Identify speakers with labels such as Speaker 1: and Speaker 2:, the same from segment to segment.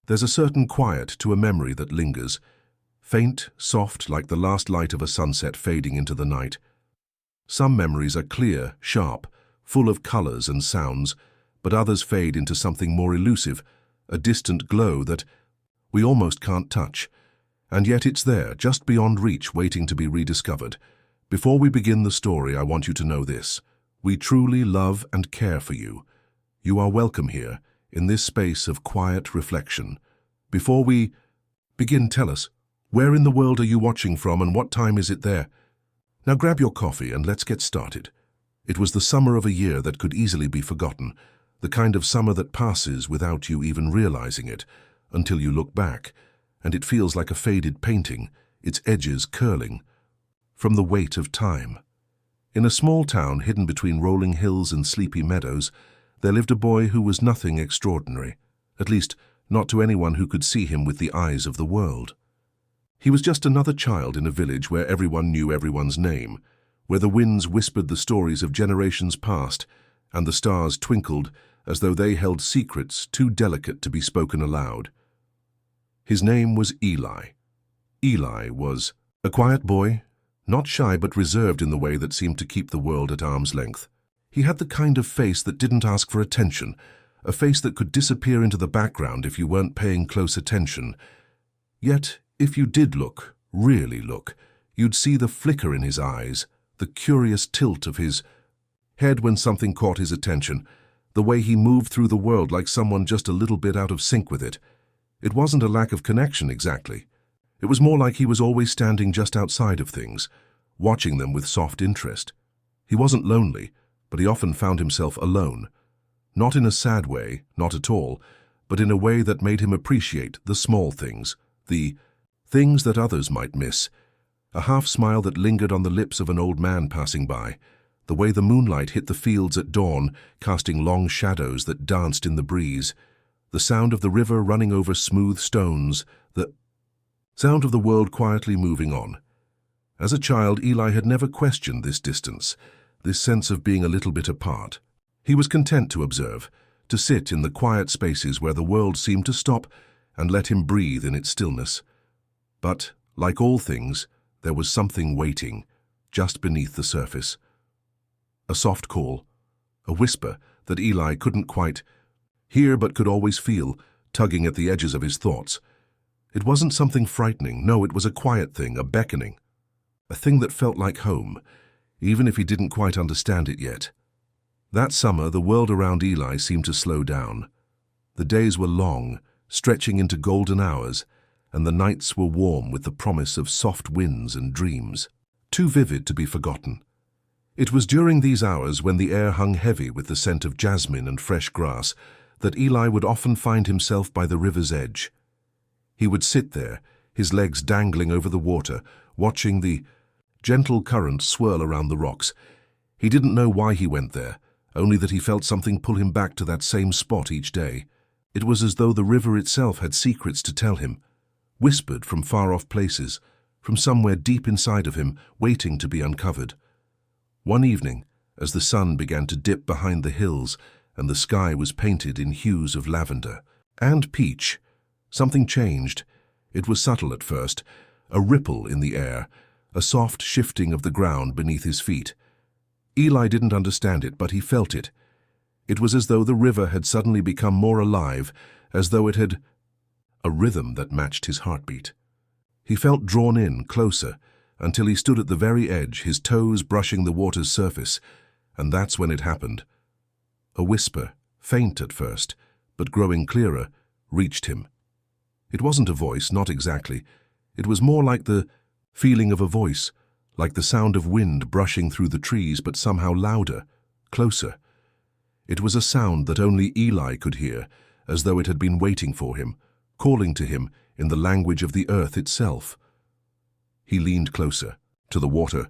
Speaker 1: There's a certain quiet to a memory that lingers, faint, soft, like the last light of a sunset fading into the night. Some memories are clear, sharp, full of colors and sounds, but others fade into something more elusive, a distant glow that we almost can't touch. And yet it's there, just beyond reach, waiting to be rediscovered. Before we begin the story, I want you to know this. We truly love and care for you. You are welcome here, in this space of quiet reflection. Before we begin, tell us, where in the world are you watching from and what time is it there? Now grab your coffee and let's get started. It was the summer of a year that could easily be forgotten, the kind of summer that passes without you even realizing it, until you look back, and it feels like a faded painting, its edges curling from the weight of time. In a small town hidden between rolling hills and sleepy meadows, there lived a boy who was nothing extraordinary, at least not to anyone who could see him with the eyes of the world. He was just another child in a village where everyone knew everyone's name, where the winds whispered the stories of generations past, and the stars twinkled as though they held secrets too delicate to be spoken aloud. His name was Eli. Eli was a quiet boy, not shy but reserved in the way that seemed to keep the world at arm's length. He had the kind of face that didn't ask for attention, a face that could disappear into the background if you weren't paying close attention. Yet, if you did look, really look, you'd see the flicker in his eyes, the curious tilt of his head when something caught his attention, the way he moved through the world like someone just a little bit out of sync with it. It wasn't a lack of connection exactly. It was more like he was always standing just outside of things, watching them with soft interest. He wasn't lonely, but he often found himself alone. Not in a sad way, not at all, but in a way that made him appreciate the small things, the things that others might miss. A half-smile that lingered on the lips of an old man passing by, the way the moonlight hit the fields at dawn, casting long shadows that danced in the breeze, the sound of the river running over smooth stones, the sound of the world quietly moving on. As a child, Eli had never questioned this distance, this sense of being a little bit apart. He was content to observe, to sit in the quiet spaces where the world seemed to stop and let him breathe in its stillness. But, like all things, there was something waiting, just beneath the surface. A soft call, a whisper that Eli couldn't quite hear but could always feel, tugging at the edges of his thoughts. It wasn't something frightening, no, it was a quiet thing, a beckoning, a thing that felt like home, even if he didn't quite understand it yet. That summer, the world around Eli seemed to slow down. The days were long, stretching into golden hours, and the nights were warm with the promise of soft winds and dreams, too vivid to be forgotten. It was during these hours, when the air hung heavy with the scent of jasmine and fresh grass, that Eli would often find himself by the river's edge. He would sit there, his legs dangling over the water, watching the gentle current swirl around the rocks. He didn't know why he went there, only that he felt something pull him back to that same spot each day. It was as though the river itself had secrets to tell him, whispered from far-off places, from somewhere deep inside of him, waiting to be uncovered. One evening, as the sun began to dip behind the hills and the sky was painted in hues of lavender and peach, something changed. It was subtle at first, a ripple in the air, a soft shifting of the ground beneath his feet. Eli didn't understand it, but he felt it. It was as though the river had suddenly become more alive, as though it had a rhythm that matched his heartbeat. He felt drawn in, closer, until he stood at the very edge, his toes brushing the water's surface, and that's when it happened. A whisper, faint at first, but growing clearer, reached him. It wasn't a voice, not exactly. It was more like the feeling of a voice, like the sound of wind brushing through the trees, but somehow louder, closer. It was a sound that only Eli could hear, as though it had been waiting for him, calling to him in the language of the earth itself. He leaned closer, to the water,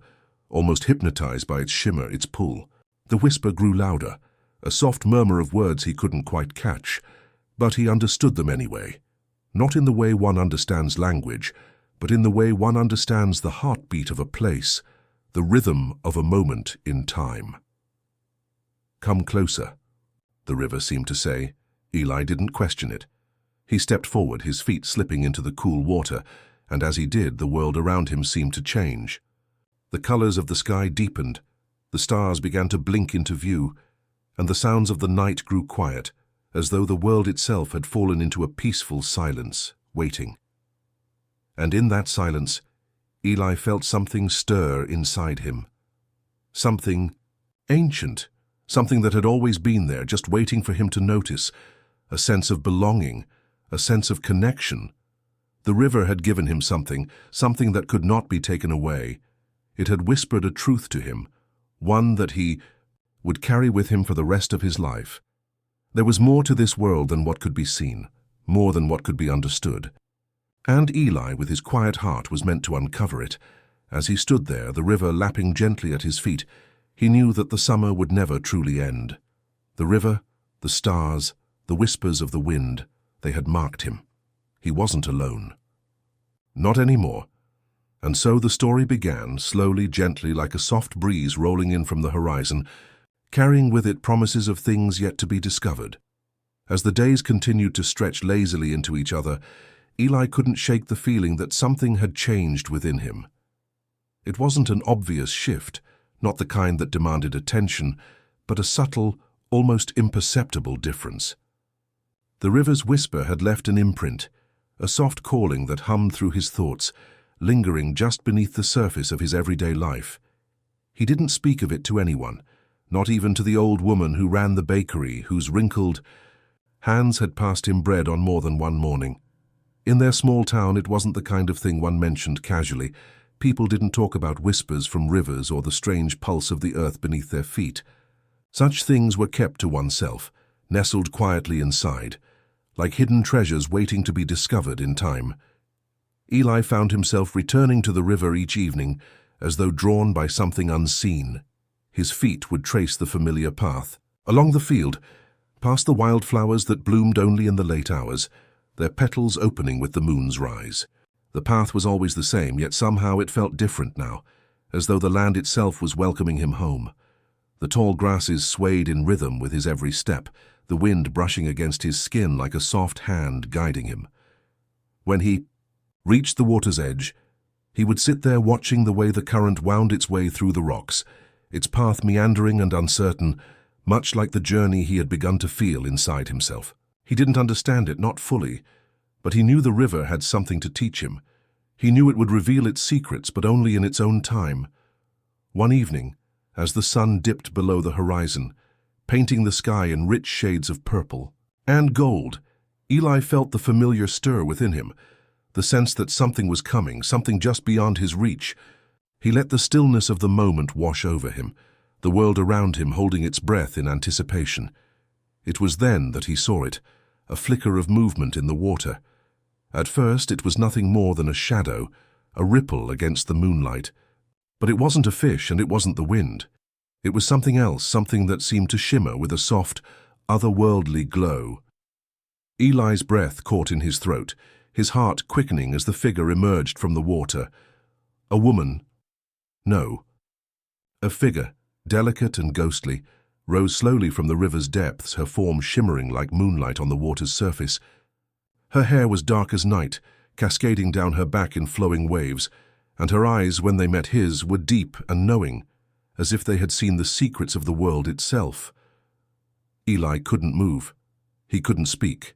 Speaker 1: almost hypnotized by its shimmer, its pull. The whisper grew louder, a soft murmur of words he couldn't quite catch, but he understood them anyway. Not in the way one understands language, but in the way one understands the heartbeat of a place, the rhythm of a moment in time. "Come closer," the river seemed to say. Eli didn't question it. He stepped forward, his feet slipping into the cool water, and as he did, the world around him seemed to change. The colors of the sky deepened, the stars began to blink into view, and the sounds of the night grew quiet, as though the world itself had fallen into a peaceful silence, waiting. And in that silence, Eli felt something stir inside him. Something ancient, something that had always been there, just waiting for him to notice, a sense of belonging, a sense of connection. The river had given him something that could not be taken away. It had whispered a truth to him, one that he would carry with him for the rest of his life. There was more to this world than what could be seen, more than what could be understood. And Eli, with his quiet heart, was meant to uncover it. As he stood there, the river lapping gently at his feet, he knew that the summer would never truly end. The river, the stars, the whispers of the wind, they had marked him. He wasn't alone. Not anymore. And so the story began, slowly, gently, like a soft breeze rolling in from the horizon, carrying with it promises of things yet to be discovered. As the days continued to stretch lazily into each other, Eli couldn't shake the feeling that something had changed within him. It wasn't an obvious shift, not the kind that demanded attention, but a subtle, almost imperceptible difference. The river's whisper had left an imprint, a soft calling that hummed through his thoughts, lingering just beneath the surface of his everyday life. He didn't speak of it to anyone, not even to the old woman who ran the bakery, whose wrinkled hands had passed him bread on more than one morning. In their small town, it wasn't the kind of thing one mentioned casually. People didn't talk about whispers from rivers or the strange pulse of the earth beneath their feet. Such things were kept to oneself, nestled quietly inside, like hidden treasures waiting to be discovered in time. Eli found himself returning to the river each evening, as though drawn by something unseen. His feet would trace the familiar path, along the field, past the wildflowers that bloomed only in the late hours, their petals opening with the moon's rise. The path was always the same, yet somehow it felt different now, as though the land itself was welcoming him home. The tall grasses swayed in rhythm with his every step, the wind brushing against his skin like a soft hand guiding him. When he reached the water's edge, he would sit there watching the way the current wound its way through the rocks, its path meandering and uncertain, much like the journey he had begun to feel inside himself. He didn't understand it, not fully, but he knew the river had something to teach him. He knew it would reveal its secrets, but only in its own time. One evening, as the sun dipped below the horizon, painting the sky in rich shades of purple and gold, Eli felt the familiar stir within him, the sense that something was coming, something just beyond his reach. He let the stillness of the moment wash over him, the world around him holding its breath in anticipation. It was then that he saw it, a flicker of movement in the water. At first it was nothing more than a shadow, a ripple against the moonlight. But it wasn't a fish and it wasn't the wind. It was something else, something that seemed to shimmer with a soft, otherworldly glow. Eli's breath caught in his throat, his heart quickening as the figure emerged from the water. A woman. No. A figure, delicate and ghostly, rose slowly from the river's depths, her form shimmering like moonlight on the water's surface. Her hair was dark as night, cascading down her back in flowing waves, and her eyes, when they met his, were deep and knowing, as if they had seen the secrets of the world itself. Eli couldn't move. He couldn't speak.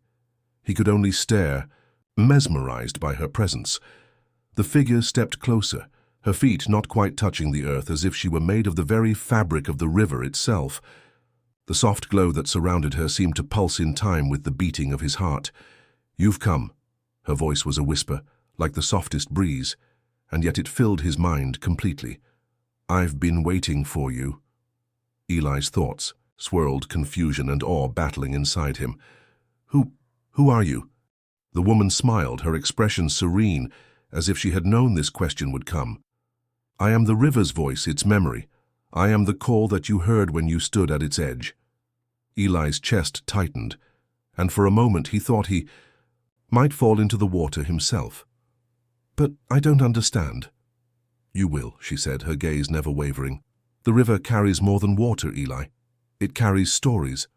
Speaker 1: He could only stare, mesmerized by her presence. The figure stepped closer, her feet not quite touching the earth, as if she were made of the very fabric of the river itself. The soft glow that surrounded her seemed to pulse in time with the beating of his heart. "You've come." Her voice was a whisper, like the softest breeze, and yet it filled his mind completely. "I've been waiting for you." Eli's thoughts swirled, confusion and awe battling inside him. Who are you?" The woman smiled, her expression serene, as if she had known this question would come. "I am the river's voice, its memory. I am the call that you heard when you stood at its edge." Eli's chest tightened, and for a moment he thought he might fall into the water himself. "But I don't understand." "You will," she said, her gaze never wavering. "The river carries more than water, Eli. It carries stories.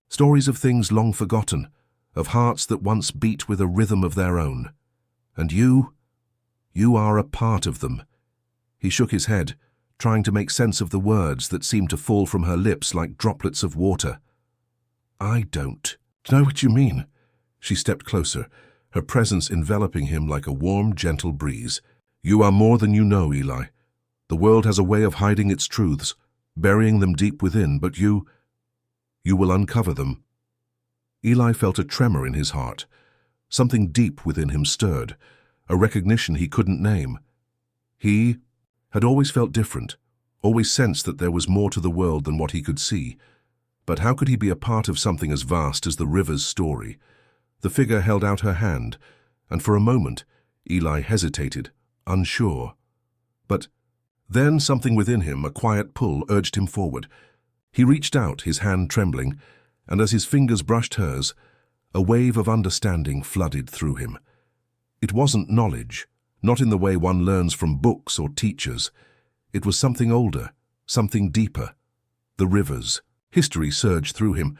Speaker 1: Stories of things long forgotten, of hearts that once beat with a rhythm of their own. And you are a part of them. He shook his head, trying to make sense of the words that seemed to fall from her lips like droplets of water. I don't know what you mean. She stepped closer, her presence enveloping him like a warm, gentle breeze. You are more than you know, Eli. The world has a way of hiding its truths, burying them deep within, but you will uncover them. Eli felt a tremor in his heart. Something deep within him stirred, a recognition he couldn't name. He had always felt different, always sensed that there was more to the world than what he could see. But how could he be a part of something as vast as the river's story? The figure held out her hand, and for a moment, Eli hesitated, unsure. But then something within him, a quiet pull, urged him forward. He reached out, his hand trembling, and as his fingers brushed hers, a wave of understanding flooded through him. It wasn't knowledge, not in the way one learns from books or teachers. It was something older, something deeper. The rivers. History surged through him,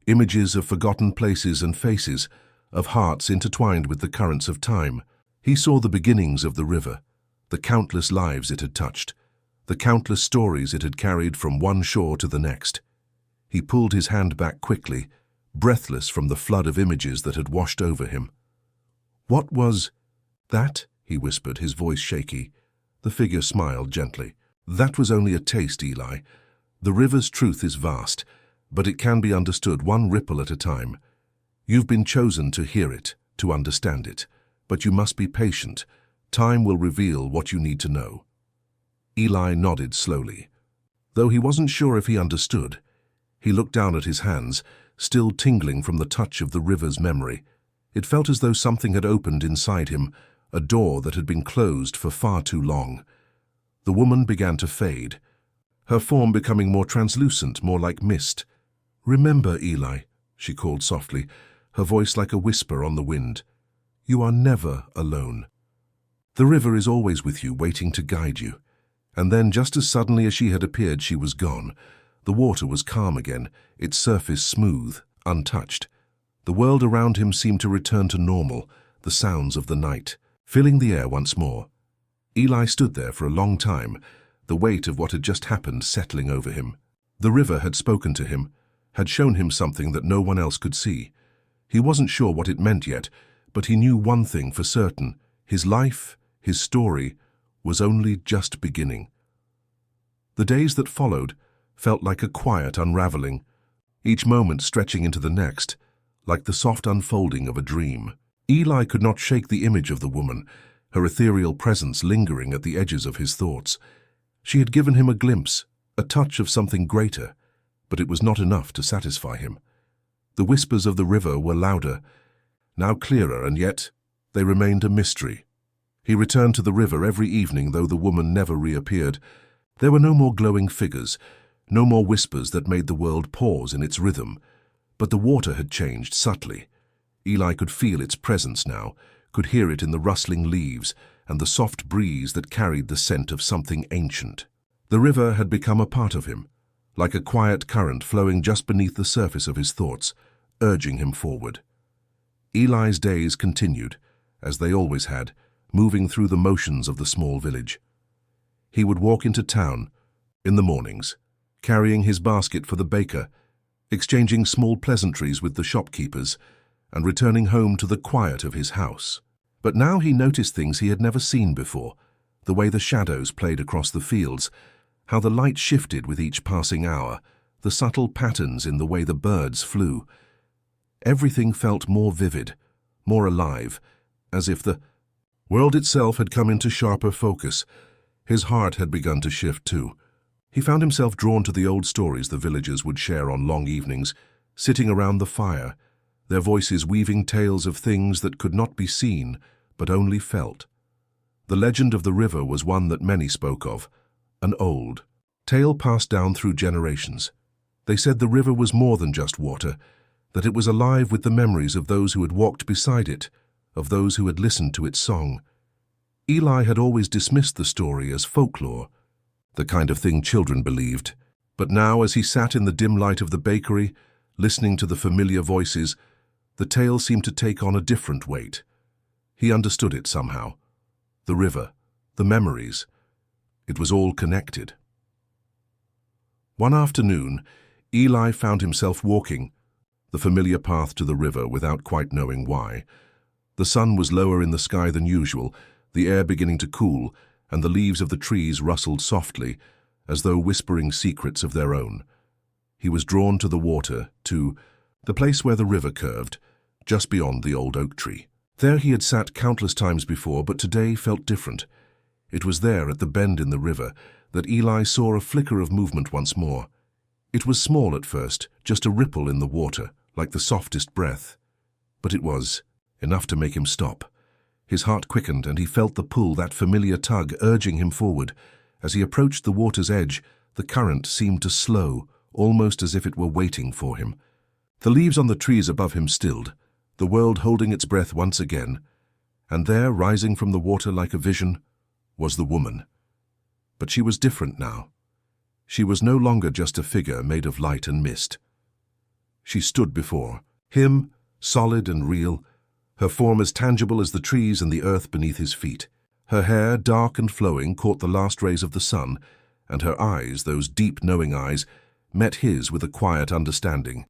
Speaker 1: images of forgotten places and faces, of hearts intertwined with the currents of time. He saw the beginnings of the river, the countless lives it had touched, the countless stories it had carried from one shore to the next. He pulled his hand back quickly, breathless from the flood of images that had washed over him. What was that? He whispered, his voice shaky. The figure smiled gently. That was only a taste, Eli. The river's truth is vast, but it can be understood one ripple at a time. You've been chosen to hear it, to understand it, but you must be patient. Time will reveal what you need to know. Eli nodded slowly. Though he wasn't sure if he understood, he looked down at his hands, still tingling from the touch of the river's memory. It felt as though something had opened inside him, a door that had been closed for far too long. The woman began to fade, her form becoming more translucent, more like mist. Remember, Eli, she called softly, her voice like a whisper on the wind. You are never alone. The river is always with you, waiting to guide you. And then, just as suddenly as she had appeared, she was gone. The water was calm again, its surface smooth, untouched. The world around him seemed to return to normal, the sounds of the night, filling the air once more. Eli stood there for a long time, the weight of what had just happened settling over him. The river had spoken to him, had shown him something that no one else could see. He wasn't sure what it meant yet, but he knew one thing for certain. His life, his story, was only just beginning. The days that followed felt like a quiet unraveling, each moment stretching into the next, like the soft unfolding of a dream. Eli could not shake the image of the woman, her ethereal presence lingering at the edges of his thoughts. She had given him a glimpse, a touch of something greater, but it was not enough to satisfy him. The whispers of the river were louder, now clearer, and yet they remained a mystery. He returned to the river every evening, though the woman never reappeared. There were no more glowing figures, no more whispers that made the world pause in its rhythm. But the water had changed subtly. Eli could feel its presence now, could hear it in the rustling leaves and the soft breeze that carried the scent of something ancient. The river had become a part of him, like a quiet current flowing just beneath the surface of his thoughts, urging him forward. Eli's days continued, as they always had, moving through the motions of the small village. He would walk into town in the mornings, carrying his basket for the baker, exchanging small pleasantries with the shopkeepers, and returning home to the quiet of his house. But now he noticed things he had never seen before, the way the shadows played across the fields, how the light shifted with each passing hour, the subtle patterns in the way the birds flew. Everything felt more vivid, more alive, as if the world itself had come into sharper focus. His heart had begun to shift too. He found himself drawn to the old stories the villagers would share on long evenings, sitting around the fire, their voices weaving tales of things that could not be seen, but only felt. The legend of the river was one that many spoke of, an old tale passed down through generations. They said the river was more than just water, that it was alive with the memories of those who had walked beside it, of those who had listened to its song. Eli had always dismissed the story as folklore, the kind of thing children believed. But now, as he sat in the dim light of the bakery, listening to the familiar voices, The tale seemed to take on a different weight. He understood it somehow. The river, the memories, it was all connected. One afternoon, Eli found himself walking the familiar path to the river without quite knowing why. The sun was lower in the sky than usual, the air beginning to cool, and the leaves of the trees rustled softly, as though whispering secrets of their own. He was drawn to the water, to the place where the river curved, just beyond the old oak tree. There he had sat countless times before, but today felt different. It was there, at the bend in the river, that Eli saw a flicker of movement once more. It was small at first, just a ripple in the water, like the softest breath. But it was enough to make him stop. His heart quickened, and he felt the pull, that familiar tug, urging him forward. As he approached the water's edge, the current seemed to slow, almost as if it were waiting for him. The leaves on the trees above him stilled, the world holding its breath once again, and there, rising from the water like a vision, was the woman. But she was different now. She was no longer just a figure made of light and mist. She stood before him, solid and real, her form as tangible as the trees and the earth beneath his feet. Her hair, dark and flowing, caught the last rays of the sun, and her eyes, those deep, knowing eyes, met his with a quiet understanding.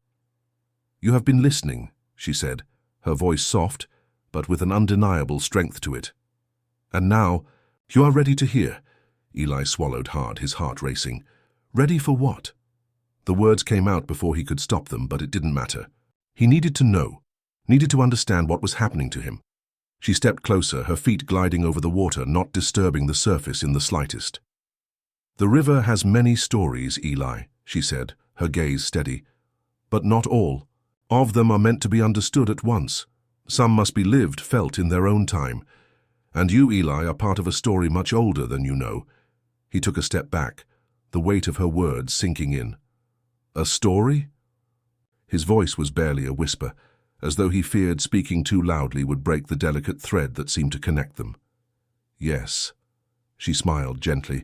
Speaker 1: "You have been listening," she said, her voice soft, but with an undeniable strength to it. "And now, you are ready to hear." Eli swallowed hard, his heart racing. Ready for what? The words came out before he could stop them, but it didn't matter. He needed to know, needed to understand what was happening to him. She stepped closer, her feet gliding over the water, not disturbing the surface in the slightest. "The river has many stories, Eli," she said, her gaze steady. "But not all. Of them are meant to be understood at once. Some must be lived, felt in their own time. And you, Eli, are part of a story much older than you know." He took a step back, the weight of her words sinking in. "A story?" His voice was barely a whisper, as though he feared speaking too loudly would break the delicate thread that seemed to connect them. "Yes." She smiled gently,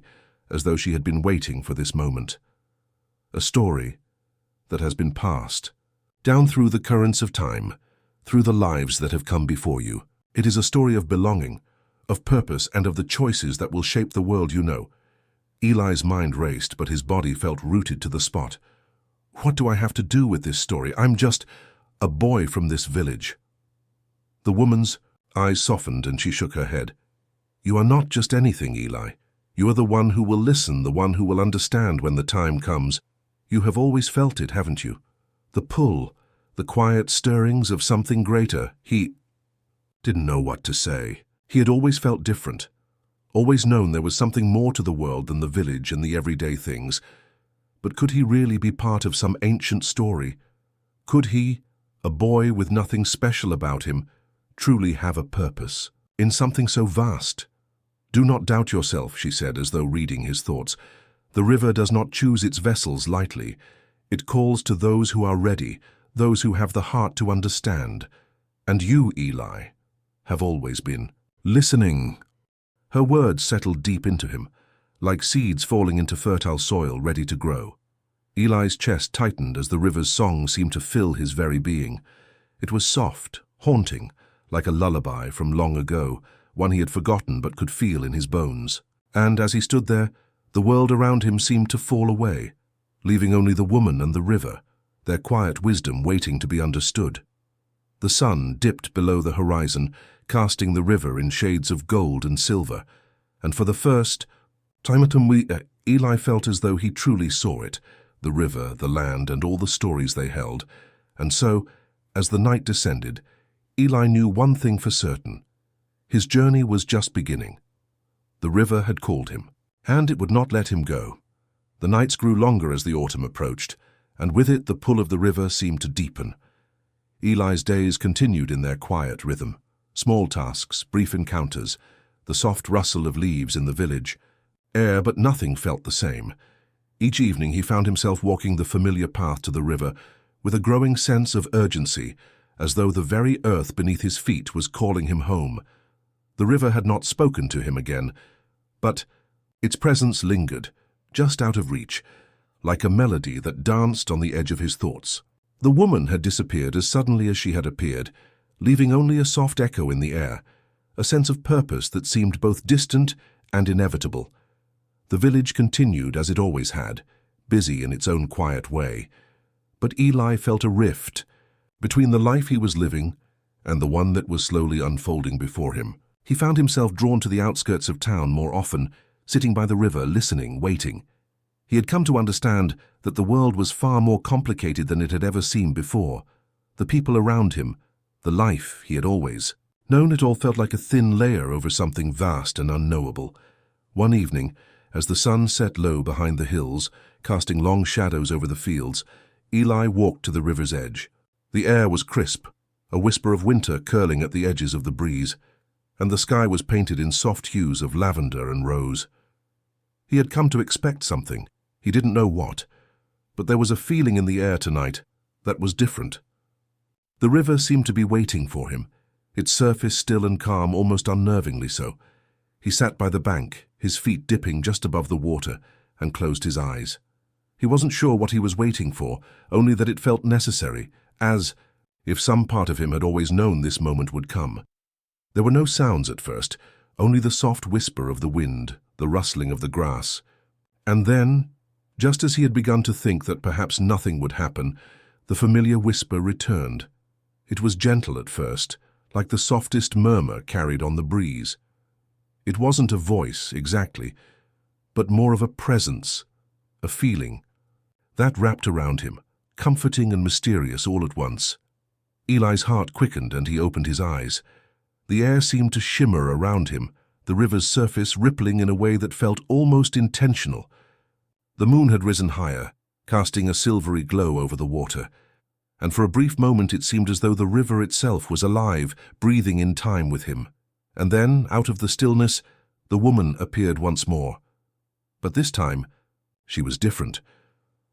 Speaker 1: as though she had been waiting for this moment. "A story that has been passed down through the currents of time, through the lives that have come before you. It is a story of belonging, of purpose, and of the choices that will shape the world you know." Eli's mind raced, but his body felt rooted to the spot. "What do I have to do with this story? I'm just a boy from this village." The woman's eyes softened and she shook her head. "You are not just anything, Eli. You are the one who will listen, the one who will understand when the time comes. You have always felt it, haven't you? The pull, the quiet stirrings of something greater." He didn't know what to say. He had always felt different, always known there was something more to the world than the village and the everyday things. But could he really be part of some ancient story? Could he, a boy with nothing special about him, truly have a purpose in something so vast? "Do not doubt yourself," she said, as though reading his thoughts. "The river does not choose its vessels lightly. It calls to those who are ready, those who have the heart to understand. And you, Eli, have always been listening." Her words settled deep into him, like seeds falling into fertile soil ready to grow. Eli's chest tightened as the river's song seemed to fill his very being. It was soft, haunting, like a lullaby from long ago, one he had forgotten but could feel in his bones. And as he stood there, the world around him seemed to fall away, leaving only the woman and the river, their quiet wisdom waiting to be understood. The sun dipped below the horizon, casting the river in shades of gold and silver, and for the first time Eli felt as though he truly saw it, the river, the land, and all the stories they held. And so, as the night descended, Eli knew one thing for certain. His journey was just beginning. The river had called him, and it would not let him go. The nights grew longer as the autumn approached, and with it the pull of the river seemed to deepen. Eli's days continued in their quiet rhythm. Small tasks, brief encounters, the soft rustle of leaves in the village. Air, but nothing felt the same. Each evening he found himself walking the familiar path to the river, with a growing sense of urgency, as though the very earth beneath his feet was calling him home. The river had not spoken to him again, but its presence lingered, just out of reach, like a melody that danced on the edge of his thoughts. The woman had disappeared as suddenly as she had appeared, leaving only a soft echo in the air, a sense of purpose that seemed both distant and inevitable. The village continued as it always had, busy in its own quiet way. But Eli felt a rift between the life he was living and the one that was slowly unfolding before him. He found himself drawn to the outskirts of town more often, sitting by the river, listening, waiting. He had come to understand that the world was far more complicated than it had ever seemed before. The people around him, the life he had always known, it all felt like a thin layer over something vast and unknowable. One evening, as the sun set low behind the hills, casting long shadows over the fields, Eli walked to the river's edge. The air was crisp, a whisper of winter curling at the edges of the breeze, and the sky was painted in soft hues of lavender and rose. He had come to expect something. He didn't know what, but there was a feeling in the air tonight that was different. The river seemed to be waiting for him, its surface still and calm, almost unnervingly so. He sat by the bank, his feet dipping just above the water, and closed his eyes. He wasn't sure what he was waiting for, only that it felt necessary, as if some part of him had always known this moment would come. There were no sounds at first, only the soft whisper of the wind, the rustling of the grass. And then, just as he had begun to think that perhaps nothing would happen, the familiar whisper returned. It was gentle at first, like the softest murmur carried on the breeze. It wasn't a voice, exactly, but more of a presence, a feeling. That wrapped around him, comforting and mysterious all at once. Eli's heart quickened and he opened his eyes. The air seemed to shimmer around him, the river's surface rippling in a way that felt almost intentional. The moon had risen higher, casting a silvery glow over the water, and for a brief moment it seemed as though the river itself was alive, breathing in time with him. And then, out of the stillness, the woman appeared once more. But this time, she was different.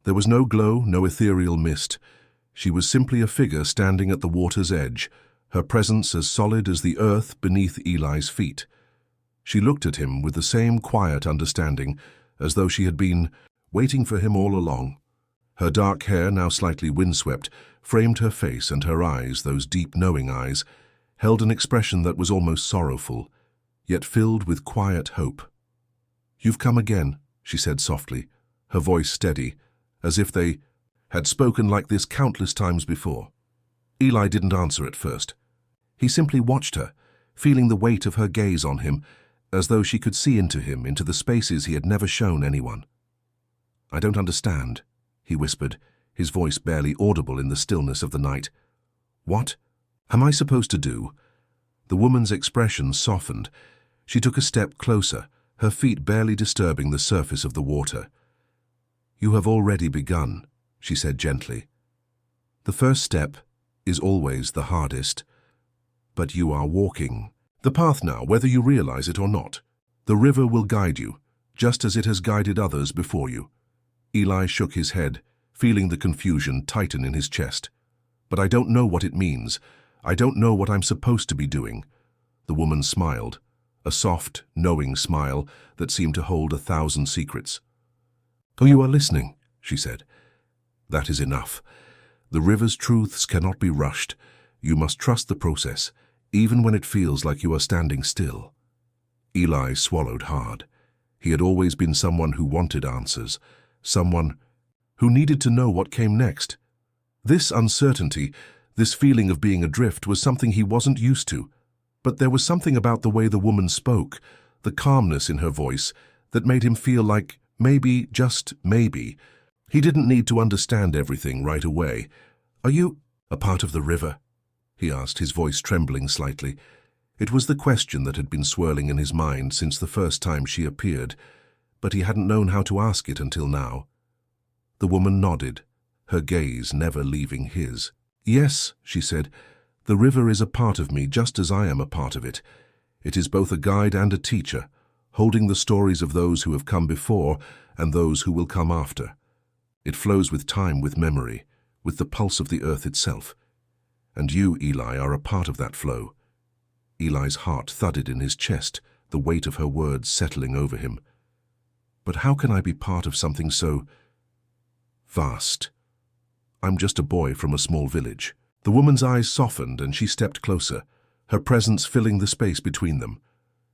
Speaker 1: There was no glow, no ethereal mist. She was simply a figure standing at the water's edge, her presence as solid as the earth beneath Eli's feet. She looked at him with the same quiet understanding, as though she had been waiting for him all along. Her dark hair, now slightly windswept, framed her face, and her eyes, those deep knowing eyes, held an expression that was almost sorrowful, yet filled with quiet hope. "You've come again," she said softly, her voice steady, as if they had spoken like this countless times before. Eli didn't answer at first. He simply watched her, feeling the weight of her gaze on him, as though she could see into him, into the spaces he had never shown anyone. "I don't understand," he whispered, his voice barely audible in the stillness of the night. "What am I supposed to do?" The woman's expression softened. She took a step closer, her feet barely disturbing the surface of the water. "You have already begun," she said gently. "The first step is always the hardest, but you are walking the path now, whether you realize it or not. The river will guide you, just as it has guided others before you." Eli shook his head, feeling the confusion tighten in his chest. "But I don't know what it means. I don't know what I'm supposed to be doing." The woman smiled, a soft, knowing smile that seemed to hold 1,000 secrets. "Oh, you are listening," she said. "That is enough. The river's truths cannot be rushed. You must trust the process, even when it feels like you are standing still." Eli swallowed hard. He had always been someone who wanted answers, someone who needed to know what came next. This uncertainty, this feeling of being adrift, was something he wasn't used to. But there was something about the way the woman spoke, the calmness in her voice, that made him feel like maybe, just maybe, he didn't need to understand everything right away. "Are you a part of the river?" he asked, his voice trembling slightly. It was the question that had been swirling in his mind since the first time she appeared, but he hadn't known how to ask it until now. The woman nodded, her gaze never leaving his. "Yes," she said, "the river is a part of me just as I am a part of it. It is both a guide and a teacher, holding the stories of those who have come before and those who will come after. It flows with time, with memory, with the pulse of the earth itself. And you, Eli, are a part of that flow." Eli's heart thudded in his chest, the weight of her words settling over him. "But how can I be part of something so vast?" I'm just a boy from a small village." The woman's eyes softened and she stepped closer, her presence filling the space between them.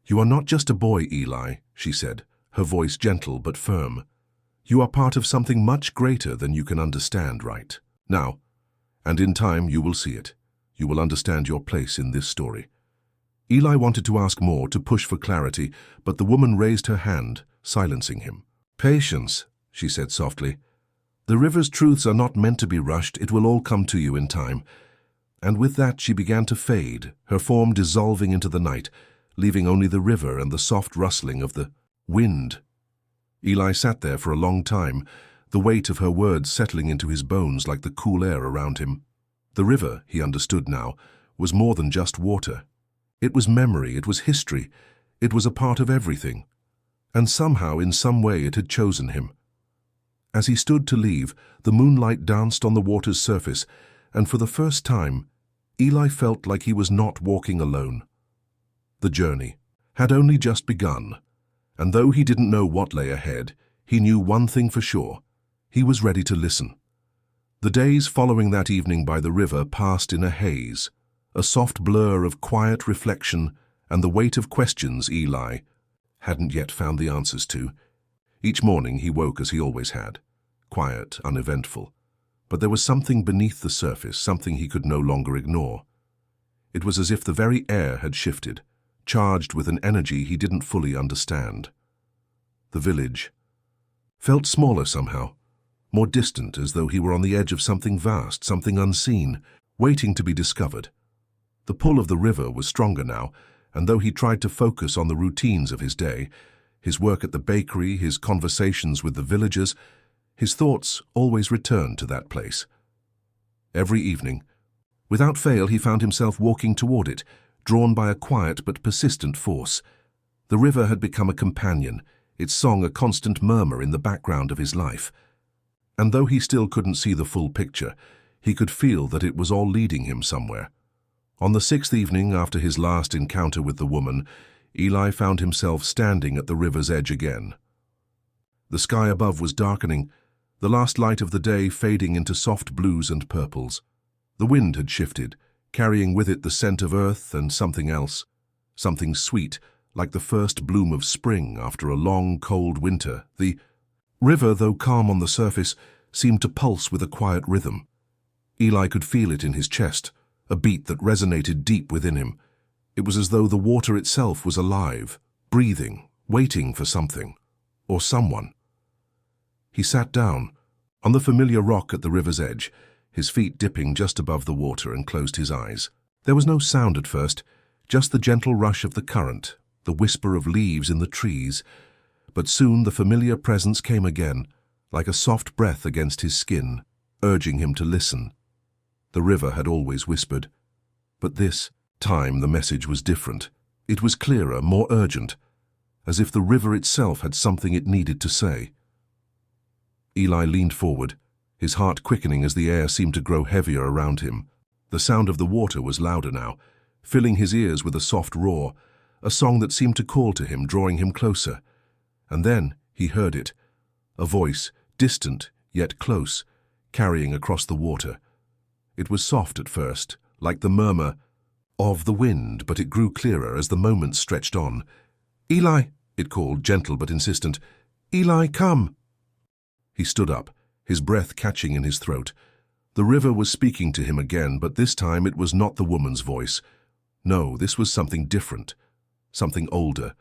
Speaker 1: "You are not just a boy, Eli," she said, her voice gentle but firm. "You are part of something much greater than you can understand right now. And in time you will see it. You will understand your place in this story." Eli wanted to ask more, to push for clarity, but the woman raised her hand, silencing him. "Patience," she said softly. "The river's truths are not meant to be rushed. It will all come to you in time." And with that she began to fade, her form dissolving into the night, leaving only the river and the soft rustling of the wind. Eli sat there for a long time, the weight of her words settling into his bones like the cool air around him. The river, he understood now, was more than just water. It was memory, it was history, it was a part of everything. And somehow, in some way, it had chosen him. As he stood to leave, the moonlight danced on the water's surface, and for the first time, Eli felt like he was not walking alone. The journey had only just begun, and though he didn't know what lay ahead, he knew one thing for sure: he was ready to listen. The days following that evening by the river passed in a haze, a soft blur of quiet reflection and the weight of questions Eli hadn't yet found the answers to. Each morning he woke as he always had, quiet, uneventful. But there was something beneath the surface, something he could no longer ignore. It was as if the very air had shifted, charged with an energy he didn't fully understand. The village felt smaller somehow, more distant, as though he were on the edge of something vast, something unseen, waiting to be discovered. The pull of the river was stronger now, and though he tried to focus on the routines of his day, his work at the bakery, his conversations with the villagers, his thoughts always returned to that place. Every evening, without fail, he found himself walking toward it, drawn by a quiet but persistent force. The river had become a companion, its song a constant murmur in the background of his life. And though he still couldn't see the full picture, he could feel that it was all leading him somewhere. On the sixth evening after his last encounter with the woman, Eli found himself standing at the river's edge again. The sky above was darkening, the last light of the day fading into soft blues and purples. The wind had shifted, carrying with it the scent of earth and something else, something sweet, like the first bloom of spring after a long, cold winter. The river, though calm on the surface, seemed to pulse with a quiet rhythm. Eli could feel it in his chest, a beat that resonated deep within him. It was as though the water itself was alive, breathing, waiting for something, or someone. He sat down, on the familiar rock at the river's edge, his feet dipping just above the water, and closed his eyes. There was no sound at first, just the gentle rush of the current, the whisper of leaves in the trees. But soon the familiar presence came again, like a soft breath against his skin, urging him to listen. The river had always whispered, but this time the message was different. It was clearer, more urgent, as if the river itself had something it needed to say. Eli leaned forward, his heart quickening as the air seemed to grow heavier around him. The sound of the water was louder now, filling his ears with a soft roar, a song that seemed to call to him, drawing him closer. And then he heard it, a voice, distant yet close, carrying across the water. It was soft at first, like the murmur of the wind, but it grew clearer as the moments stretched on. "Eli," it called, gentle but insistent. "Eli, come." He stood up, his breath catching in his throat. The river was speaking to him again, but this time it was not the woman's voice. No, this was something different, something older.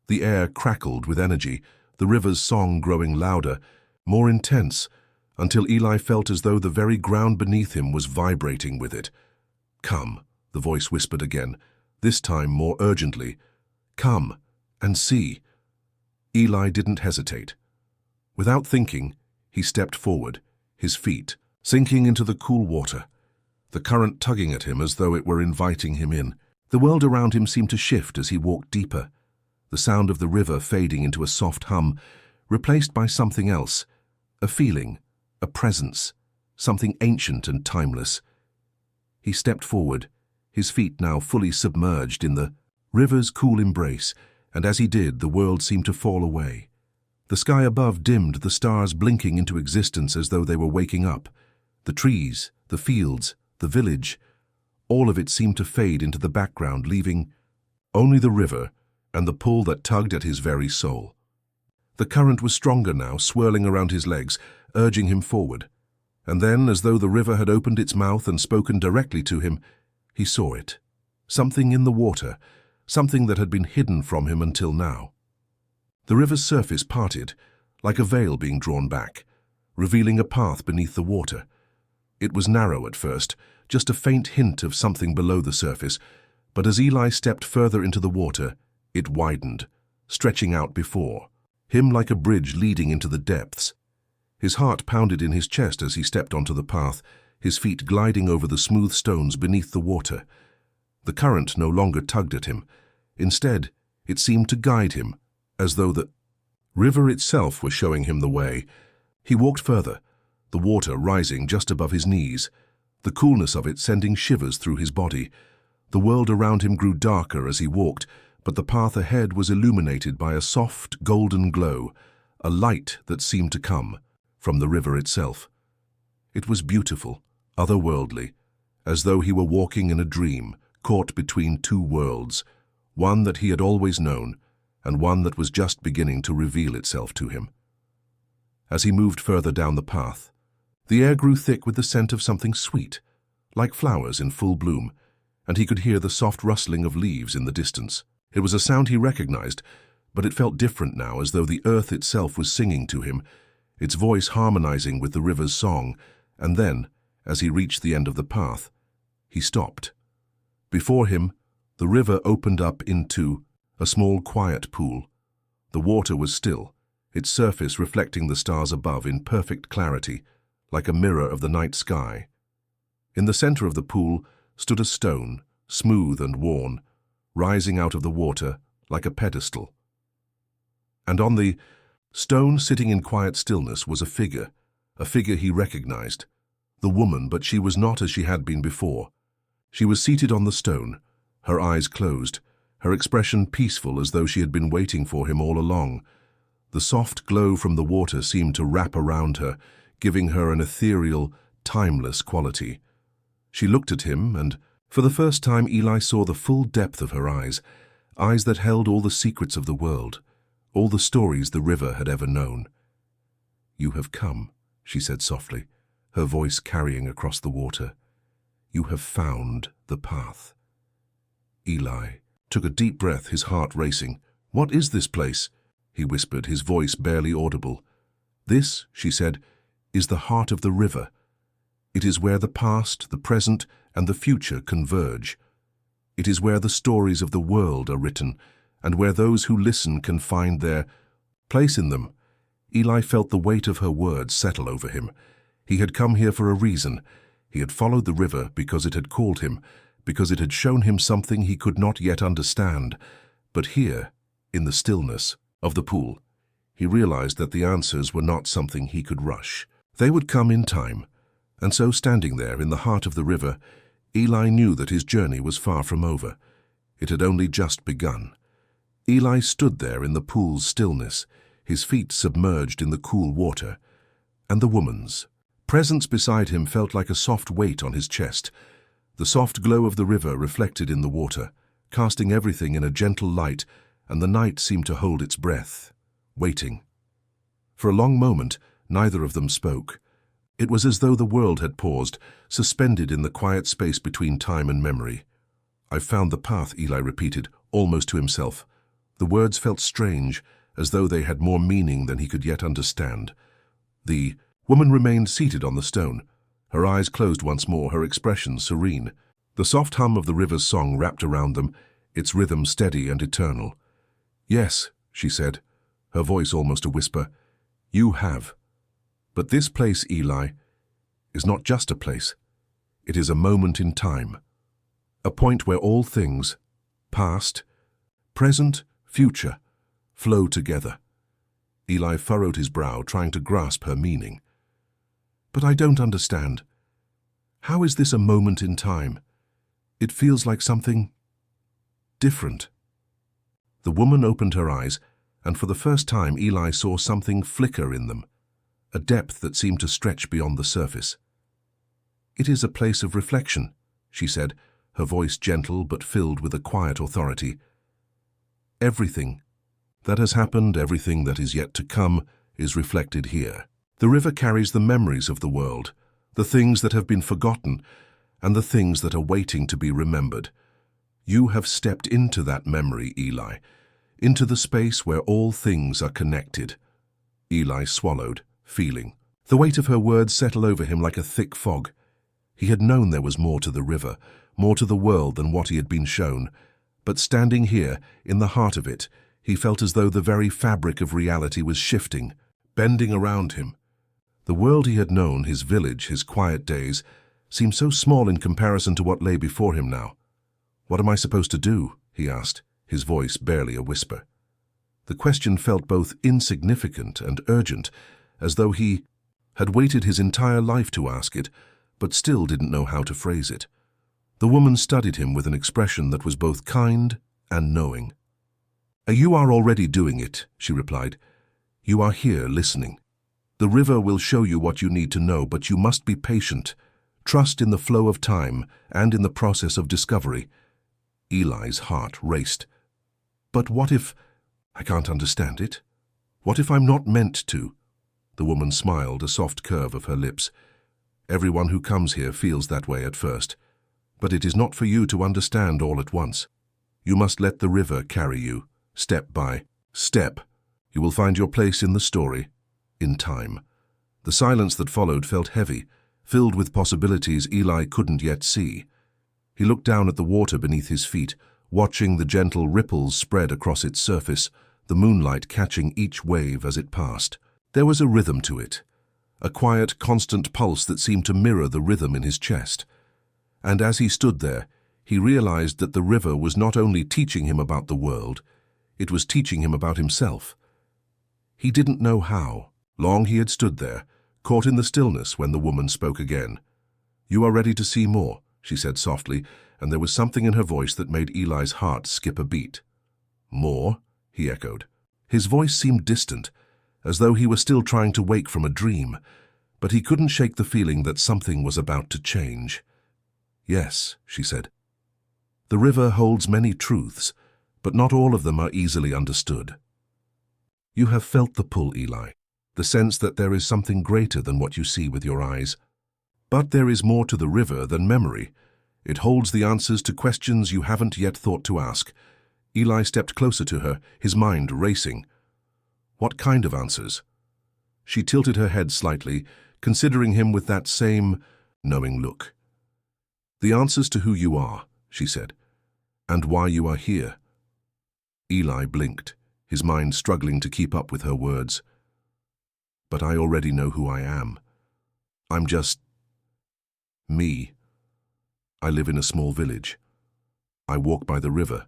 Speaker 1: The air crackled with energy, the river's song growing louder, more intense, until Eli felt as though the very ground beneath him was vibrating with it. "Come," the voice whispered again, this time more urgently. "Come and see." Eli didn't hesitate. Without thinking, he stepped forward, his feet sinking into the cool water, the current tugging at him as though it were inviting him in. The world around him seemed to shift as he walked deeper, the sound of the river fading into a soft hum, replaced by something else, a feeling, a presence, something ancient and timeless. He stepped forward, his feet now fully submerged in the river's cool embrace, and as he did, the world seemed to fall away. The sky above dimmed, the stars blinking into existence as though they were waking up. The trees, the fields, the village, all of it seemed to fade into the background, leaving only the river and the pull that tugged at his very soul. The current was stronger now, swirling around his legs, urging him forward. And then, as though the river had opened its mouth and spoken directly to him, he saw it. Something in the water, something that had been hidden from him until now. The river's surface parted, like a veil being drawn back, revealing a path beneath the water. It was narrow at first, just a faint hint of something below the surface, but as Eli stepped further into the water, it widened, stretching out before him like a bridge leading into the depths. His heart pounded in his chest as he stepped onto the path, his feet gliding over the smooth stones beneath the water. The current no longer tugged at him. Instead, it seemed to guide him, as though the river itself was showing him the way. He walked further, the water rising just above his knees, the coolness of it sending shivers through his body. The world around him grew darker as he walked, but the path ahead was illuminated by a soft, golden glow, a light that seemed to come from the river itself. It was beautiful, otherworldly, as though he were walking in a dream, caught between two worlds, one that he had always known, and one that was just beginning to reveal itself to him. As he moved further down the path, the air grew thick with the scent of something sweet, like flowers in full bloom, and he could hear the soft rustling of leaves in the distance. It was a sound he recognized, but it felt different now, as though the earth itself was singing to him, its voice harmonizing with the river's song. And then, as he reached the end of the path, he stopped. Before him, the river opened up into a small, quiet pool. The water was still, its surface reflecting the stars above in perfect clarity, like a mirror of the night sky. In the center of the pool stood a stone, smooth and worn, rising out of the water like a pedestal. And on the stone, sitting in quiet stillness, was a figure he recognized. The woman, but she was not as she had been before. She was seated on the stone, her eyes closed, her expression peaceful as though she had been waiting for him all along. The soft glow from the water seemed to wrap around her, giving her an ethereal, timeless quality. She looked at him, and for the first time Eli saw the full depth of her eyes, eyes that held all the secrets of the world, all the stories the river had ever known. "You have come," she said softly, her voice carrying across the water. "You have found the path." Eli took a deep breath, his heart racing. "What is this place?" he whispered, his voice barely audible. "This," she said, "is the heart of the river. It is where the past, the present, and the future converge. It is where the stories of the world are written, and where those who listen can find their place in them." Eli felt the weight of her words settle over him. He had come here for a reason. He had followed the river because it had called him, because it had shown him something he could not yet understand. But here, in the stillness of the pool, he realized that the answers were not something he could rush. They would come in time. And so, standing there in the heart of the river, Eli knew that his journey was far from over. It had only just begun. Eli stood there in the pool's stillness, his feet submerged in the cool water, and the woman's presence beside him felt like a soft weight on his chest. The soft glow of the river reflected in the water, casting everything in a gentle light, and the night seemed to hold its breath, waiting. For a long moment, neither of them spoke. It was as though the world had paused, suspended in the quiet space between time and memory. "I've found the path," Eli repeated, almost to himself. The words felt strange, as though they had more meaning than he could yet understand. The woman remained seated on the stone, her eyes closed once more, her expression serene. The soft hum of the river's song wrapped around them, its rhythm steady and eternal. "Yes," she said, her voice almost a whisper, "you have. But this place, Eli, is not just a place. It is a moment in time, a point where all things, past, present, future, flow together." Eli furrowed his brow, trying to grasp her meaning. "But I don't understand. How is this a moment in time? It feels like something different." The woman opened her eyes, and for the first time Eli saw something flicker in them, a depth that seemed to stretch beyond the surface. "It is a place of reflection," she said, her voice gentle but filled with a quiet authority. "Everything that has happened, everything that is yet to come, is reflected here. The river carries the memories of the world, the things that have been forgotten, and the things that are waiting to be remembered. You have stepped into that memory, Eli, into the space where all things are connected." Eli swallowed, feeling. The weight of her words settled over him like a thick fog. He had known there was more to the river, more to the world than what he had been shown. But standing here, in the heart of it, he felt as though the very fabric of reality was shifting, bending around him. The world he had known, his village, his quiet days, seemed so small in comparison to what lay before him now. "What am I supposed to do?" he asked, his voice barely a whisper. The question felt both insignificant and urgent, as though he had waited his entire life to ask it, but still didn't know how to phrase it. The woman studied him with an expression that was both kind and knowing. "You are already doing it," she replied. "You are here listening. The river will show you what you need to know, but you must be patient. Trust in the flow of time and in the process of discovery." Eli's heart raced. "But what if I can't understand it? What if I'm not meant to?" The woman smiled, a soft curve of her lips. "Everyone who comes here feels that way at first. But it is not for you to understand all at once. You must let the river carry you, step by step. You will find your place in the story, in time." The silence that followed felt heavy, filled with possibilities Eli couldn't yet see. He looked down at the water beneath his feet, watching the gentle ripples spread across its surface, the moonlight catching each wave as it passed. There was a rhythm to it, a quiet, constant pulse that seemed to mirror the rhythm in his chest. And as he stood there, he realized that the river was not only teaching him about the world, it was teaching him about himself. He didn't know how. Long he had stood there, caught in the stillness when the woman spoke again. "You are ready to see more," she said softly, and there was something in her voice that made Eli's heart skip a beat. "More?" he echoed. His voice seemed distant, as though he were still trying to wake from a dream, but he couldn't shake the feeling that something was about to change. "Yes," she said. "The river holds many truths, but not all of them are easily understood." You have felt the pull, Eli, the sense that there is something greater than what you see with your eyes. But there is more to the river than memory. It holds the answers to questions you haven't yet thought to ask. Eli stepped closer to her, his mind racing. "What kind of answers?" She tilted her head slightly, considering him with that same knowing look. "The answers to who you are," she said, "and why you are here." Eli blinked, his mind struggling to keep up with her words. "But I already know who I am. I'm just me. I live in a small village. I walk by the river.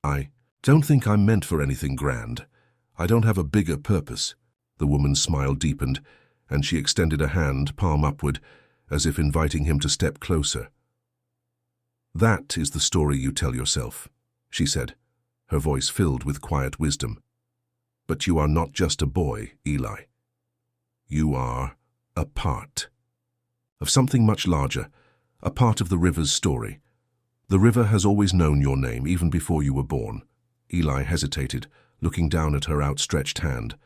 Speaker 1: I don't think I'm meant for anything grand. I don't have a bigger purpose." The woman's smile deepened, and she extended a hand, palm upward, as if inviting him to step closer. "That is the story you tell yourself," she said, her voice filled with quiet wisdom. "But you are not just a boy, Eli. You are a part of something much larger, a part of the river's story. The river has always known your name, even before you were born." Eli hesitated, looking down at her outstretched hand.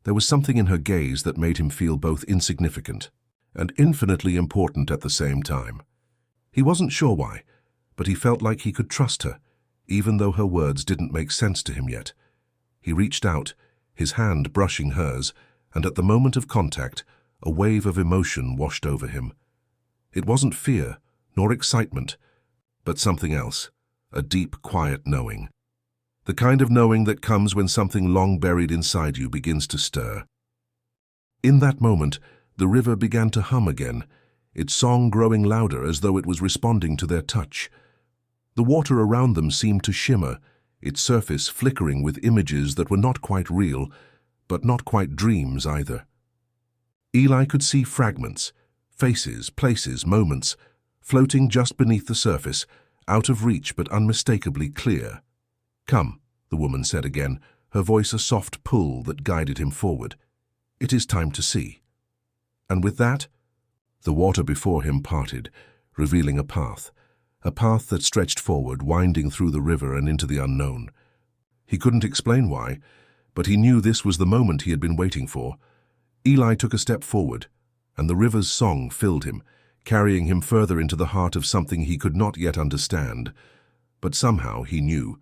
Speaker 1: There was something in her gaze that made him feel both insignificant and infinitely important at the same time. He wasn't sure why, but he felt like he could trust her, even though her words didn't make sense to him yet. He reached out, his hand brushing hers, and at the moment of contact, a wave of emotion washed over him. It wasn't fear, nor excitement, but something else, a deep, quiet knowing. The kind of knowing that comes when something long buried inside you begins to stir. In that moment, the river began to hum again, its song growing louder as though it was responding to their touch. The water around them seemed to shimmer, its surface flickering with images that were not quite real, but not quite dreams either. Eli could see fragments, faces, places, moments, floating just beneath the surface, out of reach but unmistakably clear. "Come," the woman said again, her voice a soft pull that guided him forward. "It is time to see." And with that, The water before him parted, revealing a path that stretched forward, winding through the river and into the unknown. He couldn't explain why, but he knew this was the moment he had been waiting for. Eli took a step forward, and the river's song filled him, carrying him further into the heart of something he could not yet understand. But somehow he knew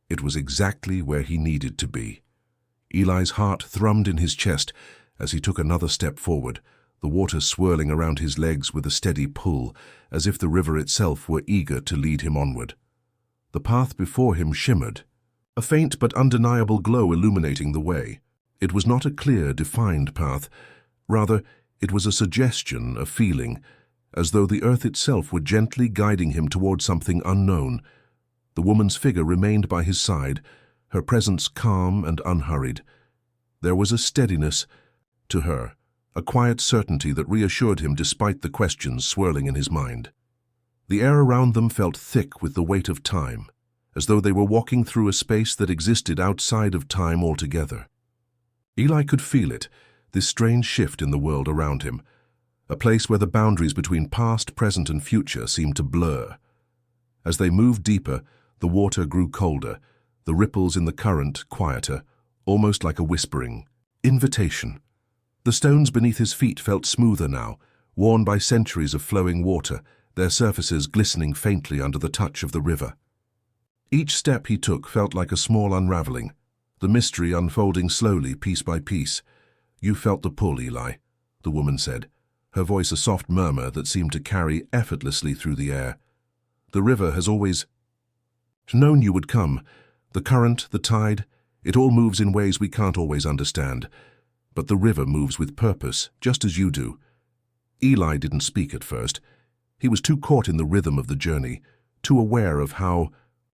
Speaker 1: it was exactly where he needed to be. Eli's heart thrummed in his chest as he took another step forward, the water swirling around his legs with a steady pull, as if the river itself were eager to lead him onward. The path before him shimmered, a faint but undeniable glow illuminating the way. It was not a clear, defined path. Rather, it was a suggestion, a feeling, as though the earth itself were gently guiding him toward something unknown. The woman's figure remained by his side, her presence calm and unhurried. There was a steadiness to her, a quiet certainty that reassured him despite the questions swirling in his mind. The air around them felt thick with the weight of time, as though they were walking through a space that existed outside of time altogether. Eli could feel it, this strange shift in the world around him, a place where the boundaries between past, present, and future seemed to blur. As they moved deeper, the water grew colder, the ripples in the current quieter, almost like a whispering invitation. The stones beneath his feet felt smoother now, worn by centuries of flowing water, their surfaces glistening faintly under the touch of the river. Each step he took felt like a small unraveling, the mystery unfolding slowly, piece by piece. "You felt the pull, Eli," the woman said, her voice a soft murmur that seemed to carry effortlessly through the air. "The river has always known you would come. The current, the tide, it all moves in ways we can't always understand. But the river moves with purpose, just as you do." Eli didn't speak at first. He was too caught in the rhythm of the journey, too aware of how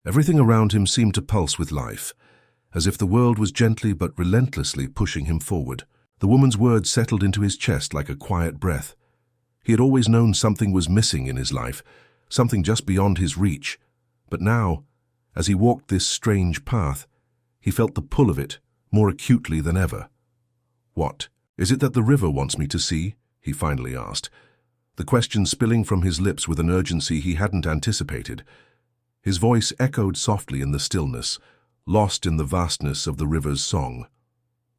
Speaker 1: everything around him seemed to pulse with life, as if the world was gently but relentlessly pushing him forward. The woman's words settled into his chest like a quiet breath. He had always known something was missing in his life, something just beyond his reach. But now, as he walked this strange path, he felt the pull of it more acutely than ever. "What is it that the river wants me to see?" he finally asked, the question spilling from his lips with an urgency he hadn't anticipated. His voice echoed softly in the stillness, lost in the vastness of the river's song.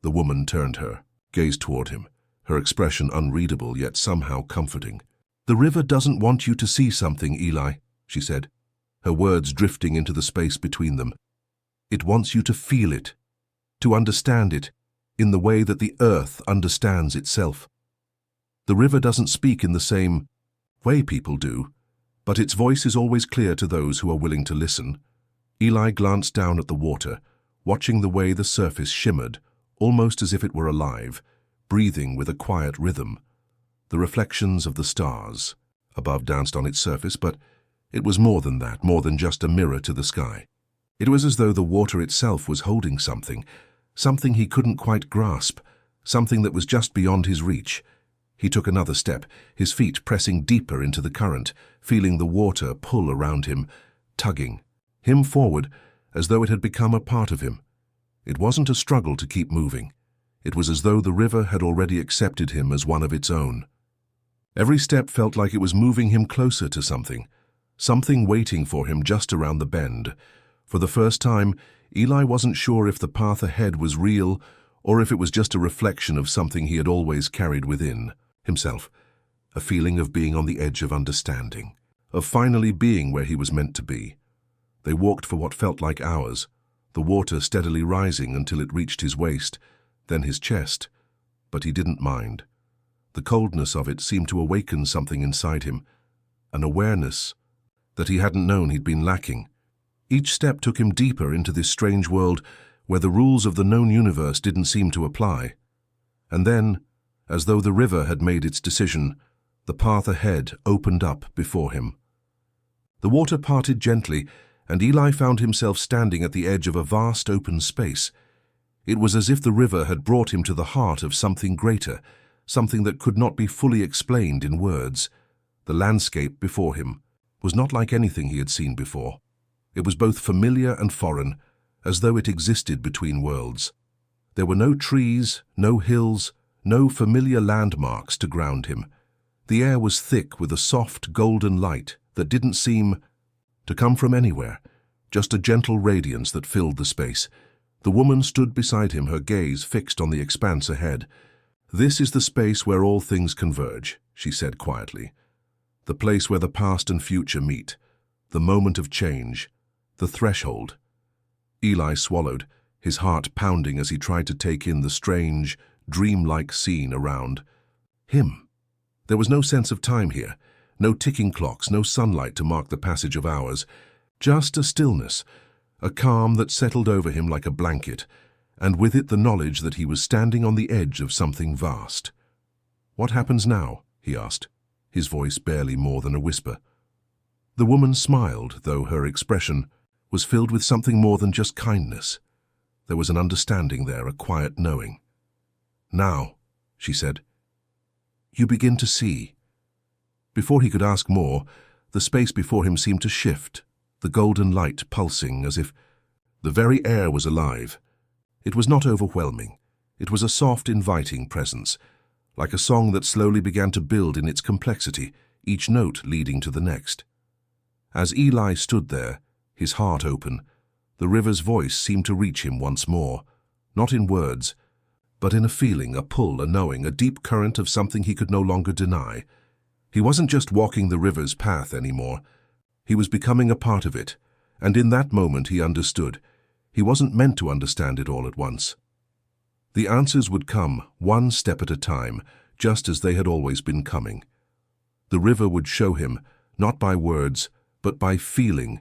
Speaker 1: The woman turned her gaze toward him, her expression unreadable yet somehow comforting. "The river doesn't want you to see something, Eli," she said, her words drifting into the space between them. "It wants you to feel it, to understand it, in the way that the earth understands itself. The river doesn't speak in the same way people do, but its voice is always clear to those who are willing to listen." Eli glanced down at the water, watching the way the surface shimmered, almost as if it were alive, breathing with a quiet rhythm. The reflections of the stars above danced on its surface, but it was more than that, more than just a mirror to the sky. It was as though the water itself was holding something he couldn't quite grasp, something that was just beyond his reach. He took another step, his feet pressing deeper into the current, feeling the water pull around him, tugging him forward as though it had become a part of him. It wasn't a struggle to keep moving. It was as though the river had already accepted him as one of its own. Every step felt like it was moving him closer to something waiting for him just around the bend. For the first time, Eli wasn't sure if the path ahead was real or if it was just a reflection of something he had always carried within himself, a feeling of being on the edge of understanding, of finally being where he was meant to be. They walked for what felt like hours, the water steadily rising until it reached his waist, then his chest. But he didn't mind. The coldness of it seemed to awaken something inside him, an awareness that he hadn't known he'd been lacking. Each step took him deeper into this strange world where the rules of the known universe didn't seem to apply. And then, as though the river had made its decision, the path ahead opened up before him. The water parted gently, and Eli found himself standing at the edge of a vast open space. It was as if the river had brought him to the heart of something greater, something that could not be fully explained in words. The landscape before him was not like anything he had seen before. It was both familiar and foreign, as though it existed between worlds. There were no trees, no hills, no familiar landmarks to ground him. The air was thick with a soft, golden light that didn't seem to come from anywhere, just a gentle radiance that filled the space. The woman stood beside him, her gaze fixed on the expanse ahead. "This is the space where all things converge," she said quietly. "The place where the past and future meet. The moment of change. The threshold." Eli swallowed, his heart pounding as he tried to take in the strange, dreamlike scene around him. There was no sense of time here, no ticking clocks, no sunlight to mark the passage of hours, just a stillness, a calm that settled over him like a blanket, and with it the knowledge that he was standing on the edge of something vast. "What happens now?" he asked, his voice barely more than a whisper. The woman smiled, though her expression was filled with something more than just kindness. There was an understanding there, a quiet knowing. "Now," she said, "you begin to see." Before he could ask more, the space before him seemed to shift, the golden light pulsing as if the very air was alive. It was not overwhelming. It was a soft, inviting presence, like a song that slowly began to build in its complexity, each note leading to the next. As Eli stood there, his heart open, the river's voice seemed to reach him once more, not in words, but in a feeling, a pull, a knowing, a deep current of something he could no longer deny. He wasn't just walking the river's path anymore. He was becoming a part of it, and in that moment he understood. He wasn't meant to understand it all at once. The answers would come, one step at a time, just as they had always been coming. The river would show him, not by words, but by feeling,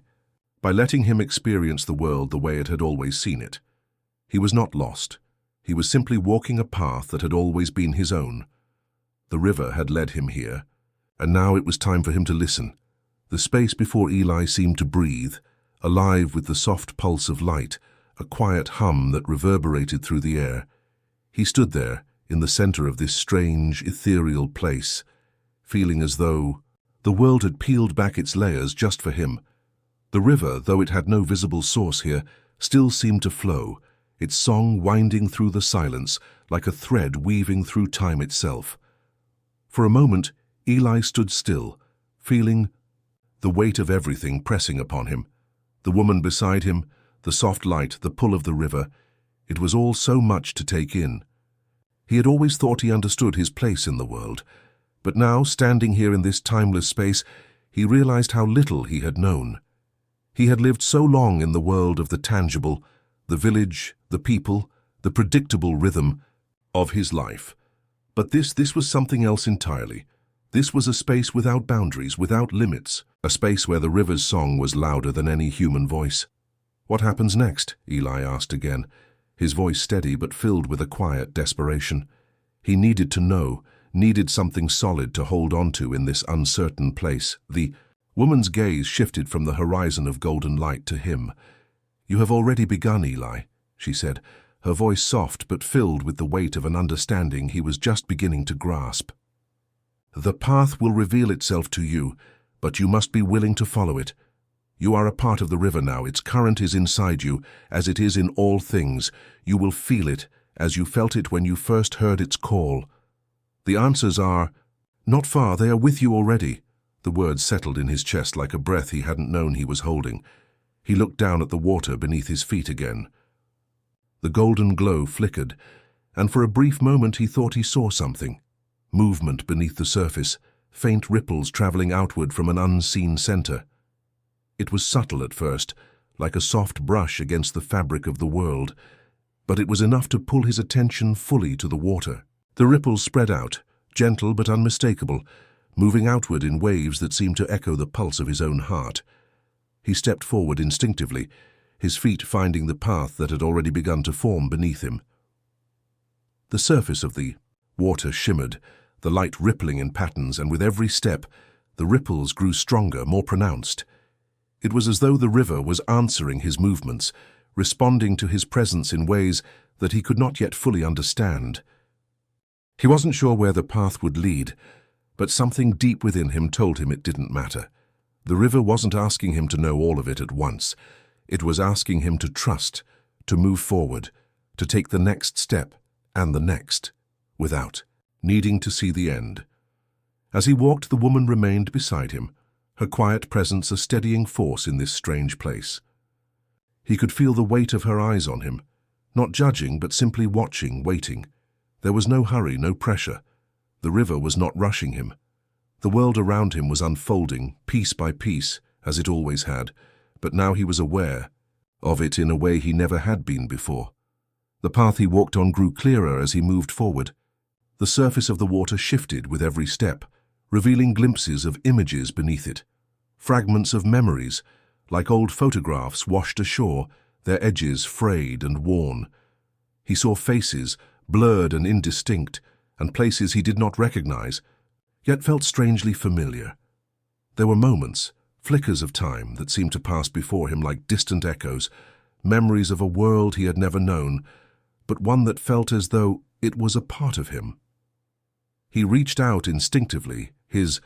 Speaker 1: by letting him experience the world the way it had always seen it. He was not lost. He was simply walking a path that had always been his own. The river had led him here, and now it was time for him to listen. The space before Eli seemed to breathe, alive with the soft pulse of light, a quiet hum that reverberated through the air. He stood there, in the center of this strange, ethereal place, feeling as though the world had peeled back its layers just for him. The river, though it had no visible source here, still seemed to flow, its song winding through the silence like a thread weaving through time itself. For a moment, Eli stood still, feeling the weight of everything pressing upon him. The woman beside him, the soft light, the pull of the river. It was all so much to take in. He had always thought he understood his place in the world, but now, standing here in this timeless space, he realized how little he had known. He had lived so long in the world of the tangible, the village, the people, the predictable rhythm of his life. But this was something else entirely. This was a space without boundaries, without limits, a space where the river's song was louder than any human voice. "What happens next?" Eli asked again, his voice steady but filled with a quiet desperation. He needed to know, needed something solid to hold on to in this uncertain place. The woman's gaze shifted from the horizon of golden light to him. "You have already begun, Eli," she said, her voice soft but filled with the weight of an understanding he was just beginning to grasp. "The path will reveal itself to you, but you must be willing to follow it. You are a part of the river now. Its current is inside you, as it is in all things. You will feel it, as you felt it when you first heard its call. The answers are not far. They are with you already." The words settled in his chest like a breath he hadn't known he was holding. He looked down at the water beneath his feet again. The golden glow flickered, and for a brief moment he thought he saw something. Movement beneath the surface, faint ripples traveling outward from an unseen center. It was subtle at first, like a soft brush against the fabric of the world, but it was enough to pull his attention fully to the water. The ripples spread out, gentle but unmistakable, moving outward in waves that seemed to echo the pulse of his own heart. He stepped forward instinctively, his feet finding the path that had already begun to form beneath him. The surface of the water shimmered, the light rippling in patterns, and with every step, the ripples grew stronger, more pronounced. It was as though the river was answering his movements, responding to his presence in ways that he could not yet fully understand. He wasn't sure where the path would lead, but something deep within him told him it didn't matter. The river wasn't asking him to know all of it at once. It was asking him to trust, to move forward, to take the next step and the next, without needing to see the end. As he walked, the woman remained beside him, her quiet presence a steadying force in this strange place. He could feel the weight of her eyes on him, not judging but simply watching, waiting. There was no hurry, no pressure. The river was not rushing him. The world around him was unfolding, piece by piece, as it always had, but now he was aware of it in a way he never had been before. The path he walked on grew clearer as he moved forward. The surface of the water shifted with every step, revealing glimpses of images beneath it. Fragments of memories, like old photographs washed ashore, their edges frayed and worn. He saw faces, blurred and indistinct, and places he did not recognize, yet felt strangely familiar. There were moments, flickers of time that seemed to pass before him like distant echoes, memories of a world he had never known, but one that felt as though it was a part of him. He reached out instinctively, his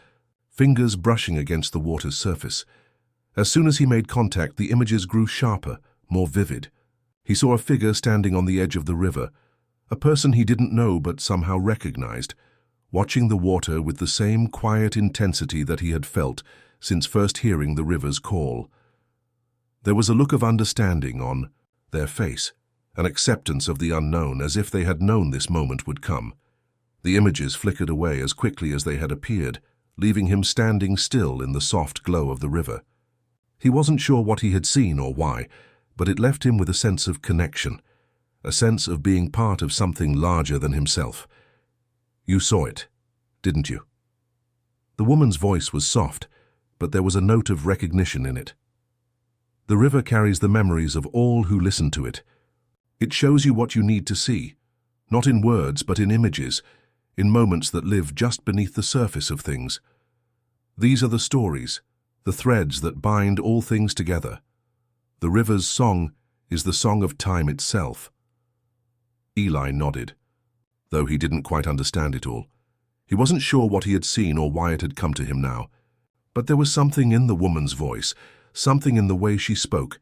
Speaker 1: fingers brushing against the water's surface. As soon as he made contact, the images grew sharper, more vivid. He saw a figure standing on the edge of the river, a person he didn't know but somehow recognized, watching the water with the same quiet intensity that he had felt since first hearing the river's call. There was a look of understanding on their face, an acceptance of the unknown, as if they had known this moment would come. The images flickered away as quickly as they had appeared, leaving him standing still in the soft glow of the river. He wasn't sure what he had seen or why, but it left him with a sense of connection, a sense of being part of something larger than himself. "You saw it, didn't you?" The woman's voice was soft, but there was a note of recognition in it. The river carries the memories of all who listen to it. It shows you what you need to see, not in words but in images, in moments that live just beneath the surface of things. These are the stories, the threads that bind all things together. The river's song is the song of time itself. Eli nodded, though he didn't quite understand it all. He wasn't sure what he had seen or why it had come to him now. But there was something in the woman's voice, something in the way she spoke,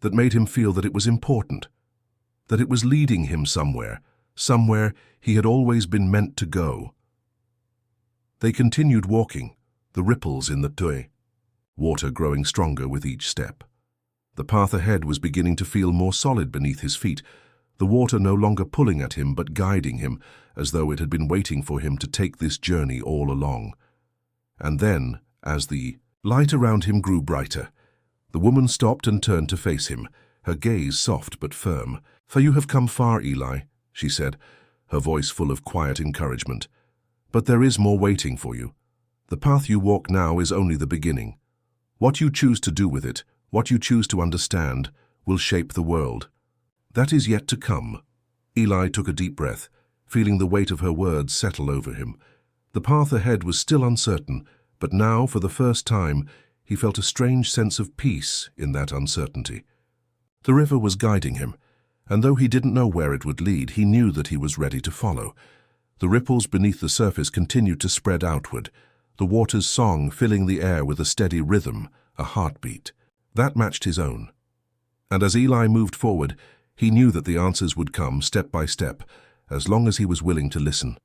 Speaker 1: that made him feel that it was important, that it was leading him somewhere he had always been meant to go. They continued walking, the ripples in the Tue, water growing stronger with each step. The path ahead was beginning to feel more solid beneath his feet, the water no longer pulling at him but guiding him, as though it had been waiting for him to take this journey all along. And then, as the light around him grew brighter, the woman stopped and turned to face him, her gaze soft but firm. "For you have come far, Eli," she said, her voice full of quiet encouragement. "But there is more waiting for you. The path you walk now is only the beginning. What you choose to do with it, what you choose to understand, will shape the world. That is yet to come." Eli took a deep breath, feeling the weight of her words settle over him. The path ahead was still uncertain, but now, for the first time, he felt a strange sense of peace in that uncertainty. The river was guiding him, and though he didn't know where it would lead, he knew that he was ready to follow. The ripples beneath the surface continued to spread outward, the water's song filling the air with a steady rhythm, a heartbeat. That matched his own. And as Eli moved forward, he knew that the answers would come step by step, as long as he was willing to listen.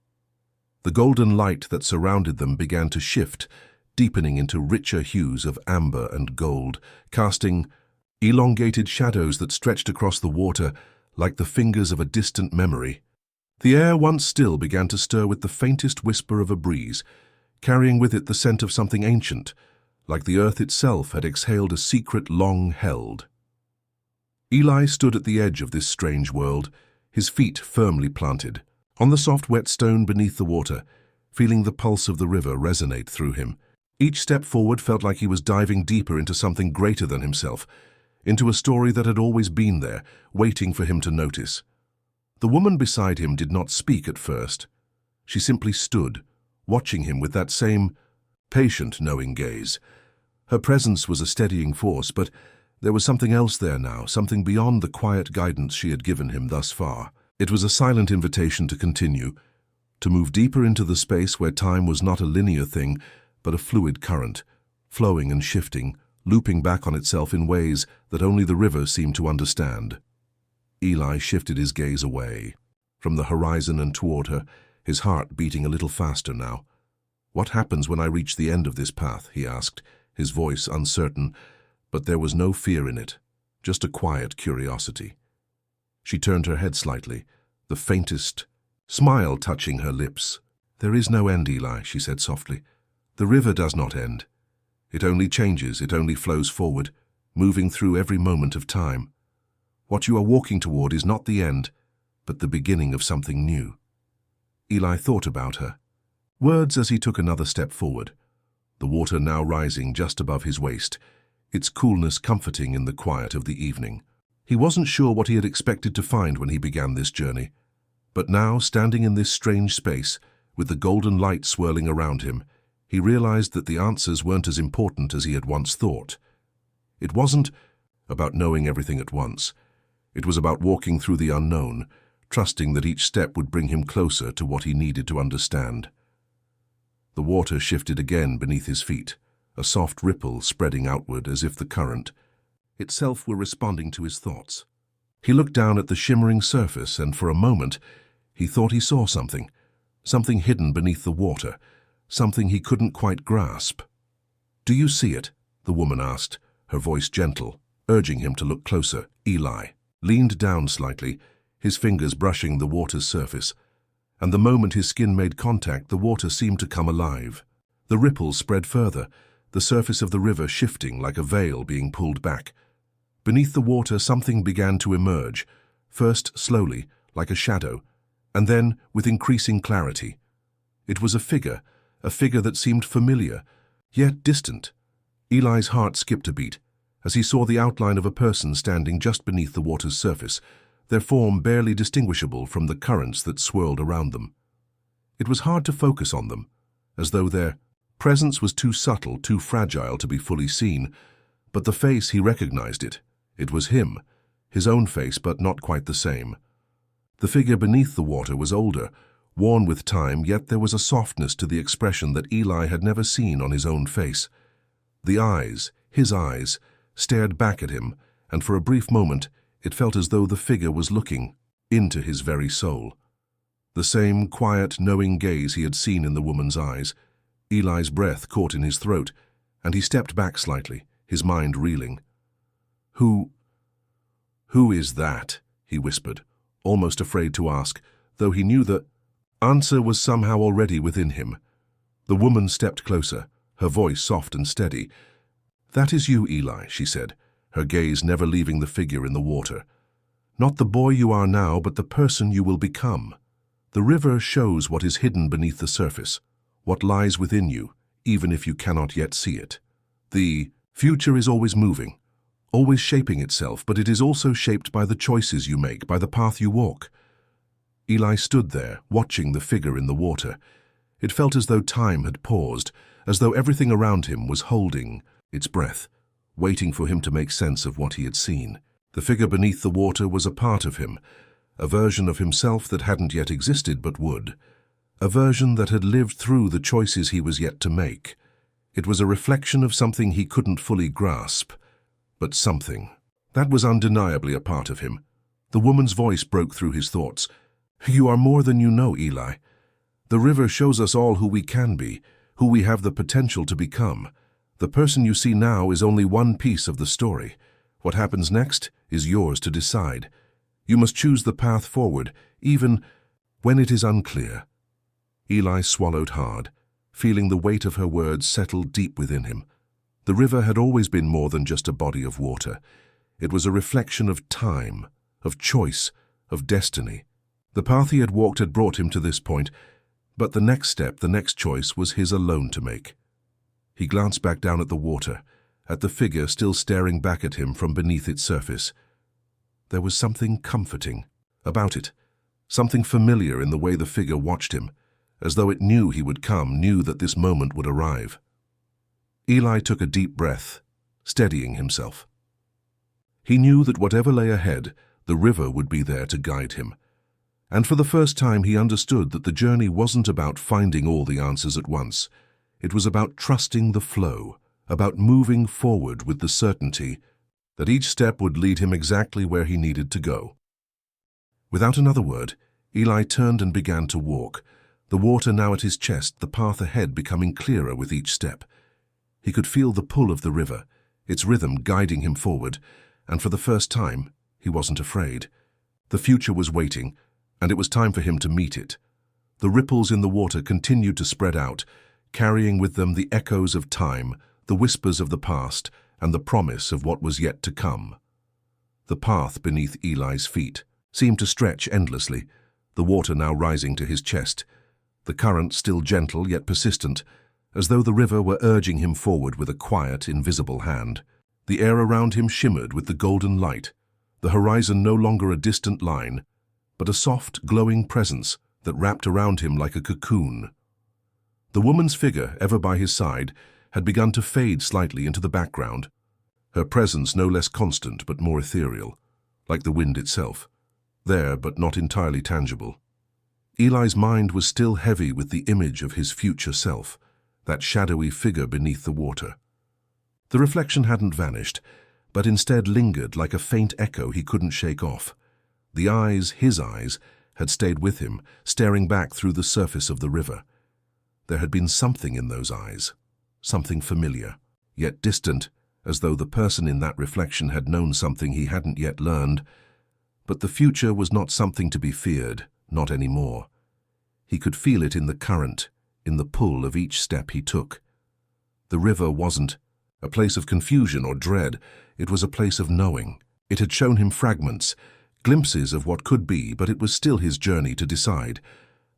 Speaker 1: The golden light that surrounded them began to shift, deepening into richer hues of amber and gold, casting elongated shadows that stretched across the water like the fingers of a distant memory. The air, once still, began to stir with the faintest whisper of a breeze, carrying with it the scent of something ancient, like the earth itself had exhaled a secret long held. Eli stood at the edge of this strange world, his feet firmly planted, on the soft wet stone beneath the water, feeling the pulse of the river resonate through him. Each step forward felt like he was diving deeper into something greater than himself, into a story that had always been there, waiting for him to notice. The woman beside him did not speak at first. She simply stood, watching him with that same patient, knowing gaze. Her presence was a steadying force, but there was something else there now, something beyond the quiet guidance she had given him thus far. It was a silent invitation to continue, to move deeper into the space where time was not a linear thing, but a fluid current, flowing and shifting, looping back on itself in ways that only the river seemed to understand. Eli shifted his gaze away from the horizon and toward her, his heart beating a little faster now. "What happens when I reach the end of this path?" he asked, his voice uncertain, but there was no fear in it, just a quiet curiosity. She turned her head slightly, the faintest smile touching her lips. "There is no end, Eli," she said softly. "The river does not end. It only changes, it only flows forward, moving through every moment of time. What you are walking toward is not the end, but the beginning of something new." Eli thought about her. Words as he took another step forward, the water now rising just above his waist, its coolness comforting in the quiet of the evening. He wasn't sure what he had expected to find when he began this journey, but now, standing in this strange space, with the golden light swirling around him, he realized that the answers weren't as important as he had once thought. It wasn't about knowing everything at once. It was about walking through the unknown, trusting that each step would bring him closer to what he needed to understand. The water shifted again beneath his feet, a soft ripple spreading outward as if the current itself were responding to his thoughts. He looked down at the shimmering surface, and for a moment he thought he saw something hidden beneath the water, something he couldn't quite grasp. "Do you see it?" the woman asked, her voice gentle, urging him to look closer. Eli leaned down slightly, his fingers brushing the water's surface, and the moment his skin made contact, the water seemed to come alive. The ripples spread further, the surface of the river shifting like a veil being pulled back. Beneath the water, something began to emerge, first slowly, like a shadow, and then with increasing clarity. It was a figure that seemed familiar, yet distant. Eli's heart skipped a beat as he saw the outline of a person standing just beneath the water's surface, their form barely distinguishable from the currents that swirled around them. It was hard to focus on them, as though their presence was too subtle, too fragile to be fully seen, but the face, he recognized it. It was him, his own face, but not quite the same. The figure beneath the water was older, worn with time, yet there was a softness to the expression that Eli had never seen on his own face. The eyes, his eyes, stared back at him, and for a brief moment it felt as though the figure was looking into his very soul. The same quiet, knowing gaze he had seen in the woman's eyes. Eli's breath caught in his throat, and he stepped back slightly, his mind reeling. Who is that?" he whispered, almost afraid to ask, though he knew the answer was somehow already within him. The woman stepped closer, her voice soft and steady. "That is you, Eli," she said, her gaze never leaving the figure in the water. "Not the boy you are now, but the person you will become. The river shows what is hidden beneath the surface, what lies within you, even if you cannot yet see it. The future is always moving, always shaping itself, but it is also shaped by the choices you make, by the path you walk." Eli stood there, watching the figure in the water. It felt as though time had paused, as though everything around him was holding its breath, waiting for him to make sense of what he had seen. The figure beneath the water was a part of him, a version of himself that hadn't yet existed but would, a version that had lived through the choices he was yet to make. It was a reflection of something he couldn't fully grasp, but something that was undeniably a part of him. The woman's voice broke through his thoughts. "You are more than you know, Eli. The river shows us all who we can be, who we have the potential to become. The person you see now is only one piece of the story. What happens next is yours to decide. You must choose the path forward, even when it is unclear." Eli swallowed hard, feeling the weight of her words settle deep within him. The river had always been more than just a body of water. It was a reflection of time, of choice, of destiny. The path he had walked had brought him to this point, but the next step, the next choice, was his alone to make. He glanced back down at the water, at the figure still staring back at him from beneath its surface. There was something comforting about it, something familiar in the way the figure watched him, as though it knew he would come, knew that this moment would arrive. Eli took a deep breath, steadying himself. He knew that whatever lay ahead, the river would be there to guide him. And for the first time he understood that the journey wasn't about finding all the answers at once. It was about trusting the flow, about moving forward with the certainty that each step would lead him exactly where he needed to go. Without another word, Eli turned and began to walk, The water now at his chest, the path ahead becoming clearer with each step. He could feel the pull of the river, its rhythm guiding him forward, and for the first time, he wasn't afraid. The future was waiting, and it was time for him to meet it. The ripples in the water continued to spread out, carrying with them the echoes of time, the whispers of the past, and the promise of what was yet to come. The path beneath Eli's feet seemed to stretch endlessly, the water now rising to his chest, the current still gentle yet persistent, as though the river were urging him forward with a quiet, invisible hand. The air around him shimmered with the golden light, the horizon no longer a distant line, but a soft, glowing presence that wrapped around him like a cocoon. The woman's figure, ever by his side, had begun to fade slightly into the background, her presence no less constant but more ethereal, like the wind itself, there but not entirely tangible. Eli's mind was still heavy with the image of his future self, that shadowy figure beneath the water. The reflection hadn't vanished, but instead lingered like a faint echo he couldn't shake off. The eyes, his eyes, had stayed with him, staring back through the surface of the river. There had been something in those eyes, something familiar, yet distant, as though the person in that reflection had known something he hadn't yet learned. But the future was not something to be feared, not anymore. He could feel it in the current, in the pull of each step he took. The river wasn't a place of confusion or dread, it was a place of knowing. It had shown him fragments, glimpses of what could be, but it was still his journey to decide.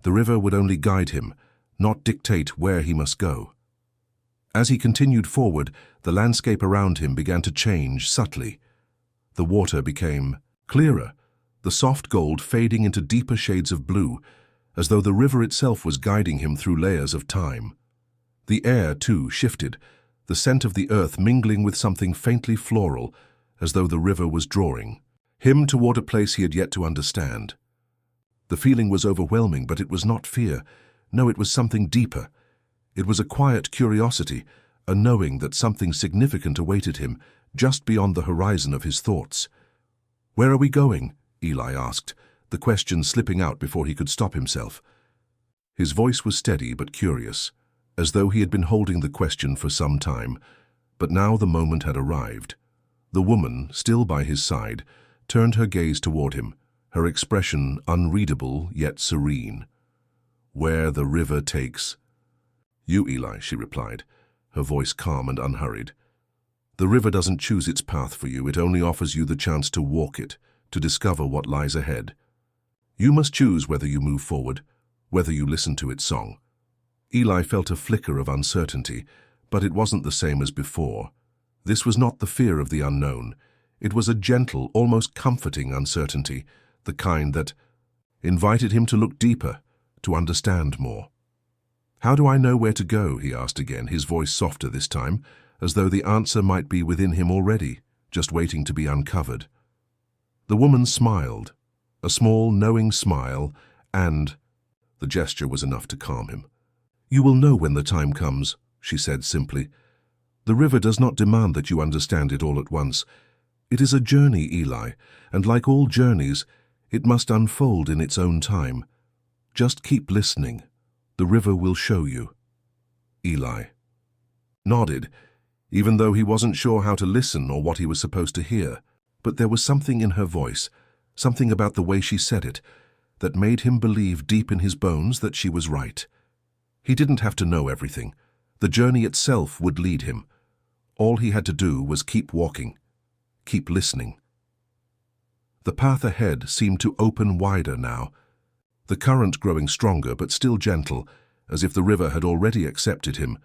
Speaker 1: The river would only guide him, not dictate where he must go. As he continued forward, the landscape around him began to change subtly. The water became clearer, the soft gold fading into deeper shades of blue, as though the river itself was guiding him through layers of time. The air, too, shifted, the scent of the earth mingling with something faintly floral, as though the river was drawing him toward a place he had yet to understand. The feeling was overwhelming, but it was not fear. No, it was something deeper. It was a quiet curiosity, a knowing that something significant awaited him, just beyond the horizon of his thoughts. "Where are we going?" Eli asked, the question slipping out before he could stop himself. His voice was steady but curious, as though he had been holding the question for some time, but now the moment had arrived. The woman, still by his side, turned her gaze toward him, her expression unreadable yet serene. "Where the river takes you, Eli," she replied, her voice calm and unhurried. "The river doesn't choose its path for you, it only offers you the chance to walk it, to discover what lies ahead. You must choose whether you move forward, whether you listen to its song." Eli felt a flicker of uncertainty, but it wasn't the same as before. This was not the fear of the unknown. It was a gentle, almost comforting uncertainty, the kind that invited him to look deeper, to understand more. "How do I know where to go?" he asked again, his voice softer this time, as though the answer might be within him already, just waiting to be uncovered. The woman smiled, a small, knowing smile, and the gesture was enough to calm him. "You will know when the time comes," she said simply. "The river does not demand that you understand it all at once. It is a journey, Eli, and like all journeys, it must unfold in its own time. Just keep listening. The river will show you." Eli nodded, even though he wasn't sure how to listen or what he was supposed to hear. But there was something in her voice, something about the way she said it, that made him believe deep in his bones that she was right. He didn't have to know everything. The journey itself would lead him. All he had to do was keep walking, keep listening. The path ahead seemed to open wider now, the current growing stronger but still gentle, as if the river had already accepted him,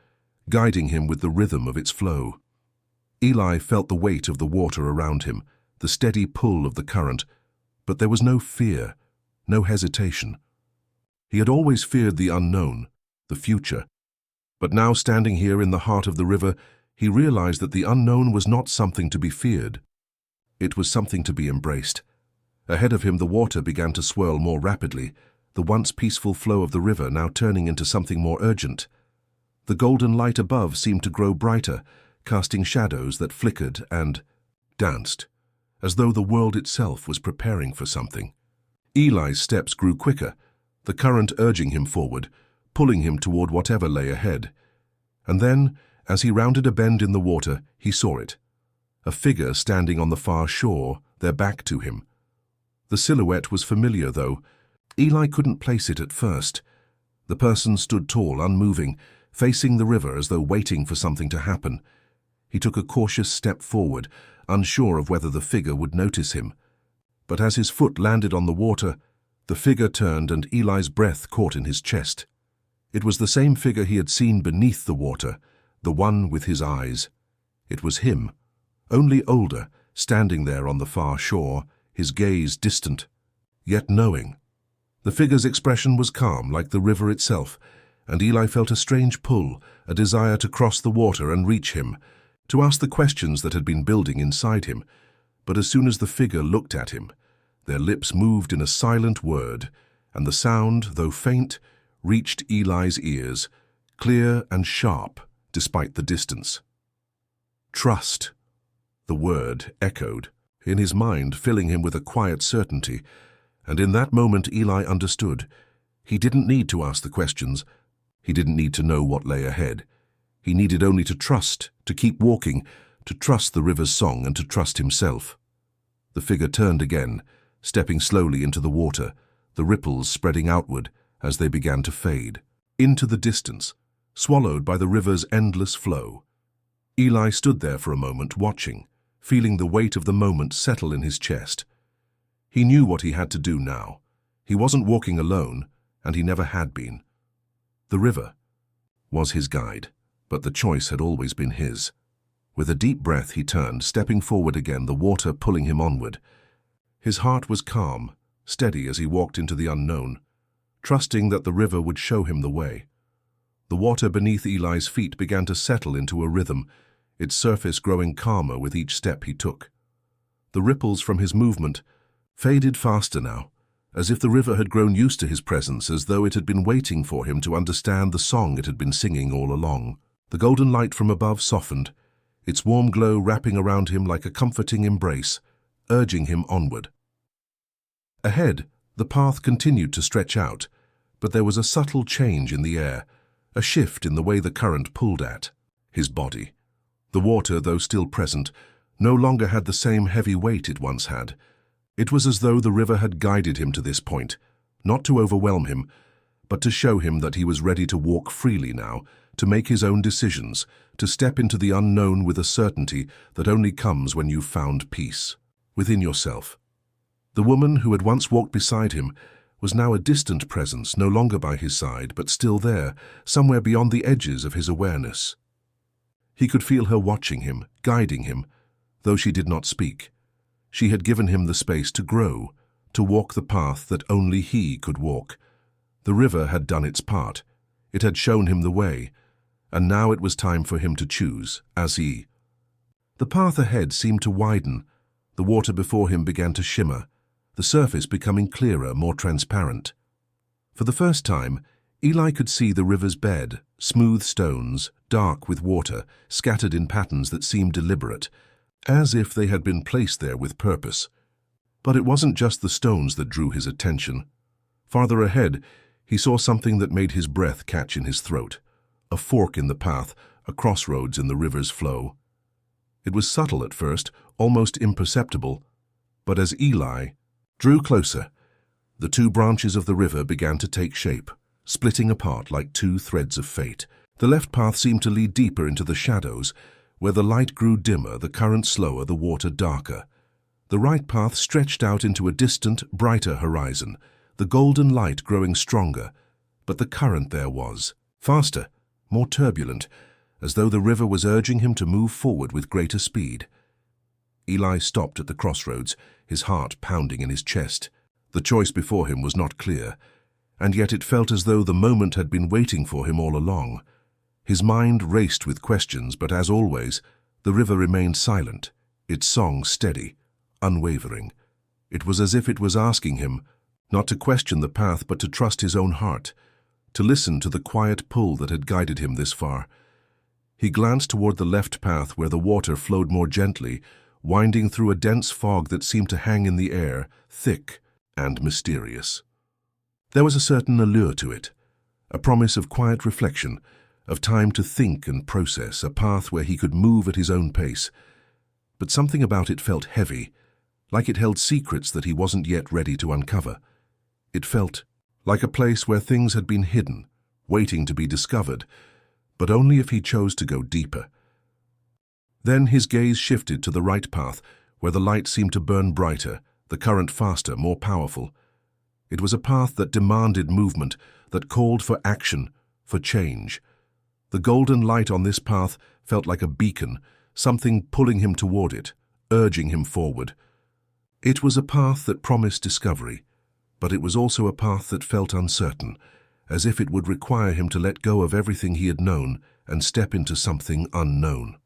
Speaker 1: guiding him with the rhythm of its flow. Eli felt the weight of the water around him, the steady pull of the current, but there was no fear, no hesitation. He had always feared the unknown, the future, but now standing here in the heart of the river, he realized that the unknown was not something to be feared. It was something to be embraced. Ahead of him the water began to swirl more rapidly, the once peaceful flow of the river now turning into something more urgent. The golden light above seemed to grow brighter, casting shadows that flickered and danced, as though the world itself was preparing for something. Eli's steps grew quicker, the current urging him forward, pulling him toward whatever lay ahead. And then, as he rounded a bend in the water, he saw it. A figure standing on the far shore, their back to him. The silhouette was familiar, though. Eli couldn't place it at first. The person stood tall, unmoving, facing the river as though waiting for something to happen. He took a cautious step forward, unsure of whether the figure would notice him. But as his foot landed on the water, the figure turned and Eli's breath caught in his chest. It was the same figure he had seen beneath the water, the one with his eyes. It was him, only older, standing there on the far shore, his gaze distant, yet knowing. The figure's expression was calm, like the river itself, and Eli felt a strange pull, a desire to cross the water and reach him, to ask the questions that had been building inside him. But as soon as the figure looked at him, their lips moved in a silent word, and the sound, though faint, reached Eli's ears, clear and sharp, despite the distance. Trust. The word echoed, in his mind filling him with a quiet certainty, and in that moment Eli understood. He didn't need to ask the questions. He didn't need to know what lay ahead. He needed only to trust, to keep walking, to trust the river's song and to trust himself. The figure turned again, stepping slowly into the water, the ripples spreading outward as they began to fade, into the distance, swallowed by the river's endless flow. Eli stood there for a moment, watching, feeling the weight of the moment settle in his chest. He knew what he had to do now. He wasn't walking alone, and he never had been. The river was his guide, but the choice had always been his. With a deep breath he turned, stepping forward again, the water pulling him onward. His heart was calm, steady as he walked into the unknown, trusting that the river would show him the way. The water beneath Eli's feet began to settle into a rhythm, its surface growing calmer with each step he took. The ripples from his movement faded faster now, as if the river had grown used to his presence, as though it had been waiting for him to understand the song it had been singing all along. The golden light from above softened, its warm glow wrapping around him like a comforting embrace, urging him onward. Ahead, the path continued to stretch out, but there was a subtle change in the air, a shift in the way the current pulled at his body. The water, though still present, no longer had the same heavy weight it once had. It was as though the river had guided him to this point, not to overwhelm him, but to show him that he was ready to walk freely now, to make his own decisions, to step into the unknown with a certainty that only comes when you've found peace within yourself. The woman who had once walked beside him was now a distant presence, no longer by his side, but still there, somewhere beyond the edges of his awareness. He could feel her watching him, guiding him, though she did not speak. She had given him the space to grow, to walk the path that only he could walk. The river had done its part. It had shown him the way, and now it was time for him to choose, as he. The path ahead seemed to widen. The water before him began to shimmer, the surface becoming clearer, more transparent. For the first time, Eli could see the river's bed, smooth stones, dark with water, scattered in patterns that seemed deliberate, as if they had been placed there with purpose. But it wasn't just the stones that drew his attention. Farther ahead, he saw something that made his breath catch in his throat, a fork in the path, a crossroads in the river's flow. It was subtle at first, almost imperceptible, but as Eli drew closer, the two branches of the river began to take shape, splitting apart like two threads of fate. The left path seemed to lead deeper into the shadows, where the light grew dimmer, the current slower, the water darker. The right path stretched out into a distant, brighter horizon, the golden light growing stronger, but the current there was faster, more turbulent, as though the river was urging him to move forward with greater speed. Eli stopped at the crossroads, his heart pounding in his chest. The choice before him was not clear, and yet it felt as though the moment had been waiting for him all along. His mind raced with questions, but as always, the river remained silent, its song steady, unwavering. It was as if it was asking him, not to question the path, but to trust his own heart, to listen to the quiet pull that had guided him this far. He glanced toward the left path where the water flowed more gently, winding through a dense fog that seemed to hang in the air, thick and mysterious. There was a certain allure to it, a promise of quiet reflection, of time to think and process, a path where he could move at his own pace. But something about it felt heavy, like it held secrets that he wasn't yet ready to uncover. It felt like a place where things had been hidden, waiting to be discovered, but only if he chose to go deeper. Then his gaze shifted to the right path, where the light seemed to burn brighter, the current faster, more powerful. It was a path that demanded movement, that called for action, for change. The golden light on this path felt like a beacon, something pulling him toward it, urging him forward. It was a path that promised discovery, but it was also a path that felt uncertain, as if it would require him to let go of everything he had known and step into something unknown.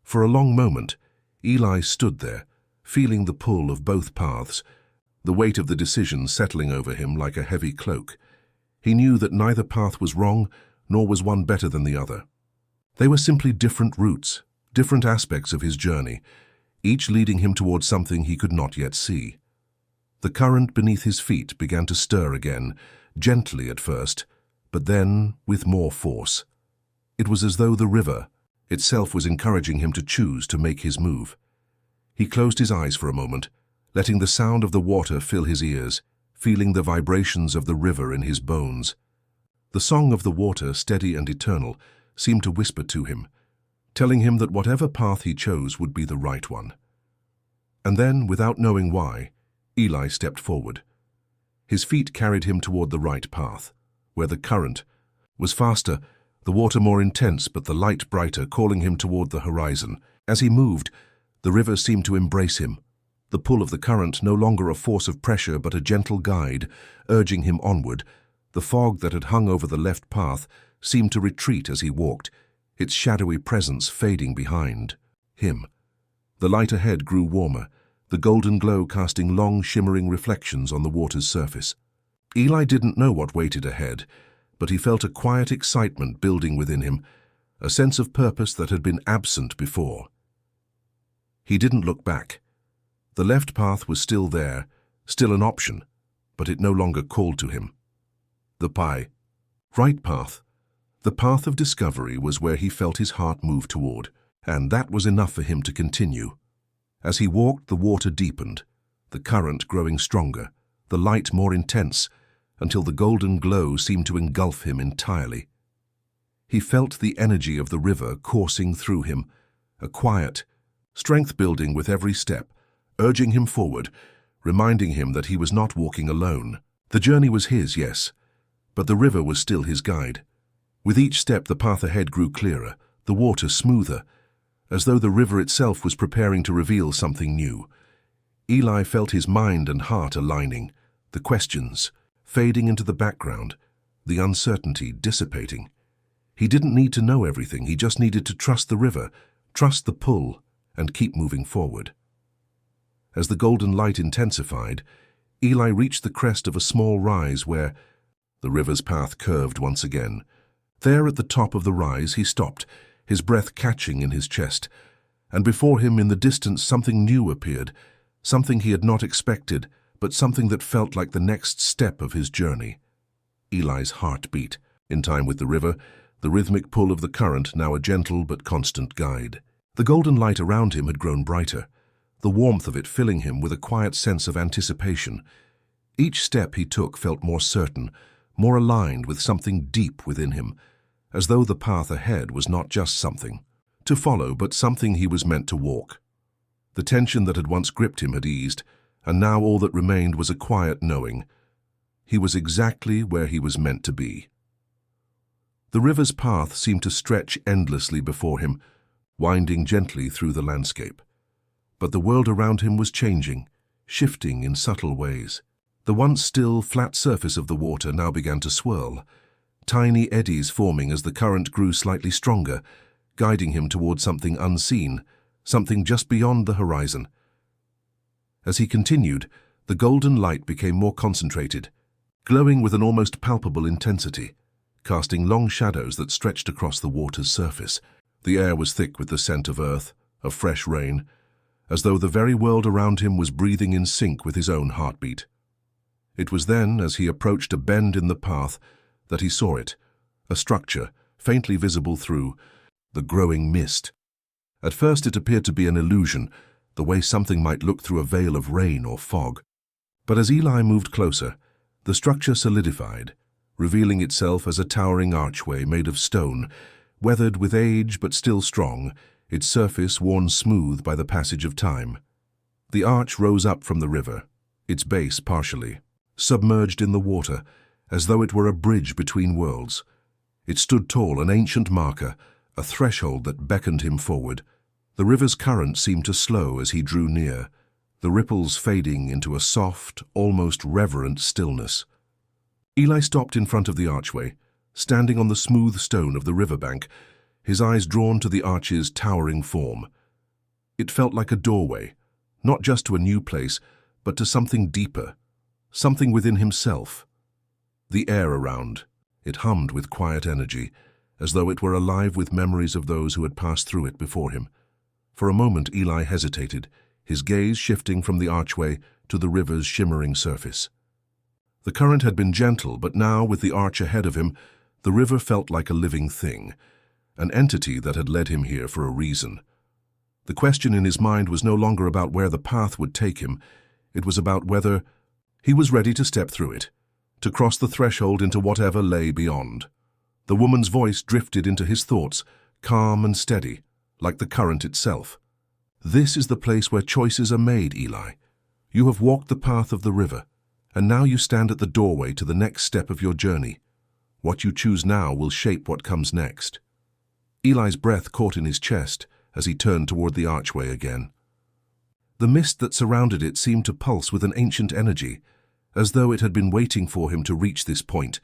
Speaker 1: For a long moment, Eli stood there, feeling the pull of both paths, the weight of the decision settling over him like a heavy cloak. He knew that neither path was wrong, nor was one better than the other. They were simply different routes, different aspects of his journey, each leading him towards something he could not yet see. The current beneath his feet began to stir again, gently at first, but then with more force. It was as though the river itself was encouraging him to choose to make his move. He closed his eyes for a moment, letting the sound of the water fill his ears, feeling the vibrations of the river in his bones. The song of the water, steady and eternal, seemed to whisper to him, telling him that whatever path he chose would be the right one. And then, without knowing why, Eli stepped forward. His feet carried him toward the right path, where the current was faster, the water more intense, but the light brighter, calling him toward the horizon. As he moved, the river seemed to embrace him, the pull of the current no longer a force of pressure but a gentle guide, urging him onward. The fog that had hung over the left path seemed to retreat as he walked, its shadowy presence fading behind him. The light ahead grew warmer, the golden glow casting long, shimmering reflections on the water's surface. Eli didn't know what waited ahead, but he felt a quiet excitement building within him, a sense of purpose that had been absent before. He didn't look back. The left path was still there, still an option, but it no longer called to him. The right path, the path of discovery, was where he felt his heart move toward, and that was enough for him to continue. As he walked, the water deepened, the current growing stronger, the light more intense, until the golden glow seemed to engulf him entirely. He felt the energy of the river coursing through him, a quiet, strength building with every step, urging him forward, reminding him that he was not walking alone. The journey was his, yes, but the river was still his guide. With each step, the path ahead grew clearer, the water smoother, as though the river itself was preparing to reveal something new. Eli felt his mind and heart aligning, the questions fading into the background, the uncertainty dissipating. He didn't need to know everything, he just needed to trust the river, trust the pull, and keep moving forward. As the golden light intensified, Eli reached the crest of a small rise where the river's path curved once again. There at the top of the rise he stopped, his breath catching in his chest, and before him in the distance something new appeared, something he had not expected, but something that felt like the next step of his journey. Eli's heart beat, in time with the river, the rhythmic pull of the current, now a gentle but constant guide. The golden light around him had grown brighter, the warmth of it filling him with a quiet sense of anticipation. Each step he took felt more certain, more aligned with something deep within him, as though the path ahead was not just something to follow, but something he was meant to walk. The tension that had once gripped him had eased, and now all that remained was a quiet knowing. He was exactly where he was meant to be. The river's path seemed to stretch endlessly before him, winding gently through the landscape. But the world around him was changing, shifting in subtle ways. The once still, flat surface of the water now began to swirl, tiny eddies forming as the current grew slightly stronger, guiding him toward something unseen, something just beyond the horizon. As he continued, the golden light became more concentrated, glowing with an almost palpable intensity, casting long shadows that stretched across the water's surface. The air was thick with the scent of earth, of fresh rain, as though the very world around him was breathing in sync with his own heartbeat. It was then, as he approached a bend in the path, that he saw it, a structure, faintly visible through the growing mist. At first it appeared to be an illusion, the way something might look through a veil of rain or fog. But as Eli moved closer, the structure solidified, revealing itself as a towering archway made of stone, weathered with age but still strong, its surface worn smooth by the passage of time. The arch rose up from the river, its base partially submerged in the water, as though it were a bridge between worlds. It stood tall, an ancient marker, a threshold that beckoned him forward. The river's current seemed to slow as he drew near, the ripples fading into a soft, almost reverent stillness. Eli stopped in front of the archway, standing on the smooth stone of the riverbank, his eyes drawn to the arch's towering form. It felt like a doorway, not just to a new place, but to something deeper, something within himself. The air around, it hummed with quiet energy, as though it were alive with memories of those who had passed through it before him. For a moment Eli hesitated, his gaze shifting from the archway to the river's shimmering surface. The current had been gentle, but now, with the arch ahead of him, the river felt like a living thing, an entity that had led him here for a reason. The question in his mind was no longer about where the path would take him, it was about whether he was ready to step through it, to cross the threshold into whatever lay beyond. The woman's voice drifted into his thoughts, calm and steady, like the current itself. "This is the place where choices are made, Eli. You have walked the path of the river, and now you stand at the doorway to the next step of your journey. What you choose now will shape what comes next." Eli's breath caught in his chest as he turned toward the archway again. The mist that surrounded it seemed to pulse with an ancient energy, as though it had been waiting for him to reach this point,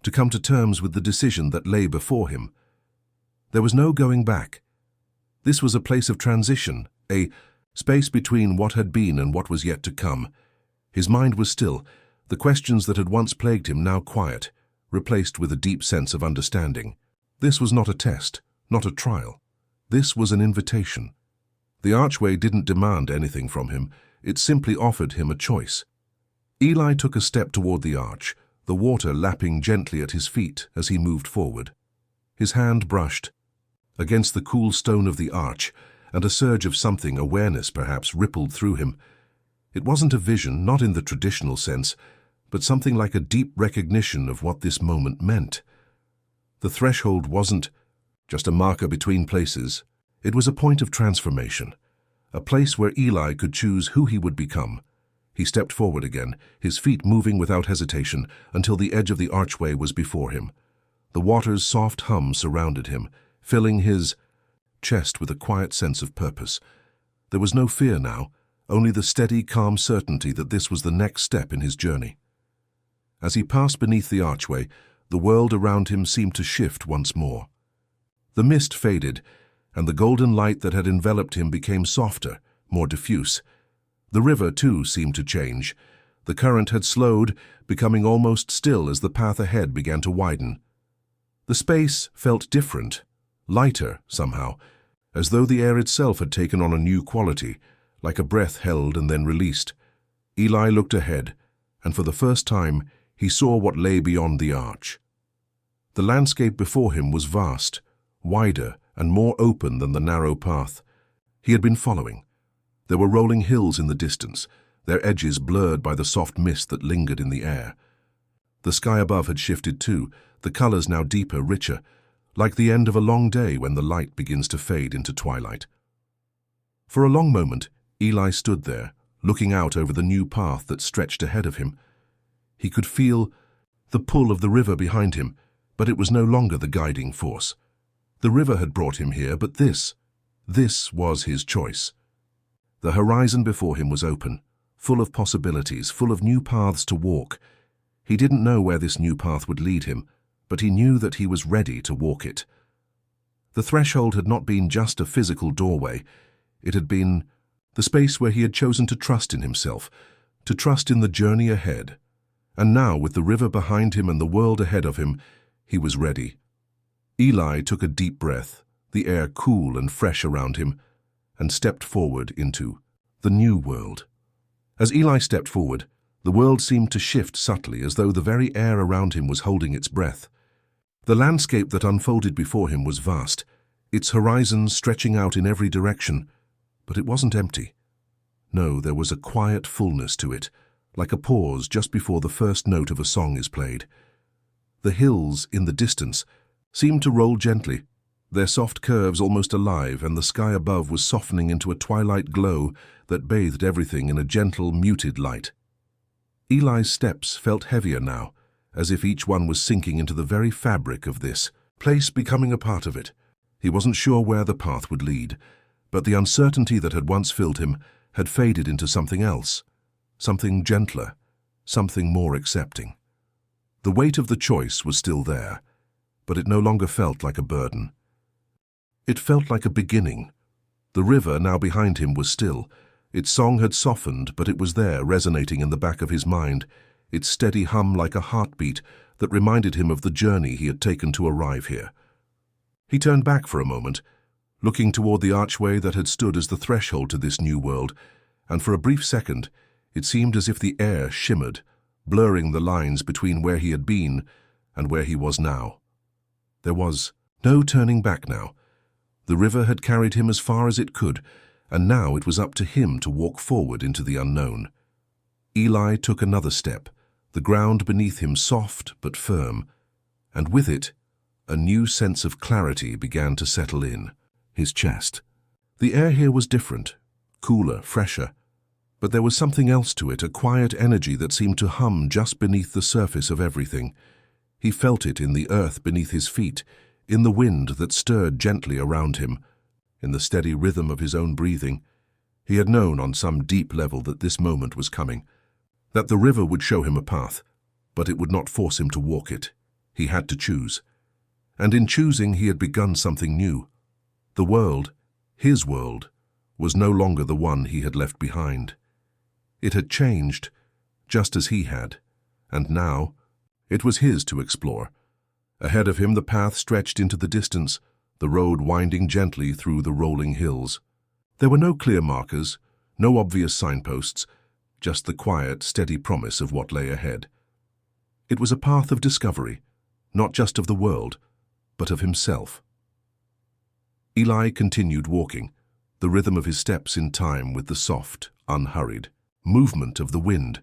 Speaker 1: to come to terms with the decision that lay before him. There was no going back. This was a place of transition, a space between what had been and what was yet to come. His mind was still, the questions that had once plagued him now quiet, replaced with a deep sense of understanding. This was not a test, not a trial. This was an invitation. The archway didn't demand anything from him, it simply offered him a choice. Eli took a step toward the arch, the water lapping gently at his feet as he moved forward. His hand brushed against the cool stone of the arch, and a surge of something, awareness perhaps, rippled through him. It wasn't a vision, not in the traditional sense, but something like a deep recognition of what this moment meant. The threshold wasn't just a marker between places. It was a point of transformation, a place where Eli could choose who he would become. He stepped forward again, his feet moving without hesitation until the edge of the archway was before him. The water's soft hum surrounded him, filling his chest with a quiet sense of purpose. There was no fear now, only the steady, calm certainty that this was the next step in his journey. As he passed beneath the archway, the world around him seemed to shift once more. The mist faded, and the golden light that had enveloped him became softer, more diffuse. The river, too, seemed to change. The current had slowed, becoming almost still as the path ahead began to widen. The space felt different, lighter somehow, as though the air itself had taken on a new quality, like a breath held and then released. Eli looked ahead, and for the first time he saw what lay beyond the arch. The landscape before him was vast, wider and more open than the narrow path he had been following. There were rolling hills in the distance, their edges blurred by the soft mist that lingered in the air. The sky above had shifted too, the colors now deeper, richer, like the end of a long day when the light begins to fade into twilight. For a long moment, Eli stood there, looking out over the new path that stretched ahead of him. He could feel the pull of the river behind him, but it was no longer the guiding force. The river had brought him here, but this was his choice. The horizon before him was open, full of possibilities, full of new paths to walk. He didn't know where this new path would lead him, but he knew that he was ready to walk it. The threshold had not been just a physical doorway. It had been the space where he had chosen to trust in himself, to trust in the journey ahead. And now, with the river behind him and the world ahead of him, he was ready. Eli took a deep breath, the air cool and fresh around him, and stepped forward into the new world. As Eli stepped forward, The world seemed to shift subtly, as though the very air around him was holding its breath. The landscape that unfolded before him was vast, its horizons stretching out in every direction, but it wasn't empty. No, there was a quiet fullness to it, like a pause just before the first note of a song is played. The hills, in the distance, seemed to roll gently, their soft curves almost alive, and the sky above was softening into a twilight glow that bathed everything in a gentle, muted light. Eli's steps felt heavier now, as if each one was sinking into the very fabric of this place, becoming a part of it. He wasn't sure where the path would lead, but the uncertainty that had once filled him had faded into something else, something gentler, something more accepting. The weight of the choice was still there, but it no longer felt like a burden. It felt like a beginning. The river now behind him was still. Its song had softened, but it was there, resonating in the back of his mind, its steady hum like a heartbeat that reminded him of the journey he had taken to arrive here. He turned back for a moment, looking toward the archway that had stood as the threshold to this new world, and for a brief second it seemed as if the air shimmered, blurring the lines between where he had been and where he was now. There was no turning back now. The river had carried him as far as it could, and now it was up to him to walk forward into the unknown. Eli took another step, the ground beneath him soft but firm, and with it, a new sense of clarity began to settle in his chest. The air here was different, cooler, fresher, but there was something else to it, a quiet energy that seemed to hum just beneath the surface of everything. He felt it in the earth beneath his feet, in the wind that stirred gently around him, in the steady rhythm of his own breathing. He had known on some deep level that this moment was coming, that the river would show him a path, but it would not force him to walk it. He had to choose. And in choosing, he had begun something new. The world, his world, was no longer the one he had left behind. It had changed, just as he had, and now it was his to explore. Ahead of him the path stretched into the distance, the road winding gently through the rolling hills. There were no clear markers, no obvious signposts, just the quiet, steady promise of what lay ahead. It was a path of discovery, not just of the world, but of himself. Eli continued walking, the rhythm of his steps in time with the soft, unhurried movement of the wind.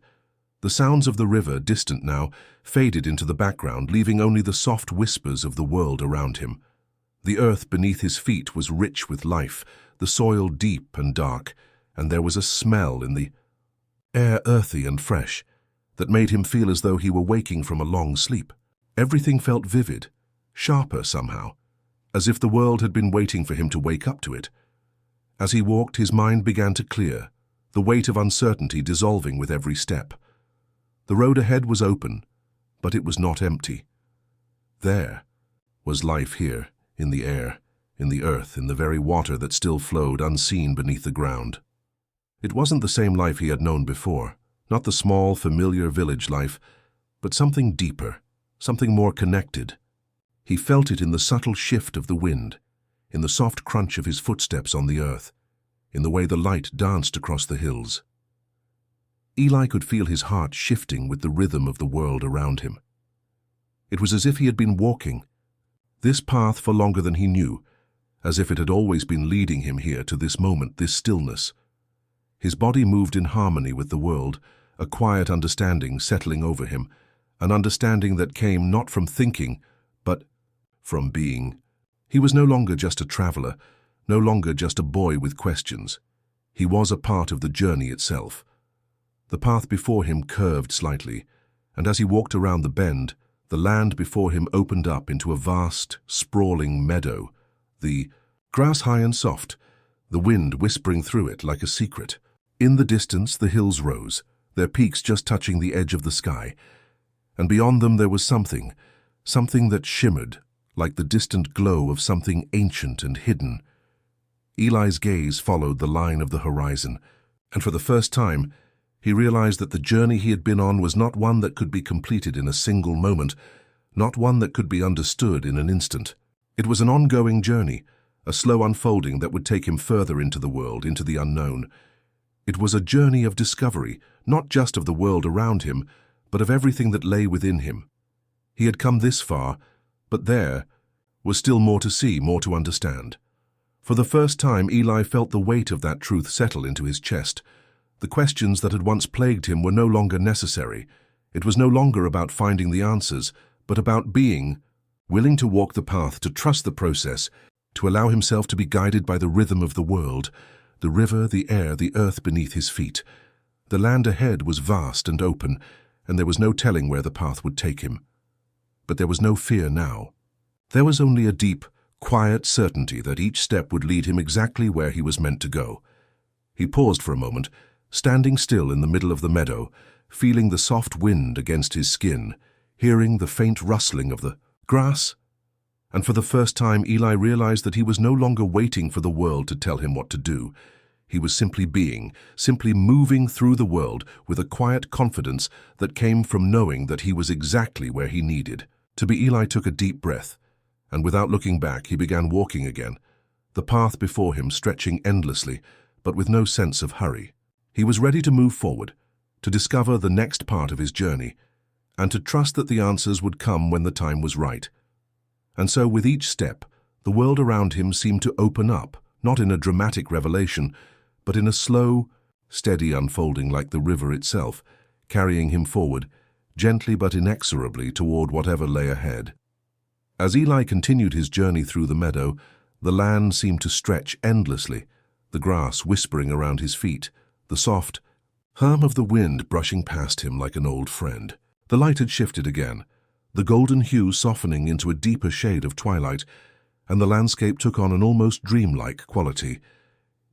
Speaker 1: The sounds of the river, distant now, faded into the background, leaving only the soft whispers of the world around him. The earth beneath his feet was rich with life, the soil deep and dark, and there was a smell in the air, earthy and fresh, that made him feel as though he were waking from a long sleep. Everything felt vivid, sharper somehow, as if the world had been waiting for him to wake up to it. As he walked, his mind began to clear, the weight of uncertainty dissolving with every step. The road ahead was open, but it was not empty. There was life here, in the air, in the earth, in the very water that still flowed unseen beneath the ground. It wasn't the same life he had known before, not the small, familiar village life, but something deeper, something more connected. He felt it in the subtle shift of the wind, in the soft crunch of his footsteps on the earth, in the way the light danced across the hills. Eli could feel his heart shifting with the rhythm of the world around him. It was as if he had been walking this path for longer than he knew, as if it had always been leading him here to this moment, this stillness. His body moved in harmony with the world, a quiet understanding settling over him, an understanding that came not from thinking, but from being. He was no longer just a traveler, no longer just a boy with questions. He was a part of the journey itself. The path before him curved slightly, and as he walked around the bend, the land before him opened up into a vast, sprawling meadow, the grass high and soft, the wind whispering through it like a secret. In the distance, the hills rose, their peaks just touching the edge of the sky, and beyond them there was something that shimmered, like the distant glow of something ancient and hidden. Eli's gaze followed the line of the horizon, and for the first time, he realized that the journey he had been on was not one that could be completed in a single moment, not one that could be understood in an instant. It was an ongoing journey, a slow unfolding that would take him further into the world, into the unknown. It was a journey of discovery, not just of the world around him, but of everything that lay within him. He had come this far, but there was still more to see, more to understand. For the first time, Eli felt the weight of that truth settle into his chest. The questions that had once plagued him were no longer necessary. It was no longer about finding the answers, but about being willing to walk the path, to trust the process, to allow himself to be guided by the rhythm of the world, the river, the air, the earth beneath his feet. The land ahead was vast and open, and there was no telling where the path would take him. But there was no fear now. There was only a deep, quiet certainty that each step would lead him exactly where he was meant to go. He paused for a moment, standing still in the middle of the meadow, feeling the soft wind against his skin, hearing the faint rustling of the grass. And for the first time, Eli realized that he was no longer waiting for the world to tell him what to do. He was simply being, simply moving through the world with a quiet confidence that came from knowing that he was exactly where he needed to be. Eli took a deep breath, and without looking back, he began walking again, the path before him stretching endlessly, but with no sense of hurry. He was ready to move forward, to discover the next part of his journey, and to trust that the answers would come when the time was right. And so, with each step, the world around him seemed to open up, not in a dramatic revelation, but in a slow, steady unfolding like the river itself, carrying him forward, gently but inexorably toward whatever lay ahead. As Eli continued his journey through the meadow, the land seemed to stretch endlessly, the grass whispering around his feet, the soft hum of the wind brushing past him like an old friend. The light had shifted again, the golden hue softening into a deeper shade of twilight, and the landscape took on an almost dreamlike quality.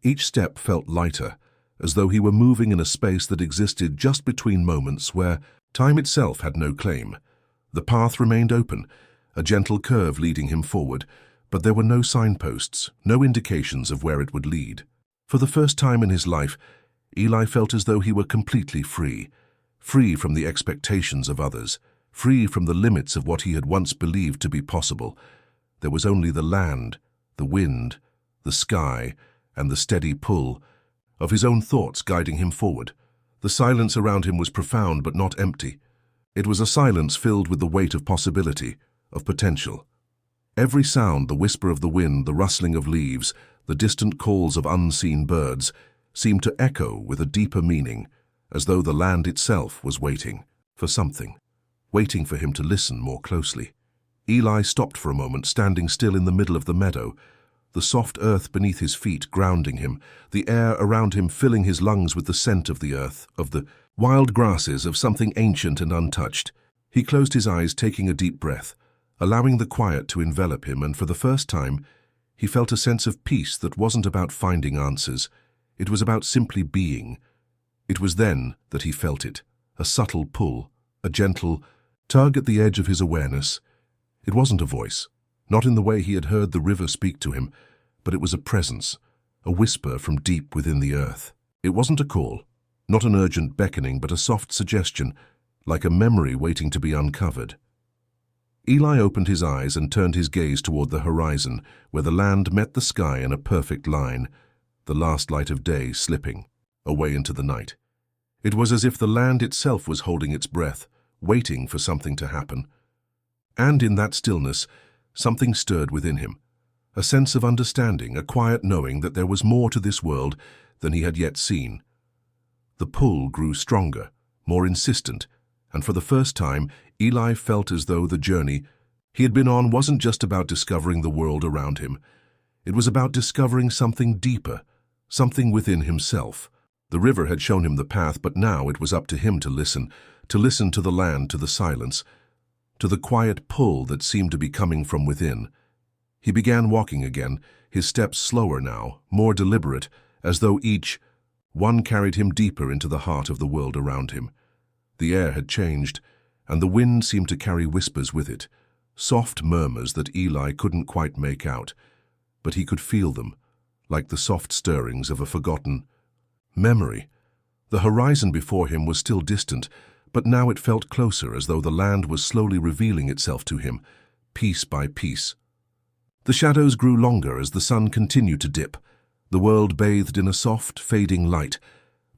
Speaker 1: Each step felt lighter, as though he were moving in a space that existed just between moments where time itself had no claim. The path remained open, a gentle curve leading him forward, but there were no signposts, no indications of where it would lead. For the first time in his life, Eli felt as though he were completely free, free from the expectations of others, free from the limits of what he had once believed to be possible. There was only the land, the wind, the sky, and the steady pull of his own thoughts guiding him forward. The silence around him was profound but not empty. It was a silence filled with the weight of possibility, of potential. Every sound, the whisper of the wind, the rustling of leaves, the distant calls of unseen birds, seemed to echo with a deeper meaning, as though the land itself was waiting for something, waiting for him to listen more closely. Eli stopped for a moment, standing still in the middle of the meadow, the soft earth beneath his feet grounding him, the air around him filling his lungs with the scent of the earth, of the wild grasses, of something ancient and untouched. He closed his eyes, taking a deep breath, allowing the quiet to envelop him, and for the first time, he felt a sense of peace that wasn't about finding answers. It was about simply being. It was then that he felt it, a subtle pull, a gentle tug at the edge of his awareness. It wasn't a voice, not in the way he had heard the river speak to him, but it was a presence, a whisper from deep within the earth. It wasn't a call, not an urgent beckoning, but a soft suggestion, like a memory waiting to be uncovered. Eli opened his eyes and turned his gaze toward the horizon, where the land met the sky in a perfect line, the last light of day slipping away into the night. It was as if the land itself was holding its breath, waiting for something to happen. And in that stillness, something stirred within him, a sense of understanding, a quiet knowing that there was more to this world than he had yet seen. The pull grew stronger, more insistent, and for the first time, Eli felt as though the journey he had been on wasn't just about discovering the world around him. It was about discovering something deeper, something within himself. The river had shown him the path, but now it was up to him to listen to the land, to the silence, to the quiet pull that seemed to be coming from within. He began walking again, his steps slower now, more deliberate, as though each one carried him deeper into the heart of the world around him. The air had changed, and the wind seemed to carry whispers with it, soft murmurs that Eli couldn't quite make out, but he could feel them, like the soft stirrings of a forgotten memory. The horizon before him was still distant, but now it felt closer, as though the land was slowly revealing itself to him, piece by piece. The shadows grew longer as the sun continued to dip, the world bathed in a soft, fading light,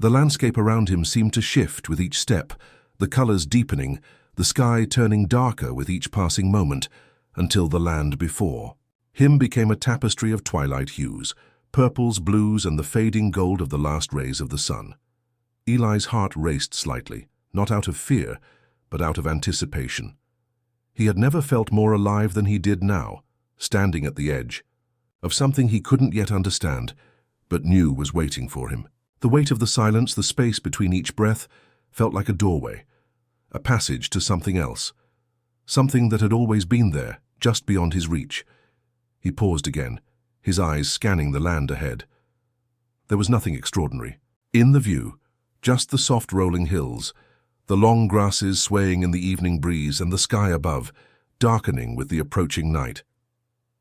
Speaker 1: The landscape around him seemed to shift with each step, the colors deepening, the sky turning darker with each passing moment, until the land before him became a tapestry of twilight hues, purples, blues, and the fading gold of the last rays of the sun. Eli's heart raced slightly, not out of fear, but out of anticipation. He had never felt more alive than he did now, standing at the edge of something he couldn't yet understand, but knew was waiting for him. The weight of the silence, the space between each breath, felt like a doorway, a passage to something else, something that had always been there, just beyond his reach. He paused again, his eyes scanning the land ahead. There was nothing extraordinary. In the view, just the soft rolling hills, the long grasses swaying in the evening breeze, and the sky above, darkening with the approaching night.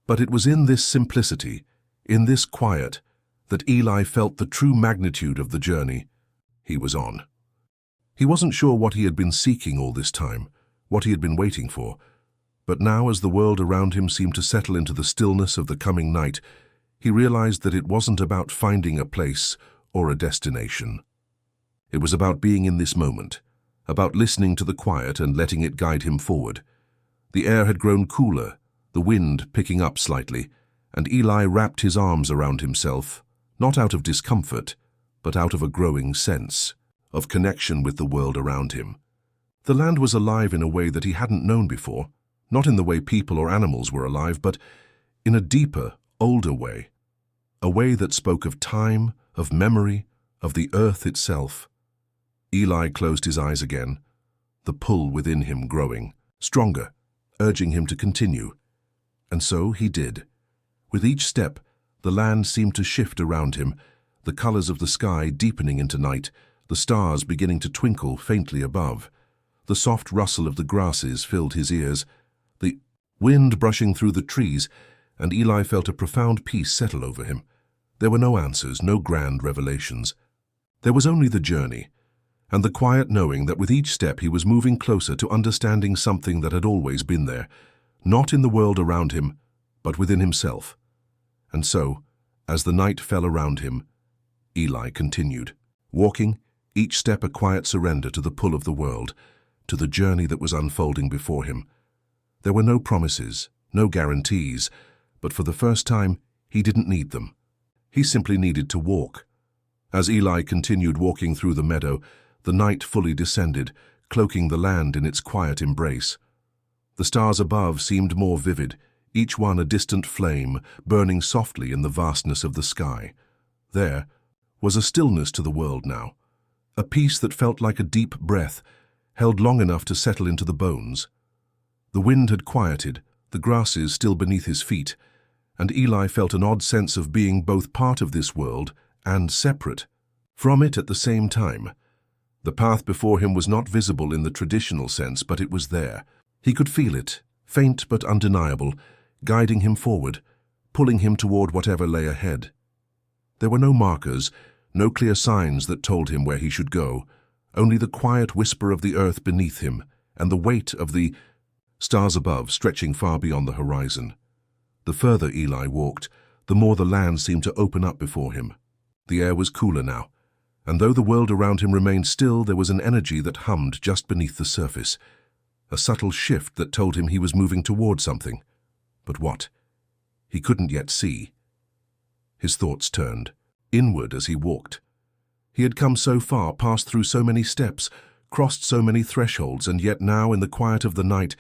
Speaker 1: But it was in this simplicity, in this quiet, that Eli felt the true magnitude of the journey he was on. He wasn't sure what he had been seeking all this time, what he had been waiting for, but now as the world around him seemed to settle into the stillness of the coming night, he realized that it wasn't about finding a place or a destination. It was about being in this moment, about listening to the quiet and letting it guide him forward. The air had grown cooler, the wind picking up slightly, and Eli wrapped his arms around himself, not out of discomfort, but out of a growing sense of connection with the world around him. The land was alive in a way that he hadn't known before, not in the way people or animals were alive, but in a deeper, older way, a way that spoke of time, of memory, of the earth itself. Eli closed his eyes again, the pull within him growing, stronger, urging him to continue. And so he did. With each step, the land seemed to shift around him, the colors of the sky deepening into night, the stars beginning to twinkle faintly above. The soft rustle of the grasses filled his ears, the wind brushing through the trees, and Eli felt a profound peace settle over him. There were no answers, no grand revelations. There was only the journey, and the quiet knowing that with each step he was moving closer to understanding something that had always been there, not in the world around him, but within himself. And so, as the night fell around him, Eli continued, walking, each step a quiet surrender to the pull of the world, to the journey that was unfolding before him. There were no promises, no guarantees, but for the first time, he didn't need them. He simply needed to walk. As Eli continued walking through the meadow, the night fully descended, cloaking the land in its quiet embrace. The stars above seemed more vivid, each one a distant flame, burning softly in the vastness of the sky. There was a stillness to the world now, a peace that felt like a deep breath, held long enough to settle into the bones. The wind had quieted, the grasses still beneath his feet, and Eli felt an odd sense of being both part of this world and separate from it at the same time. The path before him was not visible in the traditional sense, but it was there. He could feel it, faint but undeniable, guiding him forward, pulling him toward whatever lay ahead. There were no markers, no clear signs that told him where he should go, only the quiet whisper of the earth beneath him and the weight of the stars above stretching far beyond the horizon. The further Eli walked, the more the land seemed to open up before him. The air was cooler now, and though the world around him remained still, there was an energy that hummed just beneath the surface, a subtle shift that told him he was moving toward something. But what? He couldn't yet see. His thoughts turned inward as he walked. He had come so far, passed through so many steps, crossed so many thresholds, and yet now, in the quiet of the night,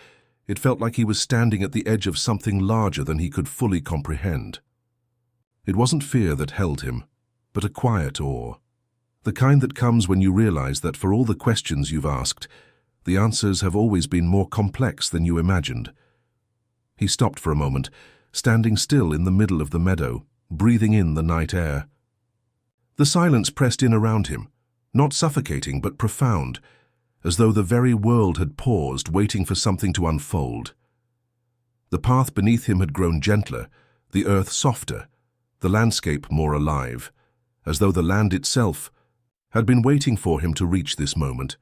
Speaker 1: it felt like he was standing at the edge of something larger than he could fully comprehend. It wasn't fear that held him, but a quiet awe, the kind that comes when you realize that for all the questions you've asked, the answers have always been more complex than you imagined. He stopped for a moment, standing still in the middle of the meadow, breathing in the night air. The silence pressed in around him, not suffocating but profound, as though the very world had paused, waiting for something to unfold. The path beneath him had grown gentler, the earth softer, the landscape more alive, as though the land itself had been waiting for him to reach this moment.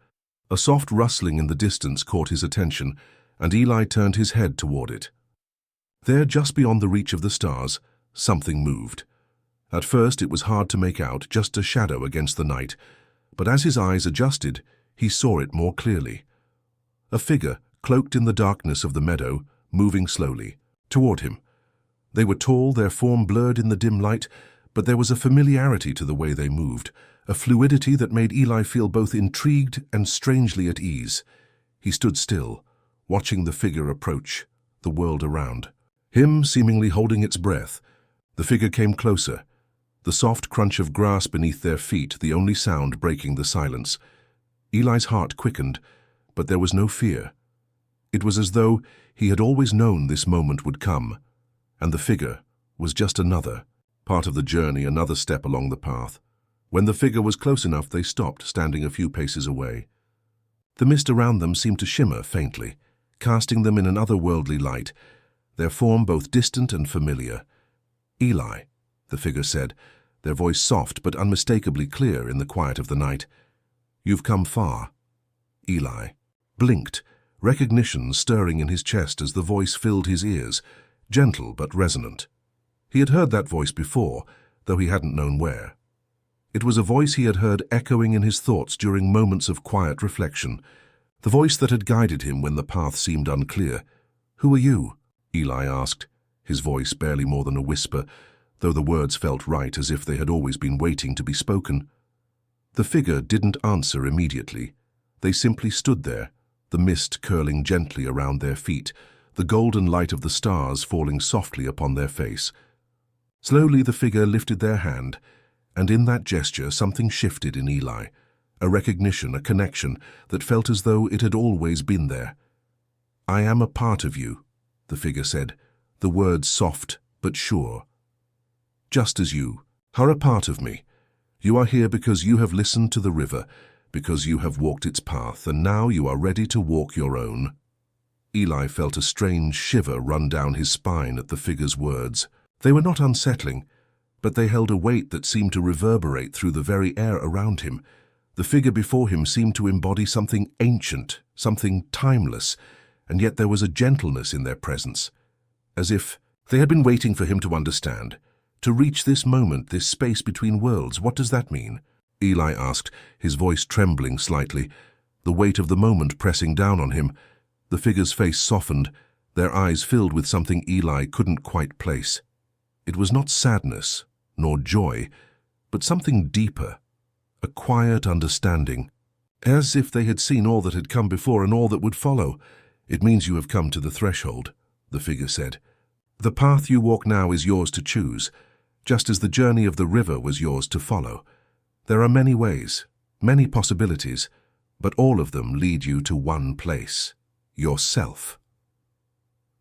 Speaker 1: A soft rustling in the distance caught his attention, and Eli turned his head toward it. There, just beyond the reach of the stars, something moved. At first it was hard to make out, just a shadow against the night, But as his eyes adjusted, he saw it more clearly. A figure, cloaked in the darkness of the meadow, moving slowly toward him. They were tall, their form blurred in the dim light, but there was a familiarity to the way they moved, a fluidity that made Eli feel both intrigued and strangely at ease. He stood still, watching the figure approach, the world around. Him seemingly holding its breath. The figure came closer, the soft crunch of grass beneath their feet, the only sound breaking the silence. Eli's heart quickened, but there was no fear. It was as though he had always known this moment would come, and the figure was just another part of the journey, another step along the path. When the figure was close enough, they stopped, standing a few paces away. The mist around them seemed to shimmer faintly, casting them in an otherworldly light, their form both distant and familiar. "Eli," the figure said, their voice soft but unmistakably clear in the quiet of the night. "You've come far." Eli blinked, recognition stirring in his chest as the voice filled his ears, gentle but resonant. He had heard that voice before, though he hadn't known where. It was a voice he had heard echoing in his thoughts during moments of quiet reflection, the voice that had guided him when the path seemed unclear. "Who are you?" Eli asked, his voice barely more than a whisper, though the words felt right, as if they had always been waiting to be spoken. The figure didn't answer immediately. They simply stood there, the mist curling gently around their feet, the golden light of the stars falling softly upon their face. Slowly the figure lifted their hand, and in that gesture something shifted in Eli, a recognition, a connection that felt as though it had always been there. "I am a part of you," the figure said, the words soft but sure. "Just as you are a part of me. You are here because you have listened to the river, because you have walked its path, and now you are ready to walk your own." Eli felt a strange shiver run down his spine at the figure's words. They were not unsettling, but they held a weight that seemed to reverberate through the very air around him. The figure before him seemed to embody something ancient, something timeless, and yet there was a gentleness in their presence, as if they had been waiting for him to understand, to reach this moment, this space between worlds. "What does that mean?" Eli asked, his voice trembling slightly, the weight of the moment pressing down on him. The figure's face softened, their eyes filled with something Eli couldn't quite place. It was not sadness, nor joy, but something deeper, a quiet understanding, as if they had seen all that had come before and all that would follow. "It means you have come to the threshold," the figure said. "The path you walk now is yours to choose, just as the journey of the river was yours to follow. There are many ways, many possibilities, but all of them lead you to one place: yourself."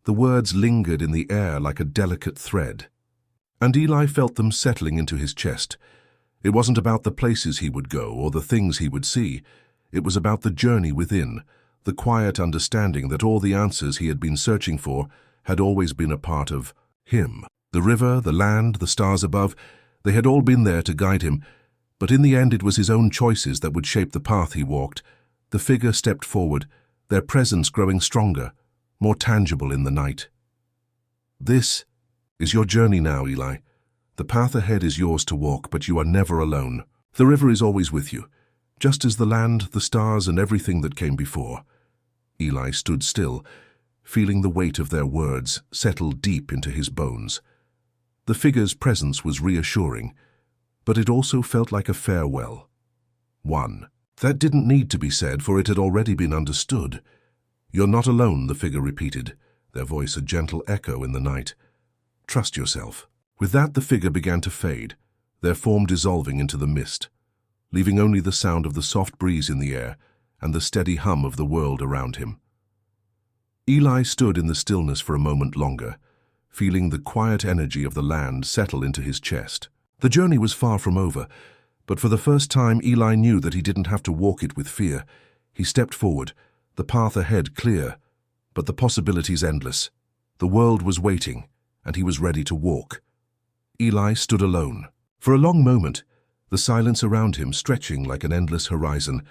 Speaker 1: The words lingered in the air like a delicate thread, and Eli felt them settling into his chest. It wasn't about the places he would go or the things he would see. It was about the journey within, the quiet understanding that all the answers he had been searching for had always been a part of him. The river, the land, the stars above, they had all been there to guide him, but in the end it was his own choices that would shape the path he walked. The figure stepped forward, their presence growing stronger, more tangible in the night. "This is your journey now, Eli. The path ahead is yours to walk, but you are never alone. The river is always with you, just as the land, the stars, and everything that came before." Eli stood still, feeling the weight of their words settle deep into his bones. The figure's presence was reassuring, but it also felt like a farewell. One that didn't need to be said, for it had already been understood. "You're not alone," the figure repeated, their voice a gentle echo in the night. "Trust yourself." With that, the figure began to fade, their form dissolving into the mist, leaving only the sound of the soft breeze in the air and the steady hum of the world around him. Eli stood in the stillness for a moment longer, feeling the quiet energy of the land settle into his chest. The journey was far from over, but for the first time Eli knew that he didn't have to walk it with fear. He stepped forward, the path ahead clear, but the possibilities endless. The world was waiting, and he was ready to walk. Eli stood alone. For a long moment, the silence around him stretching like an endless horizon,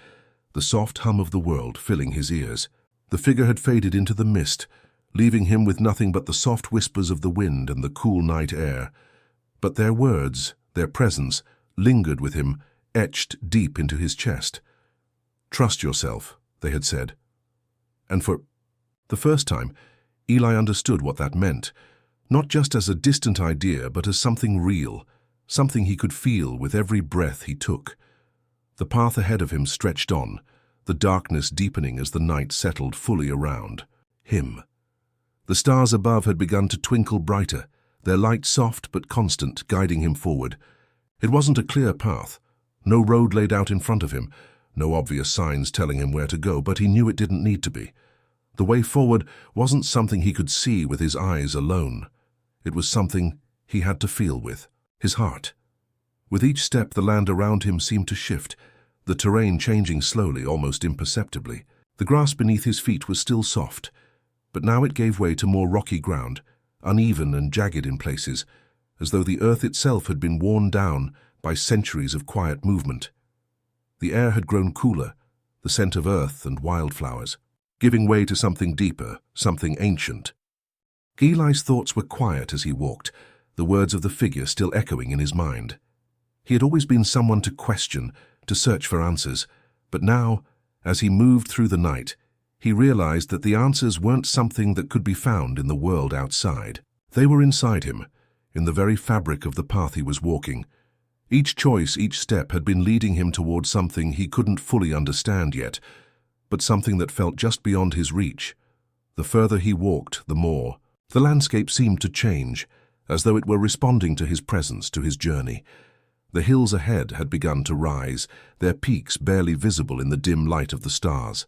Speaker 1: the soft hum of the world filling his ears. The figure had faded into the mist, leaving him with nothing but the soft whispers of the wind and the cool night air. But their words, their presence, lingered with him, etched deep into his chest. "Trust yourself," they had said. And for the first time, Eli understood what that meant, not just as a distant idea, but as something real, something he could feel with every breath he took. The path ahead of him stretched on, the darkness deepening as the night settled fully around him. The stars above had begun to twinkle brighter, their light soft but constant, guiding him forward. It wasn't a clear path, no road laid out in front of him, no obvious signs telling him where to go, but he knew it didn't need to be. The way forward wasn't something he could see with his eyes alone. It was something he had to feel with his heart. With each step, the land around him seemed to shift, the terrain changing slowly, almost imperceptibly. The grass beneath his feet was still soft, but now it gave way to more rocky ground, uneven and jagged in places, as though the earth itself had been worn down by centuries of quiet movement. The air had grown cooler, the scent of earth and wildflowers, giving way to something deeper, something ancient. Eli's thoughts were quiet as he walked, the words of the figure still echoing in his mind. He had always been someone to question, to search for answers, but now, as he moved through the night, he realized that the answers weren't something that could be found in the world outside. They were inside him, in the very fabric of the path he was walking. Each choice, each step had been leading him towards something he couldn't fully understand yet, but something that felt just beyond his reach. The further he walked, the more. The landscape seemed to change, as though it were responding to his presence, to his journey. The hills ahead had begun to rise, their peaks barely visible in the dim light of the stars.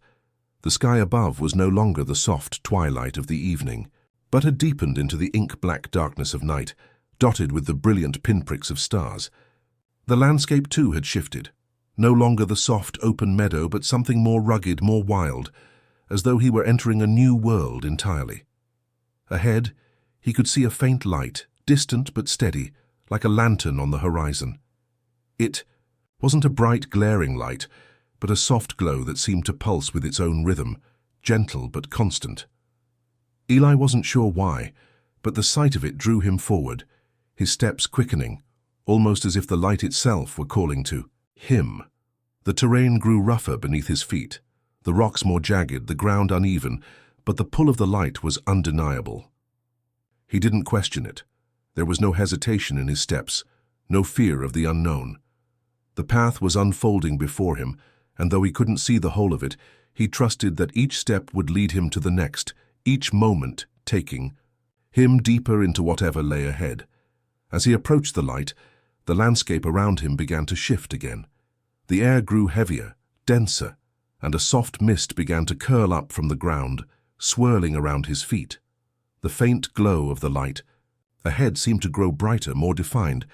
Speaker 1: The sky above was no longer the soft twilight of the evening, but had deepened into the ink-black darkness of night, dotted with the brilliant pinpricks of stars. The landscape too had shifted, no longer the soft open meadow, but something more rugged, more wild, as though he were entering a new world entirely. Ahead, he could see a faint light, distant but steady, like a lantern on the horizon. It wasn't a bright, glaring light, but a soft glow that seemed to pulse with its own rhythm, gentle but constant. Eli wasn't sure why, but the sight of it drew him forward, his steps quickening, almost as if the light itself were calling to him. The terrain grew rougher beneath his feet, the rocks more jagged, the ground uneven, but the pull of the light was undeniable. He didn't question it. There was no hesitation in his steps, no fear of the unknown. The path was unfolding before him, and though he couldn't see the whole of it, he trusted that each step would lead him to the next, each moment taking him deeper into whatever lay ahead. As he approached the light, the landscape around him began to shift again. The air grew heavier, denser, and a soft mist began to curl up from the ground, swirling around his feet. The faint glow of the light ahead seemed to grow brighter, more defined,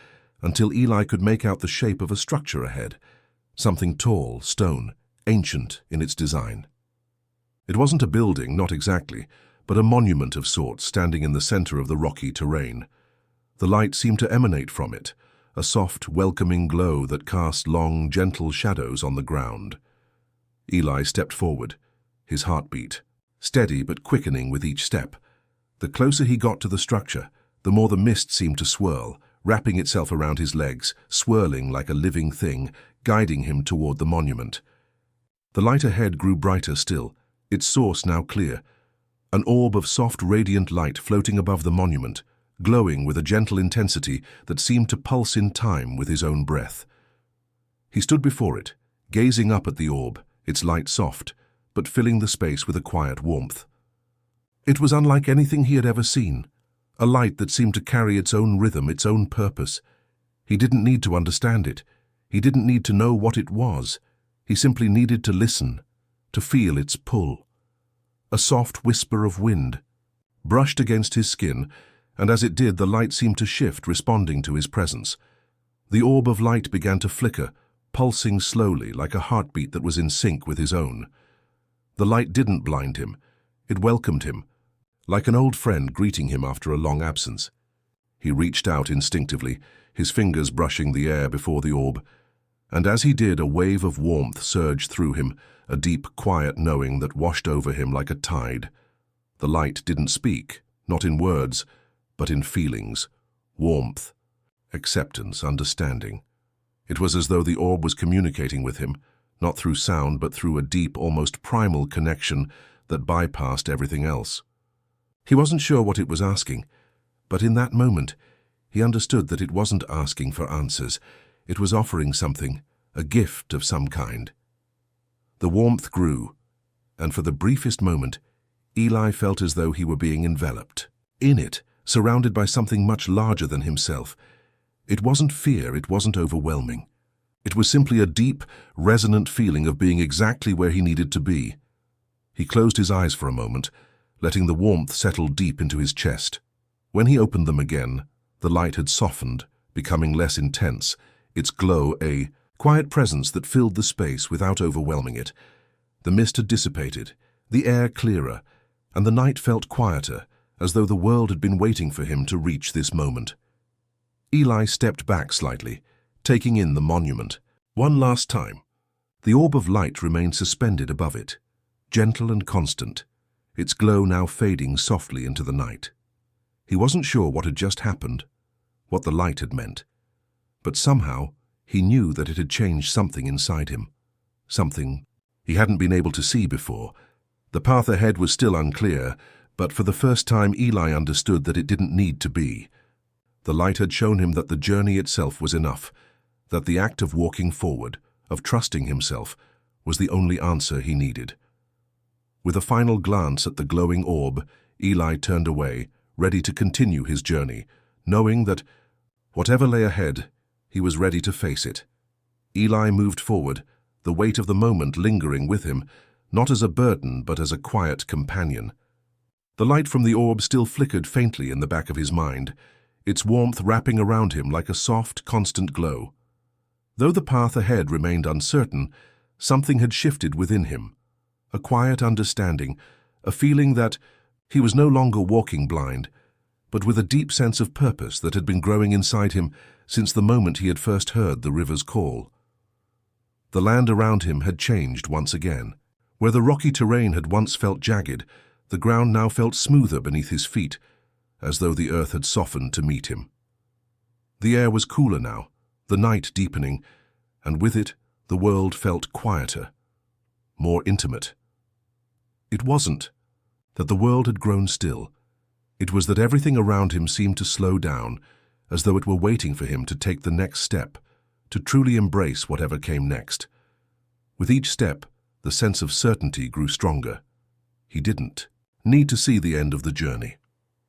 Speaker 1: until Eli could make out the shape of a structure ahead, something tall, stone, ancient in its design. It wasn't a building, not exactly, but a monument of sorts standing in the center of the rocky terrain. The light seemed to emanate from it, a soft, welcoming glow that cast long, gentle shadows on the ground. Eli stepped forward, his heartbeat steady but quickening with each step. The closer he got to the structure, the more the mist seemed to swirl, wrapping itself around his legs, swirling like a living thing, guiding him toward the monument. The light ahead grew brighter still, its source now clear, an orb of soft, radiant light floating above the monument, glowing with a gentle intensity that seemed to pulse in time with his own breath. He stood before it, gazing up at the orb, its light soft, but filling the space with a quiet warmth. It was unlike anything he had ever seen, a light that seemed to carry its own rhythm, its own purpose. He didn't need to understand it. He didn't need to know what it was. He simply needed to listen, to feel its pull. A soft whisper of wind brushed against his skin, and as it did, the light seemed to shift, responding to his presence. The orb of light began to flicker, pulsing slowly like a heartbeat that was in sync with his own. The light didn't blind him. It welcomed him, like an old friend greeting him after a long absence. He reached out instinctively, his fingers brushing the air before the orb, and as he did, a wave of warmth surged through him, a deep, quiet knowing that washed over him like a tide. The light didn't speak, not in words, but in feelings, warmth, acceptance, understanding. It was as though the orb was communicating with him, not through sound but through a deep, almost primal connection that bypassed everything else. He wasn't sure what it was asking, but in that moment, he understood that it wasn't asking for answers. It was offering something, a gift of some kind. The warmth grew, and for the briefest moment, Eli felt as though he were being enveloped. In it, surrounded by something much larger than himself. It wasn't fear, it wasn't overwhelming. It was simply a deep, resonant feeling of being exactly where he needed to be. He closed his eyes for a moment, letting the warmth settle deep into his chest. When he opened them again, the light had softened, becoming less intense, its glow a quiet presence that filled the space without overwhelming it. The mist had dissipated, the air clearer, and the night felt quieter, as though the world had been waiting for him to reach this moment. Eli stepped back slightly, taking in the monument. One last time. The orb of light remained suspended above it, gentle and constant, its glow now fading softly into the night. He wasn't sure what had just happened, what the light had meant, but somehow he knew that it had changed something inside him, something he hadn't been able to see before. The path ahead was still unclear, but for the first time Eli understood that it didn't need to be. The light had shown him that the journey itself was enough, that the act of walking forward, of trusting himself, was the only answer he needed. With a final glance at the glowing orb, Eli turned away, ready to continue his journey, knowing that, whatever lay ahead, he was ready to face it. Eli moved forward, the weight of the moment lingering with him, not as a burden but as a quiet companion. The light from the orb still flickered faintly in the back of his mind, its warmth wrapping around him like a soft, constant glow. Though the path ahead remained uncertain, something had shifted within him. A quiet understanding, a feeling that he was no longer walking blind, but with a deep sense of purpose that had been growing inside him since the moment he had first heard the river's call. The land around him had changed once again. Where the rocky terrain had once felt jagged, the ground now felt smoother beneath his feet, as though the earth had softened to meet him. The air was cooler now, the night deepening, and with it the world felt quieter, more intimate. It wasn't that the world had grown still. It was that everything around him seemed to slow down, as though it were waiting for him to take the next step, to truly embrace whatever came next. With each step, the sense of certainty grew stronger. He didn't need to see the end of the journey.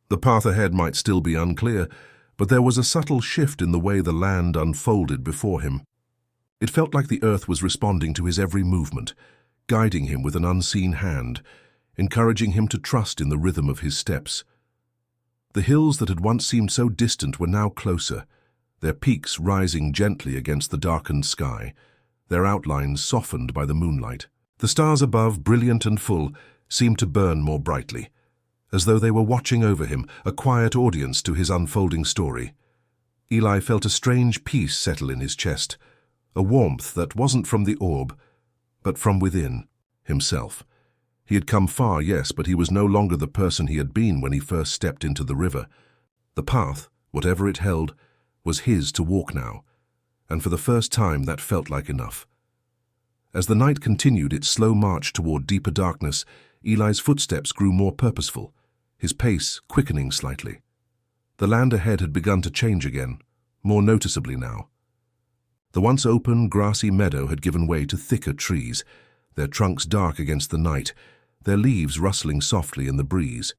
Speaker 1: The path ahead might still be unclear, but there was a subtle shift in the way the land unfolded before him. It felt like the earth was responding to his every movement, guiding him with an unseen hand, encouraging him to trust in the rhythm of his steps. The hills that had once seemed so distant were now closer, their peaks rising gently against the darkened sky, their outlines softened by the moonlight. The stars above, brilliant and full, seemed to burn more brightly, as though they were watching over him, a quiet audience to his unfolding story. Eli felt a strange peace settle in his chest, a warmth that wasn't from the orb, but from within, himself. He had come far, yes, but he was no longer the person he had been when he first stepped into the river. The path, whatever it held, was his to walk now, and for the first time that felt like enough. As the night continued its slow march toward deeper darkness, Eli's footsteps grew more purposeful, his pace quickening slightly. The land ahead had begun to change again, more noticeably now. The once open, grassy meadow had given way to thicker trees, their trunks dark against the night, their leaves rustling softly in the breeze.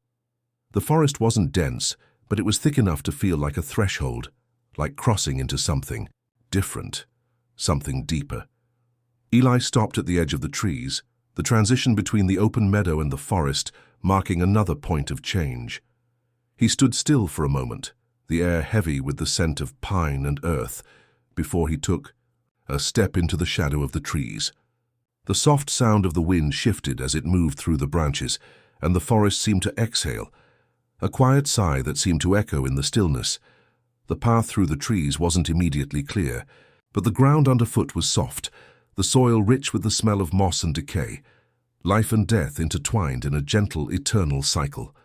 Speaker 1: The forest wasn't dense, but it was thick enough to feel like a threshold, like crossing into something different, something deeper. Eli stopped at the edge of the trees, the transition between the open meadow and the forest marking another point of change. He stood still for a moment, the air heavy with the scent of pine and earth, before he took a step into the shadow of the trees. The soft sound of the wind shifted as it moved through the branches, and the forest seemed to exhale, a quiet sigh that seemed to echo in the stillness. The path through the trees wasn't immediately clear, but the ground underfoot was soft, the soil rich with the smell of moss and decay, life and death intertwined in a gentle, eternal cycle.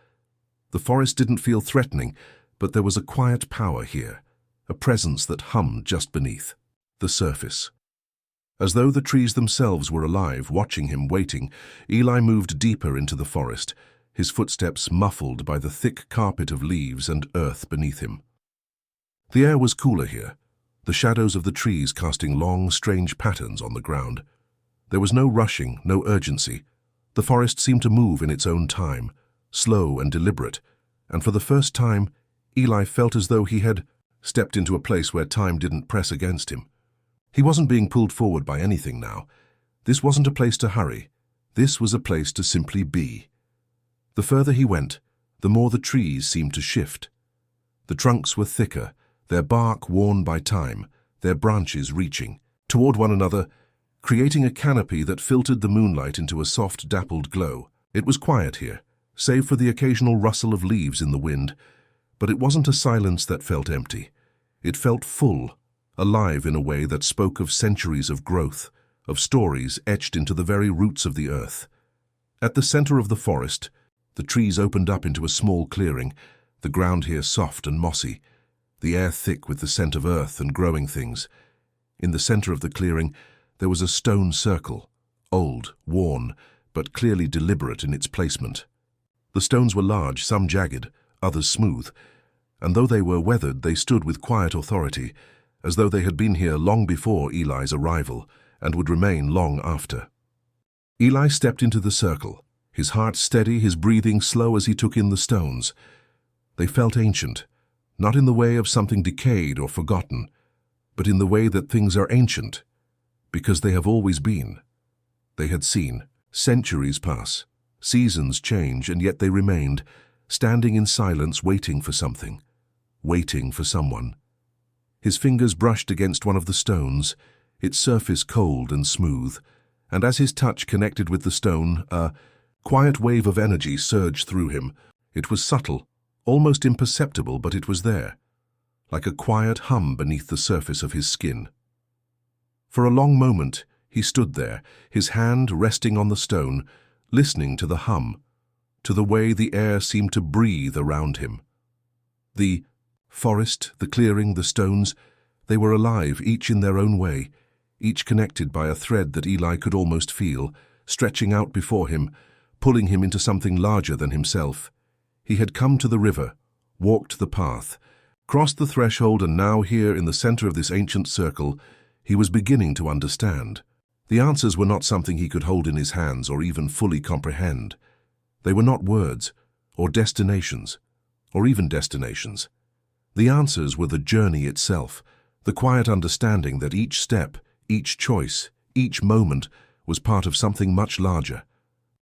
Speaker 1: The forest didn't feel threatening, but there was a quiet power here, a presence that hummed just beneath. the surface. As though the trees themselves were alive, watching him, waiting, Eli moved deeper into the forest, his footsteps muffled by the thick carpet of leaves and earth beneath him. The air was cooler here, the shadows of the trees casting long, strange patterns on the ground. There was no rushing, no urgency. The forest seemed to move in its own time, slow and deliberate, and for the first time, Eli felt as though he had stepped into a place where time didn't press against him. He wasn't being pulled forward by anything now. This wasn't a place to hurry. This was a place to simply be. The further he went, the more the trees seemed to shift. The trunks were thicker, their bark worn by time, their branches reaching toward one another, creating a canopy that filtered the moonlight into a soft, dappled glow. It was quiet here, save for the occasional rustle of leaves in the wind, but it wasn't a silence that felt empty. It felt full, alive in a way that spoke of centuries of growth, of stories etched into the very roots of the earth. At the center of the forest, the trees opened up into a small clearing, the ground here soft and mossy, the air thick with the scent of earth and growing things. In the center of the clearing, there was a stone circle, old, worn, but clearly deliberate in its placement. The stones were large, some jagged, others smooth, and though they were weathered, they stood with quiet authority, as though they had been here long before Eli's arrival and would remain long after. Eli stepped into the circle, his heart steady, his breathing slow as he took in the stones. They felt ancient, not in the way of something decayed or forgotten, but in the way that things are ancient, because they have always been. They had seen centuries pass, seasons change, and yet they remained, standing in silence, waiting for something, waiting for someone. His fingers brushed against one of the stones, its surface cold and smooth, and as his touch connected with the stone, a quiet wave of energy surged through him. It was subtle, almost imperceptible, but it was there, like a quiet hum beneath the surface of his skin. For a long moment, he stood there, his hand resting on the stone, listening to the hum, to the way the air seemed to breathe around him. The forest, the clearing, the stones, they were alive, each in their own way, each connected by a thread that Eli could almost feel, stretching out before him, pulling him into something larger than himself. He had come to the river, walked the path, crossed the threshold, and now here in the center of this ancient circle, he was beginning to understand. The answers were not something he could hold in his hands or even fully comprehend. They were not words, or destinations, or even destinations. The answers were the journey itself, the quiet understanding that each step, each choice, each moment was part of something much larger,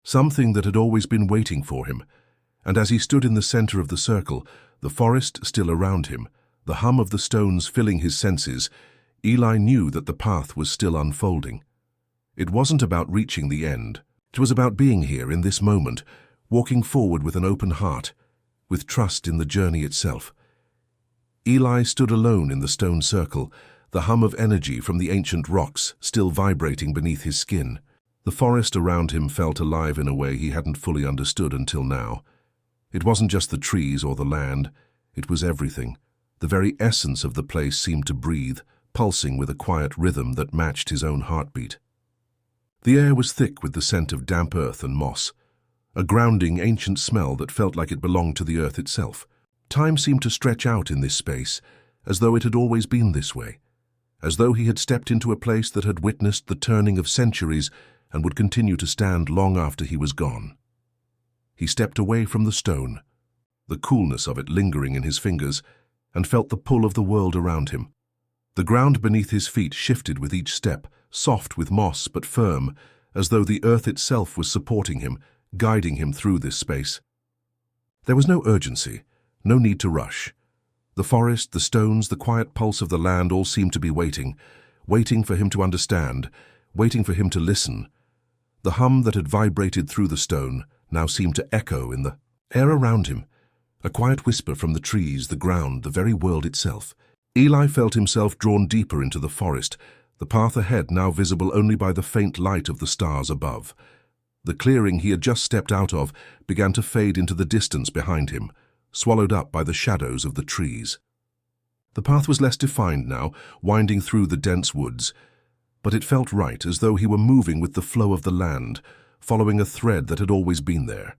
Speaker 1: something that had always been waiting for him. And as he stood in the center of the circle, the forest still around him, the hum of the stones filling his senses, Eli knew that the path was still unfolding. It wasn't about reaching the end. It was about being here in this moment, walking forward with an open heart, with trust in the journey itself. Eli stood alone in the stone circle, the hum of energy from the ancient rocks still vibrating beneath his skin. The forest around him felt alive in a way he hadn't fully understood until now. It wasn't just the trees or the land, it was everything. The very essence of the place seemed to breathe, pulsing with a quiet rhythm that matched his own heartbeat. The air was thick with the scent of damp earth and moss, a grounding, ancient smell that felt like it belonged to the earth itself. Time seemed to stretch out in this space, as though it had always been this way, as though he had stepped into a place that had witnessed the turning of centuries and would continue to stand long after he was gone. He stepped away from the stone, the coolness of it lingering in his fingers, and felt the pull of the world around him. The ground beneath his feet shifted with each step, soft with moss but firm, as though the earth itself was supporting him, guiding him through this space. There was no urgency, no need to rush. The forest, the stones, the quiet pulse of the land all seemed to be waiting, waiting for him to understand, waiting for him to listen. The hum that had vibrated through the stone now seemed to echo in the air around him, a quiet whisper from the trees, the ground, the very world itself. Eli felt himself drawn deeper into the forest, the path ahead now visible only by the faint light of the stars above. The clearing he had just stepped out of began to fade into the distance behind him, swallowed up by the shadows of the trees. The path was less defined now, winding through the dense woods, but it felt right, as though he were moving with the flow of the land, following a thread that had always been there.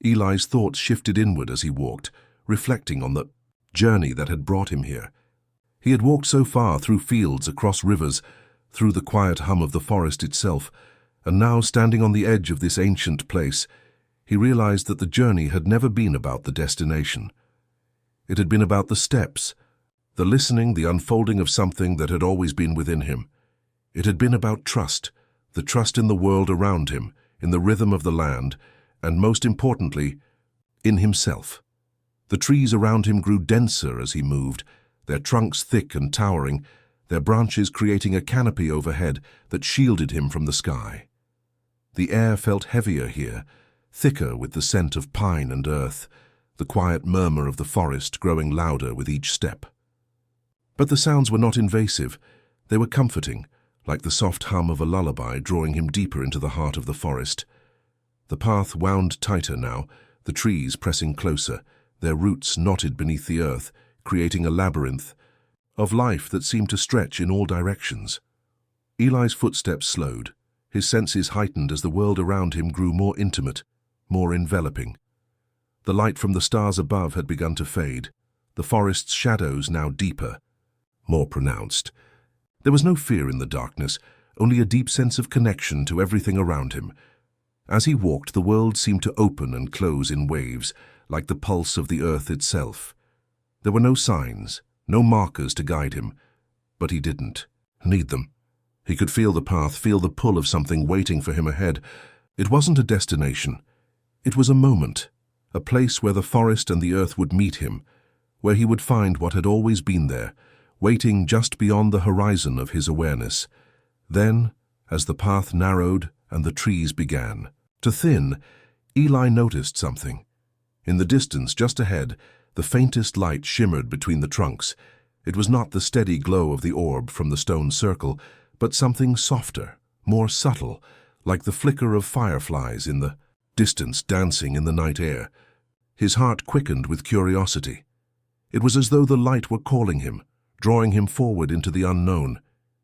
Speaker 1: Eli's thoughts shifted inward as he walked, reflecting on the journey that had brought him here. He had walked so far, through fields, across rivers, through the quiet hum of the forest itself, and now, standing on the edge of this ancient place, he realized that the journey had never been about the destination. It had been about the steps, the listening, the unfolding of something that had always been within him. It had been about trust, the trust in the world around him, in the rhythm of the land, and most importantly, in himself. The trees around him grew denser as he moved, their trunks thick and towering, their branches creating a canopy overhead that shielded him from the sky. The air felt heavier here, thicker with the scent of pine and earth, the quiet murmur of the forest growing louder with each step. But the sounds were not invasive. They were comforting, like the soft hum of a lullaby drawing him deeper into the heart of the forest. The path wound tighter now, the trees pressing closer, their roots knotted beneath the earth, creating a labyrinth of life that seemed to stretch in all directions. Eli's footsteps slowed, his senses heightened as the world around him grew more intimate, more enveloping. The light from the stars above had begun to fade, the forest's shadows now deeper, more pronounced. There was no fear in the darkness, only a deep sense of connection to everything around him. As he walked, the world seemed to open and close in waves, like the pulse of the earth itself. There were no signs, no markers to guide him, but he didn't need them. He could feel the path, feel the pull of something waiting for him ahead. It wasn't a destination. It was a moment, a place where the forest and the earth would meet him, where he would find what had always been there, waiting just beyond the horizon of his awareness. Then, as the path narrowed and the trees began to thin, Eli noticed something. In the distance, just ahead, the faintest light shimmered between the trunks. It was not the steady glow of the orb from the stone circle, but something softer, more subtle, like the flicker of fireflies in the distance dancing in the night air. His heart quickened with curiosity. It was as though the light were calling him, drawing him forward into the unknown.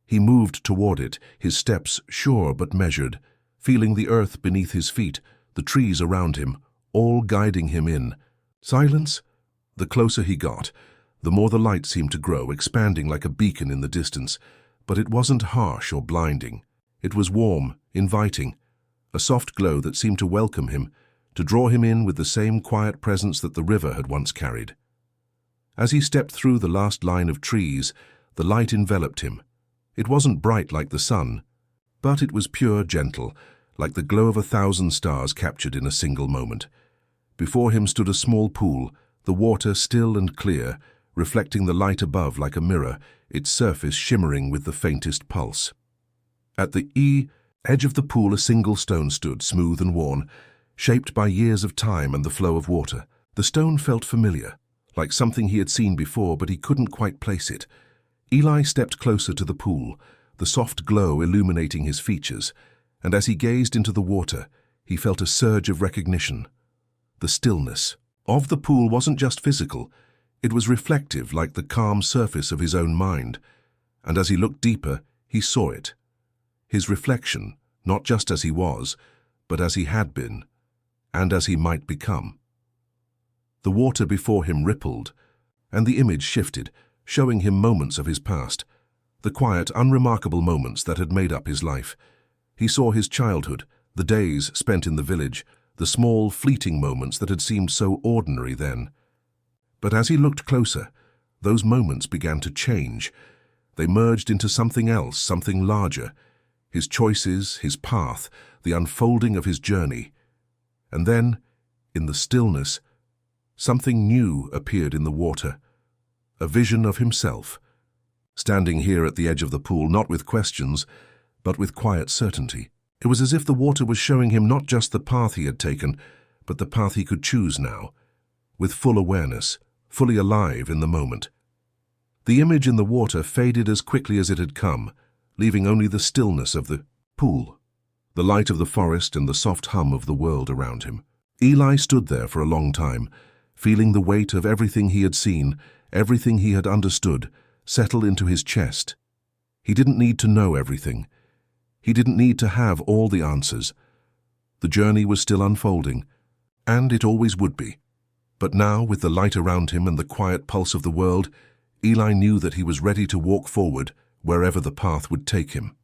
Speaker 1: He moved toward it, his steps sure but measured, feeling the earth beneath his feet, the trees around him, all guiding him in. Silence? The closer he got, the more the light seemed to grow, expanding like a beacon in the distance. But it wasn't harsh or blinding. It was warm, inviting, a soft glow that seemed to welcome him, to draw him in with the same quiet presence that the river had once carried. As he stepped through the last line of trees, the light enveloped him. It wasn't bright like the sun, but it was pure, gentle, like the glow of 1,000 stars captured in a single moment. Before him stood a small pool, the water still and clear, reflecting the light above like a mirror, its surface shimmering with the faintest pulse. At the edge of the pool a single stone stood, smooth and worn, shaped by years of time and the flow of water. The stone felt familiar, like something he had seen before, but he couldn't quite place it. Eli stepped closer to the pool, the soft glow illuminating his features, and as he gazed into the water, he felt a surge of recognition. The stillness of the pool wasn't just physical, it was reflective, like the calm surface of his own mind. And as he looked deeper, he saw it. His reflection, not just as he was, but as he had been, and as he might become. The water before him rippled, and the image shifted, showing him moments of his past, the quiet, unremarkable moments that had made up his life. He saw his childhood, the days spent in the village, the small, fleeting moments that had seemed so ordinary then. But as he looked closer, those moments began to change. They merged into something else, something larger. His choices, his path, the unfolding of his journey. And then, in the stillness, something new appeared in the water. A vision of himself, standing here at the edge of the pool, not with questions, but with quiet certainty. It was as if the water was showing him not just the path he had taken, but the path he could choose now, with full awareness, fully alive in the moment. The image in the water faded as quickly as it had come, leaving only the stillness of the pool, the light of the forest and the soft hum of the world around him. Eli stood there for a long time, feeling the weight of everything he had seen, everything he had understood, settle into his chest. He didn't need to know everything. He didn't need to have all the answers. The journey was still unfolding, and it always would be. But now, with the light around him and the quiet pulse of the world, Eli knew that he was ready to walk forward wherever the path would take him.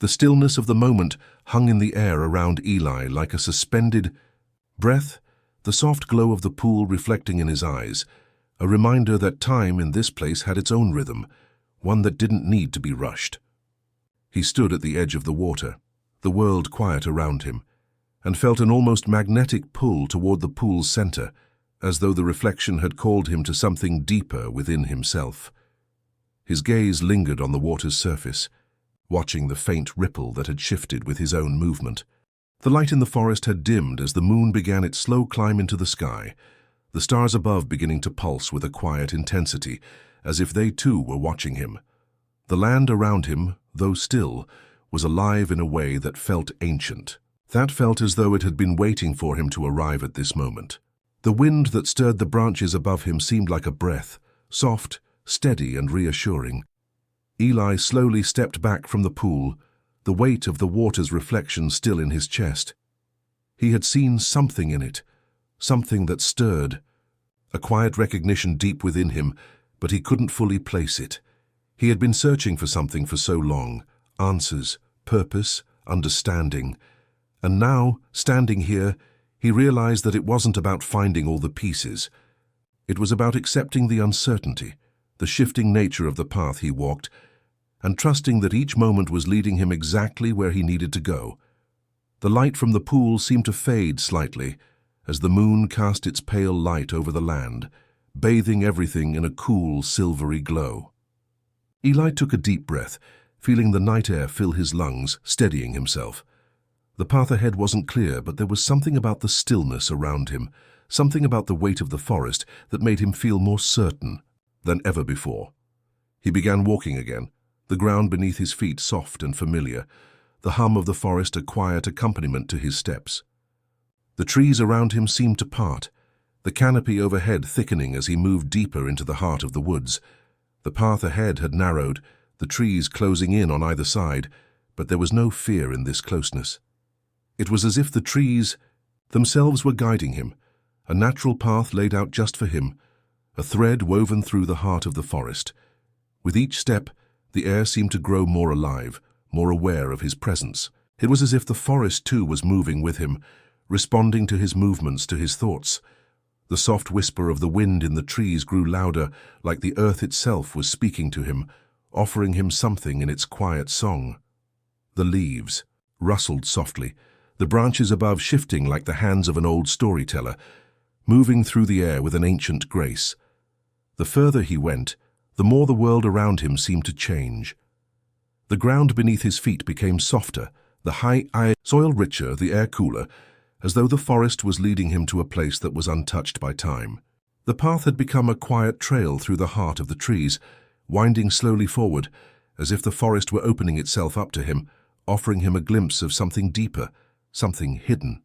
Speaker 1: The stillness of the moment hung in the air around Eli like a suspended breath, the soft glow of the pool reflecting in his eyes, a reminder that time in this place had its own rhythm, one that didn't need to be rushed. He stood at the edge of the water, the world quiet around him, and felt an almost magnetic pull toward the pool's center, as though the reflection had called him to something deeper within himself. His gaze lingered on the water's surface, watching the faint ripple that had shifted with his own movement. The light in the forest had dimmed as the moon began its slow climb into the sky, the stars above beginning to pulse with a quiet intensity, as if they too were watching him. The land around him, though still, was alive in a way that felt ancient. That felt as though it had been waiting for him to arrive at this moment. The wind that stirred the branches above him seemed like a breath, soft, steady and reassuring. Eli slowly stepped back from the pool, the weight of the water's reflection still in his chest. He had seen something in it, something that stirred, a quiet recognition deep within him, but he couldn't fully place it. He had been searching for something for so long, answers, purpose, understanding. And now, standing here, he realized that it wasn't about finding all the pieces. It was about accepting the uncertainty, the shifting nature of the path he walked, and trusting that each moment was leading him exactly where he needed to go. The light from the pool seemed to fade slightly as the moon cast its pale light over the land, bathing everything in a cool, silvery glow. Eli took a deep breath, feeling the night air fill his lungs, steadying himself. The path ahead wasn't clear, but there was something about the stillness around him, something about the weight of the forest that made him feel more certain than ever before. He began walking again, the ground beneath his feet soft and familiar, the hum of the forest a quiet accompaniment to his steps. The trees around him seemed to part, the canopy overhead thickening as he moved deeper into the heart of the woods. The path ahead had narrowed, the trees closing in on either side, but there was no fear in this closeness. It was as if the trees themselves were guiding him, a natural path laid out just for him, a thread woven through the heart of the forest. With each step, the air seemed to grow more alive, more aware of his presence. It was as if the forest too was moving with him, responding to his movements, to his thoughts. The soft whisper of the wind in the trees grew louder, like the earth itself was speaking to him, offering him something in its quiet song. The leaves rustled softly, the branches above shifting like the hands of an old storyteller, moving through the air with an ancient grace. The further he went, the more the world around him seemed to change. The ground beneath his feet became softer, the high soil richer, the air cooler, as though the forest was leading him to a place that was untouched by time. The path had become a quiet trail through the heart of the trees, winding slowly forward, as if the forest were opening itself up to him, offering him a glimpse of something deeper, something hidden.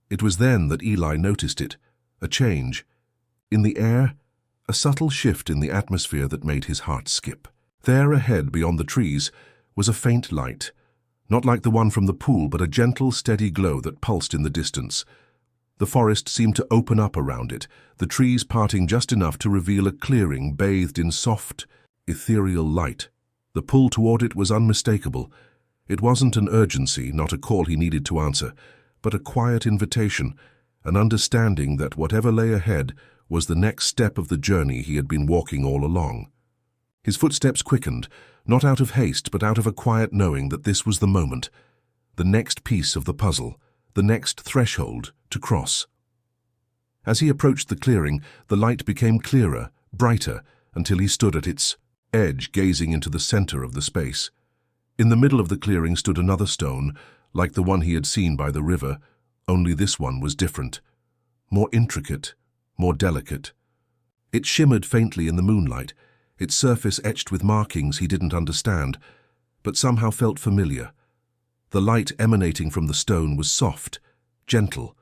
Speaker 1: It was then that Eli noticed it, a change. In the air, a subtle shift in the atmosphere that made his heart skip. There ahead, beyond the trees, was a faint light, not like the one from the pool, but a gentle, steady glow that pulsed in the distance. The forest seemed to open up around it, the trees parting just enough to reveal a clearing bathed in soft, ethereal light. The pull toward it was unmistakable. It wasn't an urgency, not a call he needed to answer, but a quiet invitation, an understanding that whatever lay ahead was the next step of the journey he had been walking all along. His footsteps quickened, not out of haste, but out of a quiet knowing that this was the moment, the next piece of the puzzle, the next threshold to cross. As he approached the clearing, the light became clearer, brighter, until he stood at its edge, gazing into the center of the space. In the middle of the clearing stood another stone, like the one he had seen by the river, only this one was different, more intricate, more delicate. It shimmered faintly in the moonlight, its surface etched with markings he didn't understand, but somehow felt familiar. The light emanating from the stone was soft, gentle,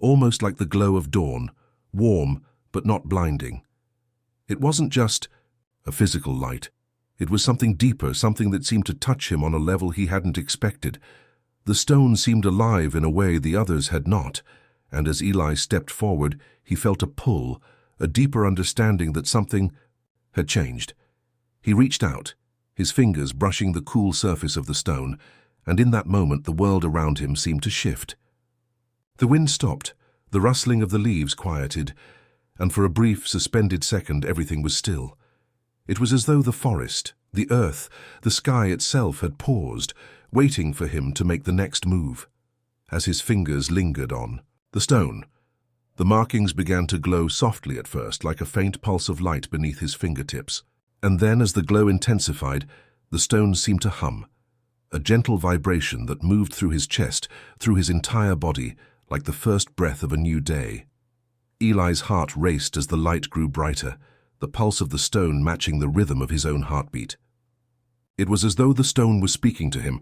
Speaker 1: almost like the glow of dawn, warm but not blinding. It wasn't just a physical light. It was something deeper, something that seemed to touch him on a level he hadn't expected. The stone seemed alive in a way the others had not, and as Eli stepped forward, he felt a pull, a deeper understanding that something had changed. He reached out, his fingers brushing the cool surface of the stone, and in that moment the world around him seemed to shift. The wind stopped, the rustling of the leaves quieted, and for a brief, suspended second everything was still. It was as though the forest, the earth, the sky itself had paused, waiting for him to make the next move. As his fingers lingered on the stone, the markings began to glow softly at first, like a faint pulse of light beneath his fingertips. And then, as the glow intensified, the stone seemed to hum, a gentle vibration that moved through his chest, through his entire body, like the first breath of a new day. Eli's heart raced as the light grew brighter, the pulse of the stone matching the rhythm of his own heartbeat. It was as though the stone was speaking to him,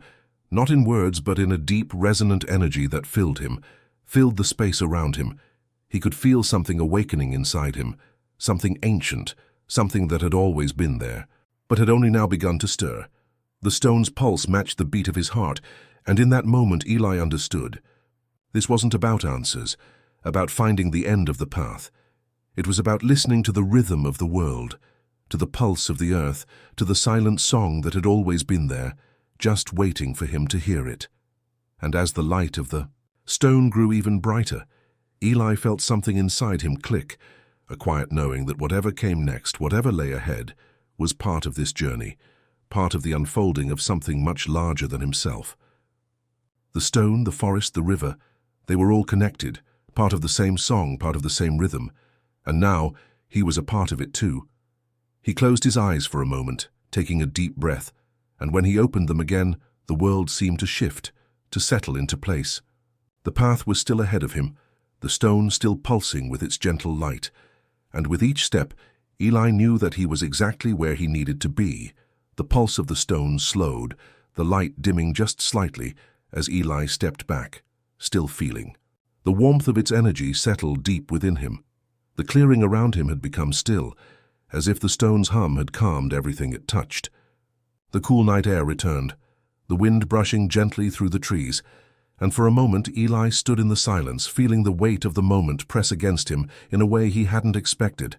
Speaker 1: not in words but in a deep, resonant energy that filled him, filled the space around him. He could feel something awakening inside him, something ancient, something that had always been there, but had only now begun to stir. The stone's pulse matched the beat of his heart, and in that moment Eli understood. This wasn't about answers, about finding the end of the path. It was about listening to the rhythm of the world, to the pulse of the earth, to the silent song that had always been there, just waiting for him to hear it. And as the light of the stone grew even brighter, Eli felt something inside him click, a quiet knowing that whatever came next, whatever lay ahead, was part of this journey, part of the unfolding of something much larger than himself. The stone, the forest, the river, they were all connected, part of the same song, part of the same rhythm, and now he was a part of it too. He closed his eyes for a moment, taking a deep breath, and when he opened them again, the world seemed to shift, to settle into place. The path was still ahead of him, the stone still pulsing with its gentle light, and with each step, Eli knew that he was exactly where he needed to be. The pulse of the stone slowed, the light dimming just slightly as Eli stepped back, still feeling. The warmth of its energy settled deep within him. The clearing around him had become still, as if the stone's hum had calmed everything it touched. The cool night air returned, the wind brushing gently through the trees, and for a moment Eli stood in the silence, feeling the weight of the moment press against him in a way he hadn't expected.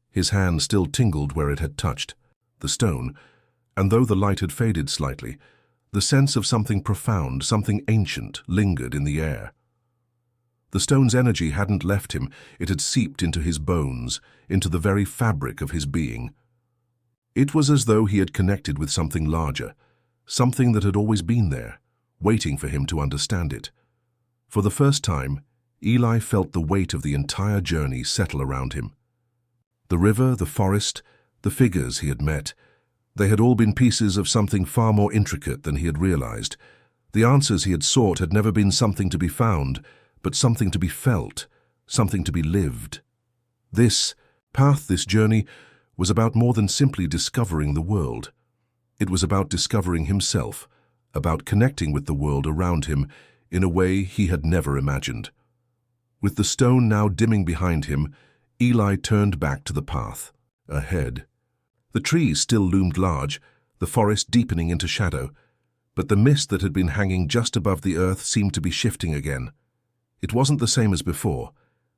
Speaker 1: His hand still tingled where it had touched the stone, and though the light had faded slightly, the sense of something profound, something ancient, lingered in the air. The stone's energy hadn't left him, it had seeped into his bones, into the very fabric of his being. It was as though he had connected with something larger, something that had always been there, waiting for him to understand it. For the first time, Eli felt the weight of the entire journey settle around him. The river, the forest, the figures he had met, they had all been pieces of something far more intricate than he had realized. The answers he had sought had never been something to be found, but something to be felt, something to be lived. This path, this journey, was about more than simply discovering the world. It was about discovering himself, about connecting with the world around him in a way he had never imagined. With the stone now dimming behind him, Eli turned back to the path, ahead. The trees still loomed large, the forest deepening into shadow, but the mist that had been hanging just above the earth seemed to be shifting again. It wasn't the same as before.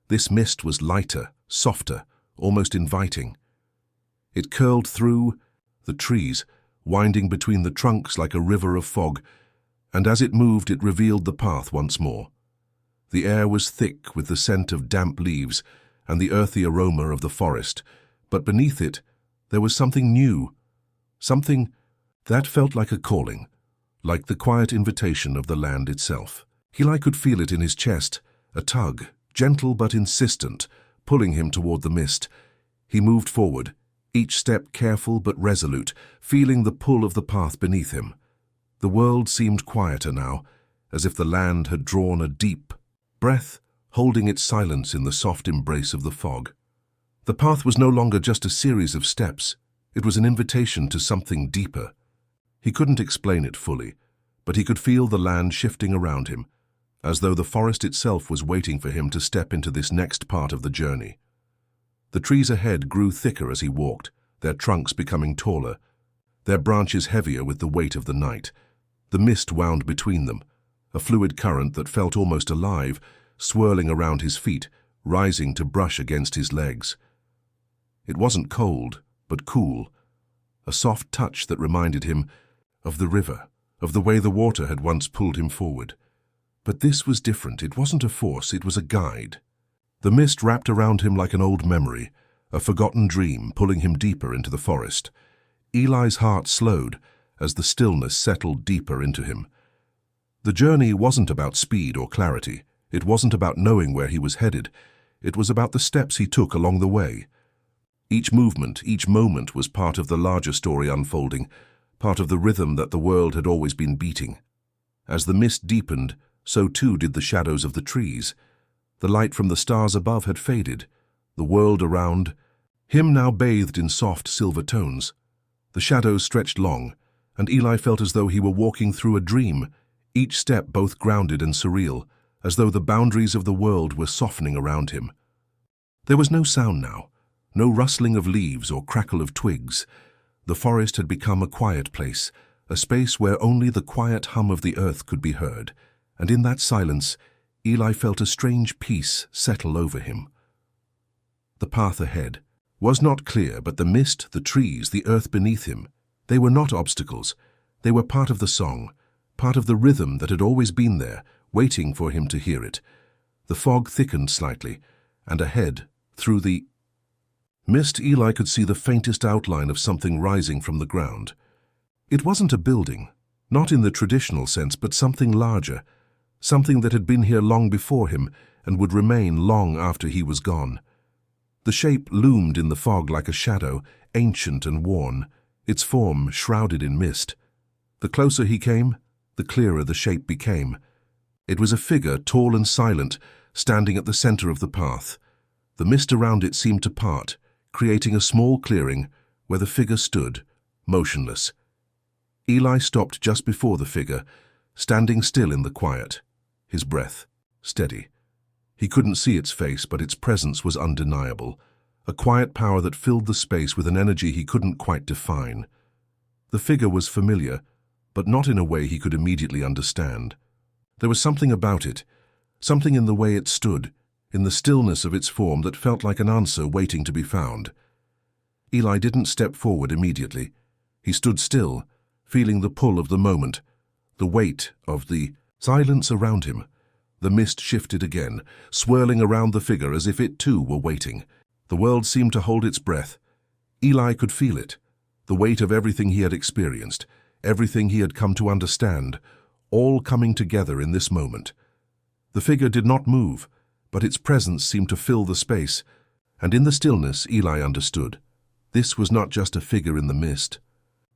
Speaker 1: This mist was lighter, softer, almost inviting. It curled through the trees, winding between the trunks like a river of fog, and as it moved it revealed the path once more. The air was thick with the scent of damp leaves and the earthy aroma of the forest, but beneath it there was something new, something that felt like a calling, like the quiet invitation of the land itself. Eli could feel it in his chest, a tug, gentle but insistent, pulling him toward the mist. He moved forward, each step careful but resolute, feeling the pull of the path beneath him. The world seemed quieter now, as if the land had drawn a deep breath, holding its silence in the soft embrace of the fog. The path was no longer just a series of steps. It was an invitation to something deeper. He couldn't explain it fully, but he could feel the land shifting around him, as though the forest itself was waiting for him to step into this next part of the journey. The trees ahead grew thicker as he walked, their trunks becoming taller, their branches heavier with the weight of the night. The mist wound between them, a fluid current that felt almost alive, swirling around his feet, rising to brush against his legs. It wasn't cold, but cool, a soft touch that reminded him of the river, of the way the water had once pulled him forward. But this was different. It wasn't a force, it was a guide. The mist wrapped around him like an old memory, a forgotten dream, pulling him deeper into the forest. Eli's heart slowed as the stillness settled deeper into him. The journey wasn't about speed or clarity. It wasn't about knowing where he was headed. It was about the steps he took along the way. Each movement, each moment was part of the larger story unfolding, part of the rhythm that the world had always been beating. As the mist deepened, so too did the shadows of the trees. The light from the stars above had faded. The world around him now bathed in soft silver tones. The shadows stretched long, and Eli felt as though he were walking through a dream, each step both grounded and surreal, as though the boundaries of the world were softening around him. There was no sound now, no rustling of leaves or crackle of twigs. The forest had become a quiet place, a space where only the quiet hum of the earth could be heard, and in that silence, Eli felt a strange peace settle over him. The path ahead was not clear, but the mist, the trees, the earth beneath him, they were not obstacles. They were part of the song, part of the rhythm that had always been there, waiting for him to hear it. The fog thickened slightly, and ahead, through the mist, Eli could see the faintest outline of something rising from the ground. It wasn't a building, not in the traditional sense, but something larger, something that had been here long before him and would remain long after he was gone. The shape loomed in the fog like a shadow, ancient and worn, its form shrouded in mist. The closer he came, the clearer the shape became. It was a figure, tall and silent, standing at the center of the path. The mist around it seemed to part, creating a small clearing where the figure stood, motionless. Eli stopped just before the figure, standing still in the quiet, his breath steady. He couldn't see its face, but its presence was undeniable, a quiet power that filled the space with an energy he couldn't quite define. The figure was familiar, but not in a way he could immediately understand. There was something about it, something in the way it stood, in the stillness of its form that felt like an answer waiting to be found. Eli didn't step forward immediately. He stood still, feeling the pull of the moment, the weight of the silence around him. The mist shifted again, swirling around the figure as if it too were waiting. The world seemed to hold its breath. Eli could feel it, the weight of everything he had experienced, everything he had come to understand, all coming together in this moment. The figure did not move, but its presence seemed to fill the space, and in the stillness Eli understood. This was not just a figure in the mist.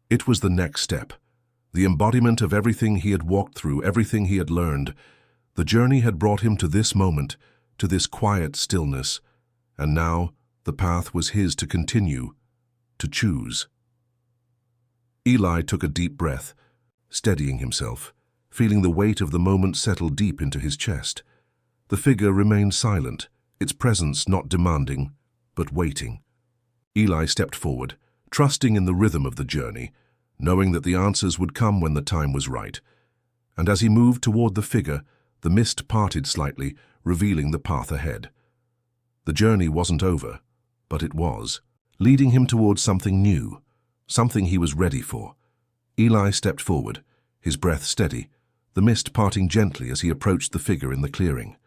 Speaker 1: It was the next step, the embodiment of everything he had walked through, everything he had learned. The journey had brought him to this moment, to this quiet stillness, and now the path was his to continue, to choose. Eli took a deep breath, steadying himself, feeling the weight of the moment settle deep into his chest. The figure remained silent, its presence not demanding, but waiting. Eli stepped forward, trusting in the rhythm of the journey, knowing that the answers would come when the time was right. And as he moved toward the figure, the mist parted slightly, revealing the path ahead. The journey wasn't over, but it was, leading him towards something new, something he was ready for. Eli stepped forward, his breath steady, the mist parting gently as he approached the figure in the clearing.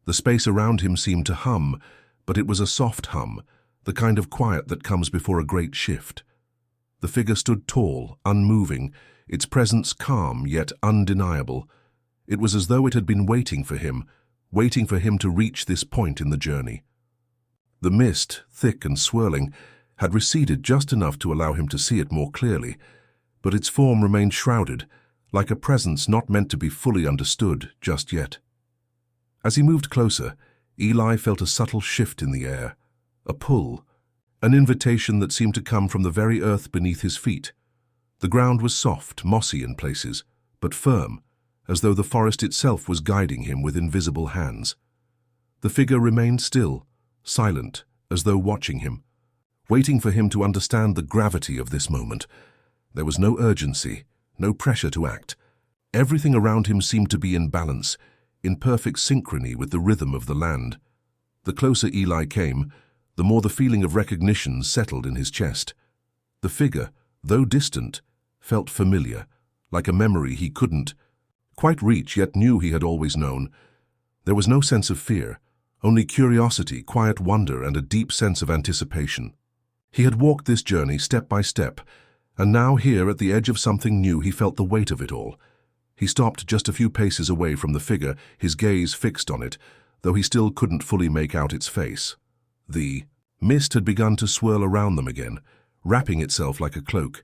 Speaker 1: The space around him seemed to hum, but it was a soft hum, the kind of quiet that comes before a great shift. The figure stood tall, unmoving, its presence calm yet undeniable. It was as though it had been waiting for him to reach this point in the journey. The mist, thick and swirling, had receded just enough to allow him to see it more clearly, but its form remained shrouded, like a presence not meant to be fully understood just yet. As he moved closer, Eli felt a subtle shift in the air, a pull, an invitation that seemed to come from the very earth beneath his feet. The ground was soft, mossy in places, but firm, as though the forest itself was guiding him with invisible hands. The figure remained still, silent, as though watching him, waiting for him to understand the gravity of this moment. There was no urgency, no pressure to act. Everything around him seemed to be in balance, in perfect synchrony with the rhythm of the land. The closer Eli came, the more the feeling of recognition settled in his chest. The figure, though distant, felt familiar, like a memory he couldn't quite reach yet knew he had always known. There was no sense of fear, only curiosity, quiet wonder, and a deep sense of anticipation. He had walked this journey step by step, and now here at the edge of something new he felt the weight of it all. He stopped just a few paces away from the figure, his gaze fixed on it, though he still couldn't fully make out its face. The mist had begun to swirl around them again, wrapping itself like a cloak,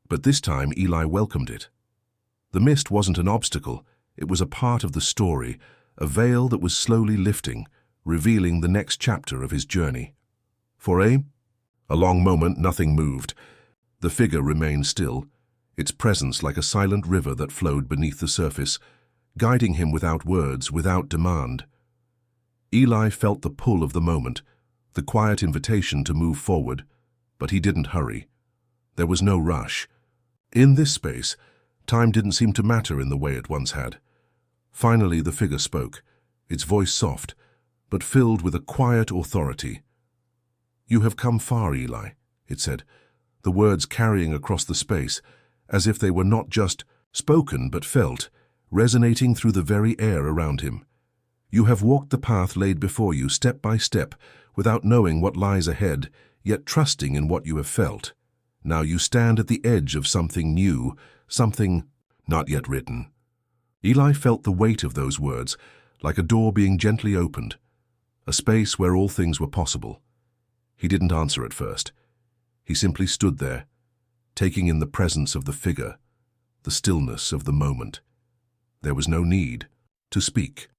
Speaker 1: but this time Eli welcomed it. The mist wasn't an obstacle, it was a part of the story, a veil that was slowly lifting, revealing the next chapter of his journey. For a long moment nothing moved. The figure remained still, its presence like a silent river that flowed beneath the surface, guiding him without words, without demand. Eli felt the pull of the moment, the quiet invitation to move forward, but he didn't hurry. There was no rush. In this space, time didn't seem to matter in the way it once had. Finally, the figure spoke, its voice soft, but filled with a quiet authority. "You have come far, Eli," it said, the words carrying across the space, as if they were not just spoken but felt, resonating through the very air around him. "You have walked the path laid before you step by step, without knowing what lies ahead, yet trusting in what you have felt. Now you stand at the edge of something new, something not yet written." Eli felt the weight of those words, like a door being gently opened, a space where all things were possible. He didn't answer at first. He simply stood there, taking in the presence of the figure, the stillness of the moment. There was no need to speak.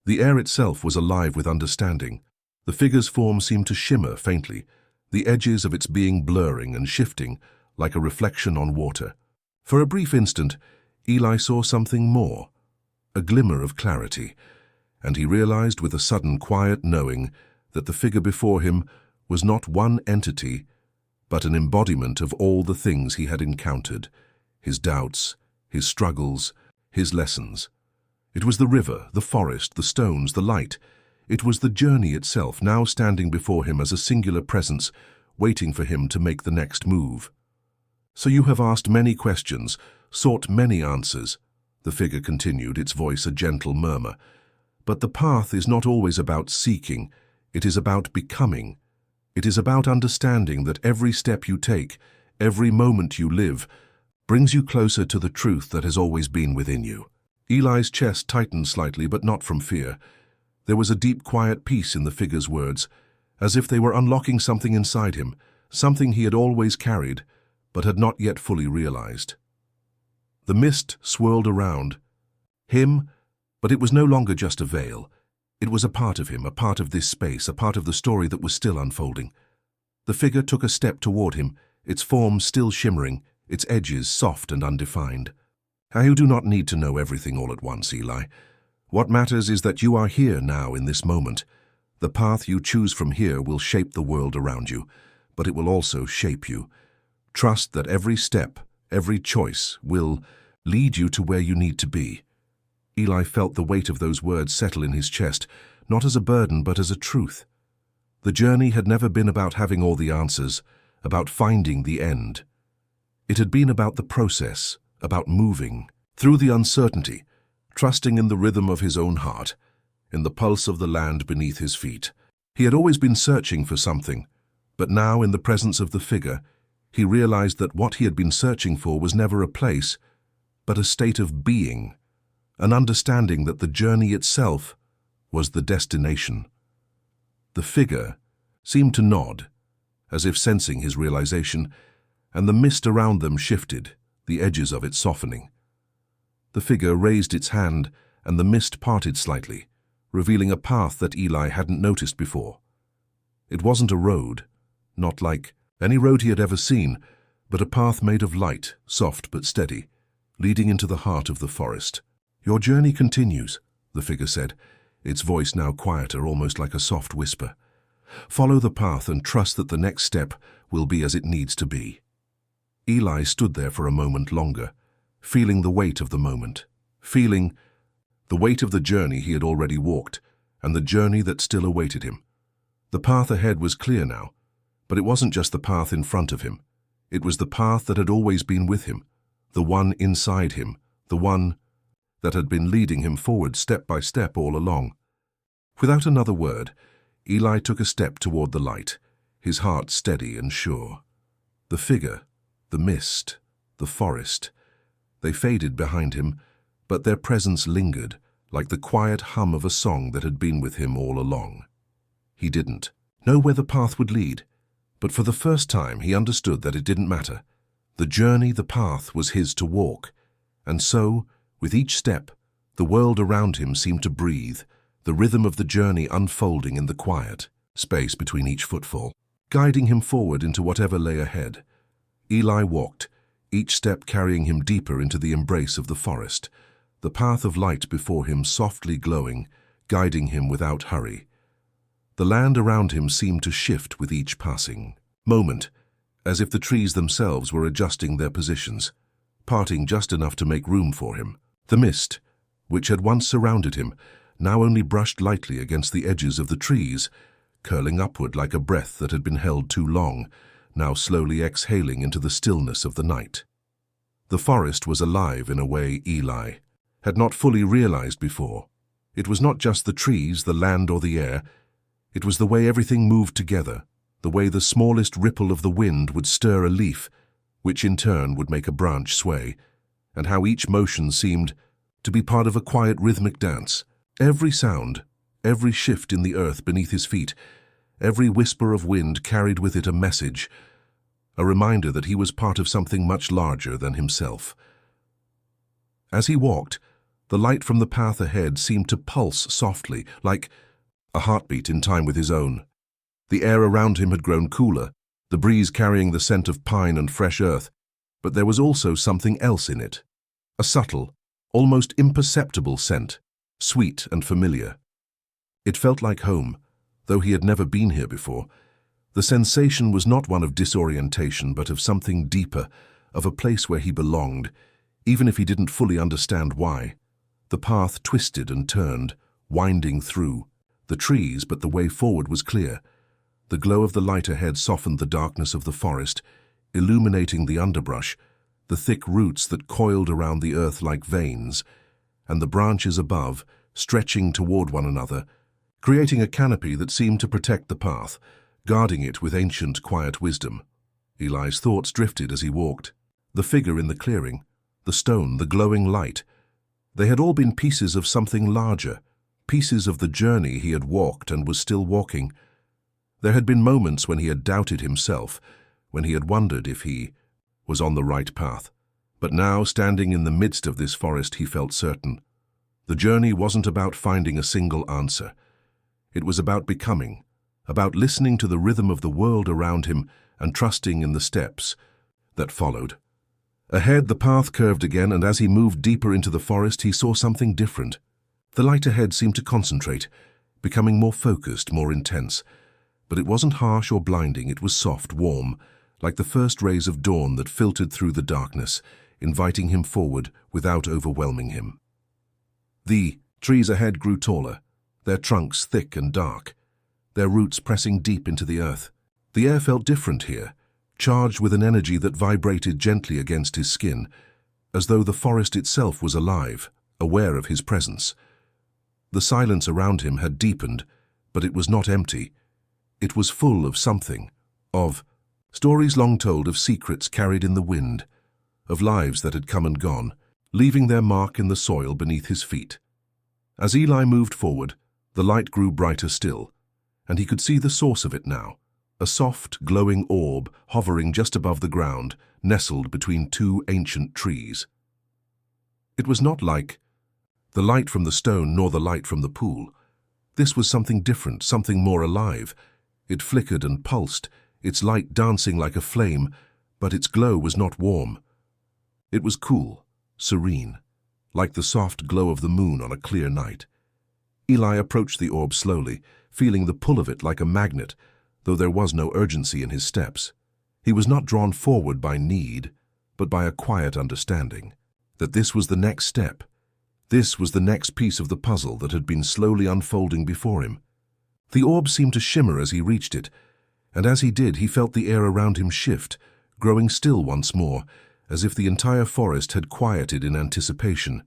Speaker 1: The air itself was alive with understanding. The figure's form seemed to shimmer faintly, the edges of its being blurring and shifting like a reflection on water. For a brief instant, Eli saw something more, a glimmer of clarity, and he realized with a sudden quiet knowing that the figure before him was not one entity, but an embodiment of all the things he had encountered, his doubts, his struggles, his lessons. It was the river, the forest, the stones, the light. It was the journey itself, now standing before him as a singular presence, waiting for him to make the next move. "So you have asked many questions, sought many answers," the figure continued, its voice a gentle murmur. "But the path is not always about seeking, it is about becoming. It is about understanding that every step you take, every moment you live, brings you closer to the truth that has always been within you." Eli's chest tightened slightly, but not from fear. There was a deep, quiet peace in the figure's words, as if they were unlocking something inside him, something he had always carried, but had not yet fully realized. The mist swirled around him, but it was no longer just a veil. It was a part of him, a part of this space, a part of the story that was still unfolding. The figure took a step toward him, its form still shimmering, its edges soft and undefined. "You do not need to know everything all at once, Eli. What matters is that you are here now in this moment. The path you choose from here will shape the world around you, but it will also shape you. Trust that every step, every choice will lead you to where you need to be." Eli felt the weight of those words settle in his chest, not as a burden but as a truth. The journey had never been about having all the answers, about finding the end. It had been about the process, about moving through the uncertainty, trusting in the rhythm of his own heart, in the pulse of the land beneath his feet. He had always been searching for something, but now in the presence of the figure, he realized that what he had been searching for was never a place, but a state of being, an understanding that the journey itself was the destination. The figure seemed to nod, as if sensing his realization, and the mist around them shifted, the edges of it softening. The figure raised its hand, and the mist parted slightly, revealing a path that Eli hadn't noticed before. It wasn't a road, not like any road he had ever seen, but a path made of light, soft but steady, leading into the heart of the forest. "Your journey continues," the figure said, its voice now quieter, almost like a soft whisper. Follow the path and trust that the next step will be as it needs to be. Eli stood there for a moment longer, feeling the weight of the moment, feeling the weight of the journey he had already walked and the journey that still awaited him. The path ahead was clear now, but it wasn't just the path in front of him. It was the path that had always been with him, the one inside him, the one that had been leading him forward step by step all along. Without another word, Eli took a step toward the light, his heart steady and sure. The figure, the mist, the forest, they faded behind him, but their presence lingered, like the quiet hum of a song that had been with him all along. He didn't know where the path would lead, but for the first time he understood that it didn't matter. The journey, the path, was his to walk, and so, with each step, the world around him seemed to breathe, the rhythm of the journey unfolding in the quiet space between each footfall, guiding him forward into whatever lay ahead. Eli walked, each step carrying him deeper into the embrace of the forest, the path of light before him softly glowing, guiding him without hurry. The land around him seemed to shift with each passing moment, as if the trees themselves were adjusting their positions, parting just enough to make room for him. The mist, which had once surrounded him, now only brushed lightly against the edges of the trees, curling upward like a breath that had been held too long, now slowly exhaling into the stillness of the night. The forest was alive in a way Eli had not fully realized before. It was not just the trees, the land, or the air. It was the way everything moved together, the way the smallest ripple of the wind would stir a leaf, which in turn would make a branch sway, and how each motion seemed to be part of a quiet rhythmic dance. Every sound, every shift in the earth beneath his feet, every whisper of wind carried with it a message, a reminder that he was part of something much larger than himself. As he walked, the light from the path ahead seemed to pulse softly, like a heartbeat in time with his own. The air around him had grown cooler, the breeze carrying the scent of pine and fresh earth, but there was also something else in it. A subtle, almost imperceptible scent, sweet and familiar. It felt like home, though he had never been here before. The sensation was not one of disorientation, but of something deeper, of a place where he belonged, even if he didn't fully understand why. The path twisted and turned, winding through the trees, but the way forward was clear. The glow of the light ahead softened the darkness of the forest, illuminating the underbrush, the thick roots that coiled around the earth like veins, and the branches above, stretching toward one another, creating a canopy that seemed to protect the path, guarding it with ancient, quiet wisdom. Eli's thoughts drifted as he walked. The figure in the clearing, the stone, the glowing light, they had all been pieces of something larger, pieces of the journey he had walked and was still walking. There had been moments when he had doubted himself, when he had wondered if he was on the right path. But now, standing in the midst of this forest, he felt certain. The journey wasn't about finding a single answer. It was about becoming, about listening to the rhythm of the world around him and trusting in the steps that followed. Ahead, the path curved again, and as he moved deeper into the forest, he saw something different. The light ahead seemed to concentrate, becoming more focused, more intense. But it wasn't harsh or blinding, it was soft, warm, like the first rays of dawn that filtered through the darkness, inviting him forward without overwhelming him. The trees ahead grew taller, their trunks thick and dark, their roots pressing deep into the earth. The air felt different here, charged with an energy that vibrated gently against his skin, as though the forest itself was alive, aware of his presence. The silence around him had deepened, but it was not empty. It was full of something, of stories long told, of secrets carried in the wind, of lives that had come and gone, leaving their mark in the soil beneath his feet. As Eli moved forward, the light grew brighter still, and he could see the source of it now, a soft, glowing orb hovering just above the ground, nestled between two ancient trees. It was not like the light from the stone nor the light from the pool. This was something different, something more alive. It flickered and pulsed, its light dancing like a flame, but its glow was not warm. It was cool, serene, like the soft glow of the moon on a clear night. Eli approached the orb slowly, feeling the pull of it like a magnet, though there was no urgency in his steps. He was not drawn forward by need, but by a quiet understanding that this was the next step. This was the next piece of the puzzle that had been slowly unfolding before him. The orb seemed to shimmer as he reached it, and as he did, he felt the air around him shift, growing still once more, as if the entire forest had quieted in anticipation.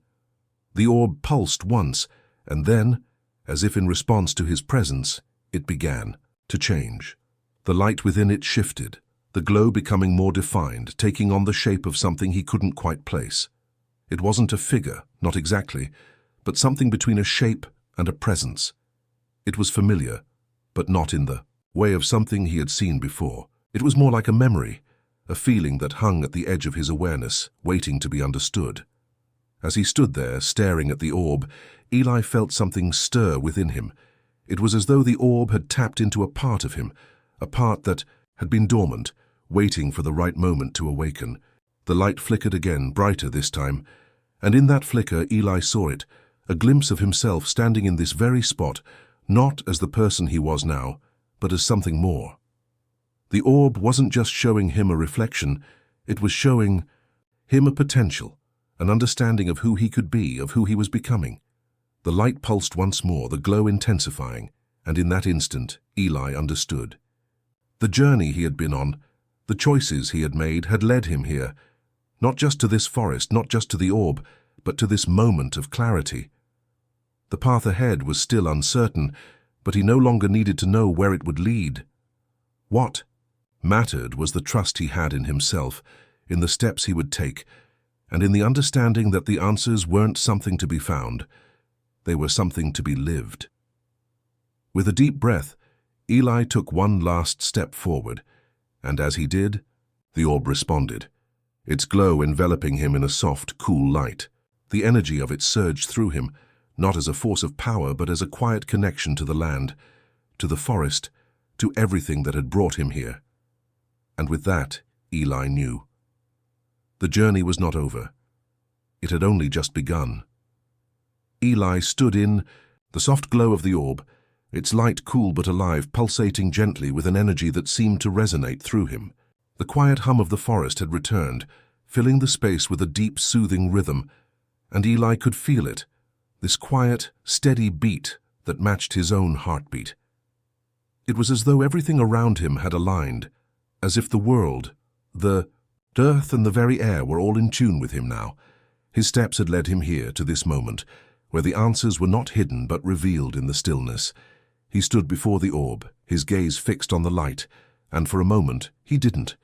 Speaker 1: The orb pulsed once, and then, as if in response to his presence, it began to change. The light within it shifted, the glow becoming more defined, taking on the shape of something he couldn't quite place. It wasn't a figure, not exactly, but something between a shape and a presence. It was familiar, but not in the way of something he had seen before. It was more like a memory, a feeling that hung at the edge of his awareness, waiting to be understood. As he stood there, staring at the orb, Eli felt something stir within him. It was as though the orb had tapped into a part of him, a part that had been dormant, waiting for the right moment to awaken. The light flickered again, brighter this time, and in that flicker Eli saw it, a glimpse of himself standing in this very spot, not as the person he was now, but as something more. The orb wasn't just showing him a reflection, it was showing him a potential, an understanding of who he could be, of who he was becoming. The light pulsed once more, the glow intensifying, and in that instant, Eli understood. The journey he had been on, the choices he had made, had led him here, not just to this forest, not just to the orb, but to this moment of clarity. The path ahead was still uncertain, but he no longer needed to know where it would lead. What mattered was the trust he had in himself, in the steps he would take, and in the understanding that the answers weren't something to be found, they were something to be lived. With a deep breath, Eli took one last step forward, and as he did, the orb responded, its glow enveloping him in a soft, cool light. The energy of it surged through him, not as a force of power, but as a quiet connection to the land, to the forest, to everything that had brought him here. And with that, Eli knew. The journey was not over. It had only just begun. Eli stood in the soft glow of the orb, its light cool but alive, pulsating gently with an energy that seemed to resonate through him. The quiet hum of the forest had returned, filling the space with a deep, soothing rhythm, and Eli could feel it, this quiet, steady beat that matched his own heartbeat. It was as though everything around him had aligned, as if the world, the earth and the very air were all in tune with him now. His steps had led him here, to this moment, where the answers were not hidden but revealed in the stillness. He stood before the orb, his gaze fixed on the light, and for a moment he didn't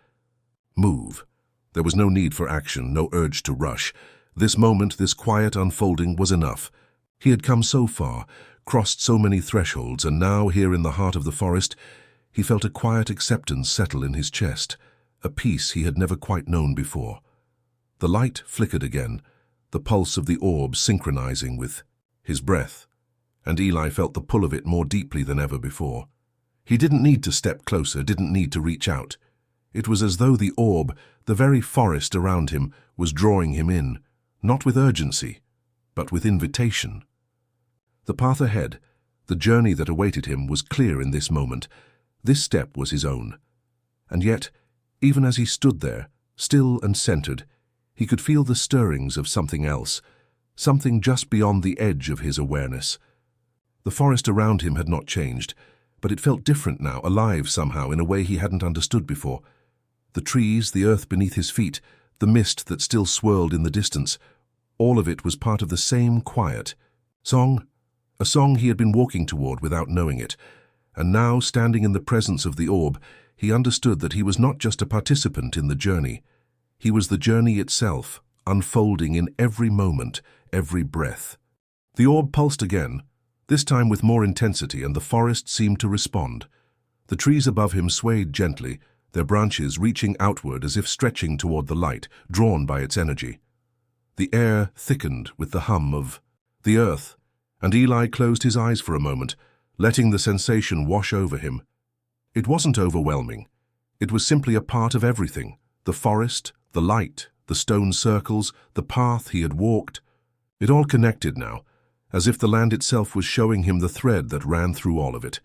Speaker 1: move. There was no need for action, no urge to rush. This moment, this quiet unfolding was enough. He had come so far, crossed so many thresholds, and now, here in the heart of the forest, he felt a quiet acceptance settle in his chest, a peace he had never quite known before. The light flickered again, the pulse of the orb synchronizing with his breath, and Eli felt the pull of it more deeply than ever before. He didn't need to step closer, didn't need to reach out. It was as though the orb, the very forest around him, was drawing him in, not with urgency, but with invitation. The path ahead, the journey that awaited him, was clear in this moment. This step was his own. And yet, even as he stood there, still and centered, he could feel the stirrings of something else, something just beyond the edge of his awareness. The forest around him had not changed, but it felt different now, alive somehow in a way he hadn't understood before. The trees, the earth beneath his feet, the mist that still swirled in the distance, all of it was part of the same quiet song, a song he had been walking toward without knowing it. And now, standing in the presence of the orb, he understood that he was not just a participant in the journey. He was the journey itself, unfolding in every moment, every breath. The orb pulsed again, this time with more intensity, and the forest seemed to respond. The trees above him swayed gently, their branches reaching outward as if stretching toward the light, drawn by its energy. The air thickened with the hum of the earth, and Eli closed his eyes for a moment, letting the sensation wash over him. It wasn't overwhelming. It was simply a part of everything, the forest, the light, the stone circles, the path he had walked. It all connected now, as if the land itself was showing him the thread that ran through all of it.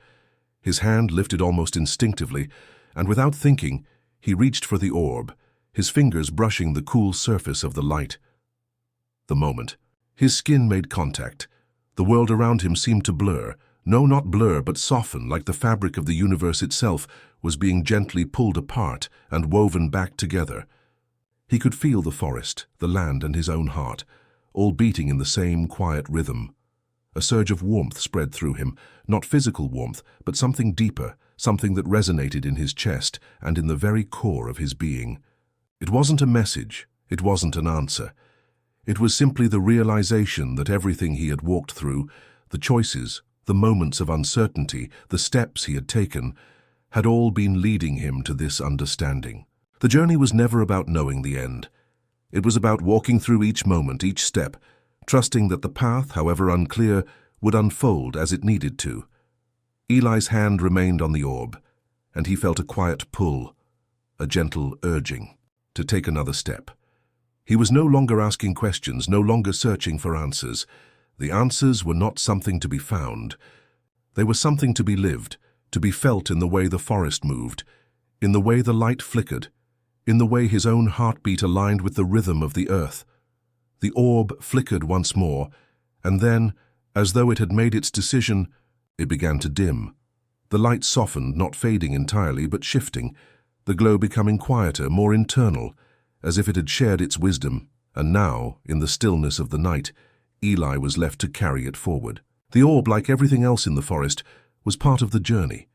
Speaker 1: His hand lifted almost instinctively, and without thinking, he reached for the orb, his fingers brushing the cool surface of the light. The moment. His skin made contact. The world around him seemed to blur. No, not blur, but soften, like the fabric of the universe itself was being gently pulled apart and woven back together. He could feel the forest, the land, and his own heart, all beating in the same quiet rhythm. A surge of warmth spread through him, not physical warmth, but something deeper, something that resonated in his chest and in the very core of his being. It wasn't a message, it wasn't an answer. It was simply the realization that everything he had walked through, the choices, the moments of uncertainty, the steps he had taken, had all been leading him to this understanding. The journey was never about knowing the end. It was about walking through each moment, each step, trusting that the path, however unclear, would unfold as it needed to. Eli's hand remained on the orb, and he felt a quiet pull, a gentle urging, to take another step. He was no longer asking questions, no longer searching for answers. The answers were not something to be found. They were something to be lived, to be felt in the way the forest moved, in the way the light flickered, in the way his own heartbeat aligned with the rhythm of the earth. The orb flickered once more, and then, as though it had made its decision, it began to dim. The light softened, not fading entirely, but shifting, the glow becoming quieter, more internal, as if it had shared its wisdom, and now, in the stillness of the night, Eli was left to carry it forward. The orb, like everything else in the forest, was part of the journey,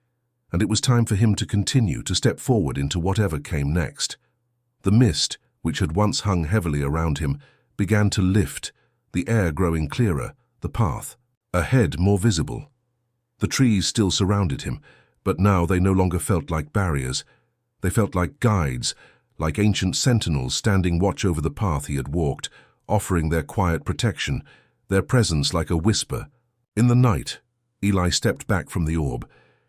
Speaker 1: and it was time for him to continue, to step forward into whatever came next. The mist, which had once hung heavily around him, began to lift, the air growing clearer, the path ahead more visible. The trees still surrounded him, but now they no longer felt like barriers. They felt like guides, like ancient sentinels standing watch over the path he had walked, offering their quiet protection, their presence like a whisper. In the night, Eli stepped back from the orb,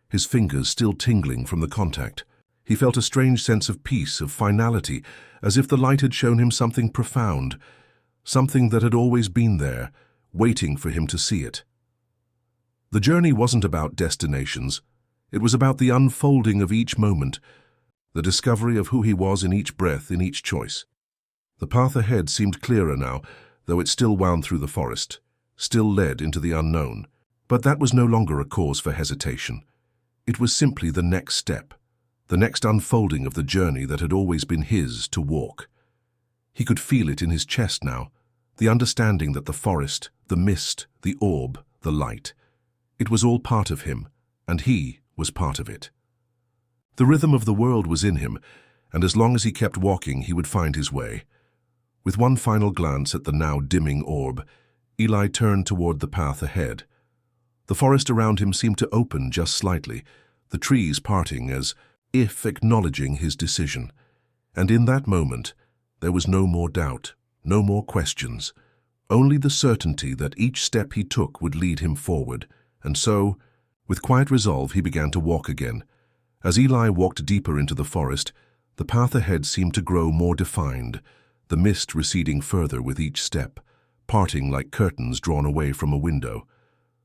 Speaker 1: his fingers still tingling from the contact. He felt a strange sense of peace, of finality, as if the light had shown him something profound, something that had always been there, waiting for him to see it. The journey wasn't about destinations. It was about the unfolding of each moment, the discovery of who he was in each breath, in each choice. The path ahead seemed clearer now, though it still wound through the forest, still led into the unknown. But that was no longer a cause for hesitation. It was simply the next step, the next unfolding of the journey that had always been his to walk. He could feel it in his chest now, the understanding that the forest, the mist, the orb, the light, it was all part of him, and he was part of it. The rhythm of the world was in him, and as long as he kept walking, he would find his way. With one final glance at the now dimming orb, Eli turned toward the path ahead. The forest around him seemed to open just slightly, the trees parting as if acknowledging his decision. And in that moment, there was no more doubt, no more questions, only the certainty that each step he took would lead him forward. And so, with quiet resolve, he began to walk again. As Eli walked deeper into the forest, the path ahead seemed to grow more defined, the mist receding further with each step, parting like curtains drawn away from a window.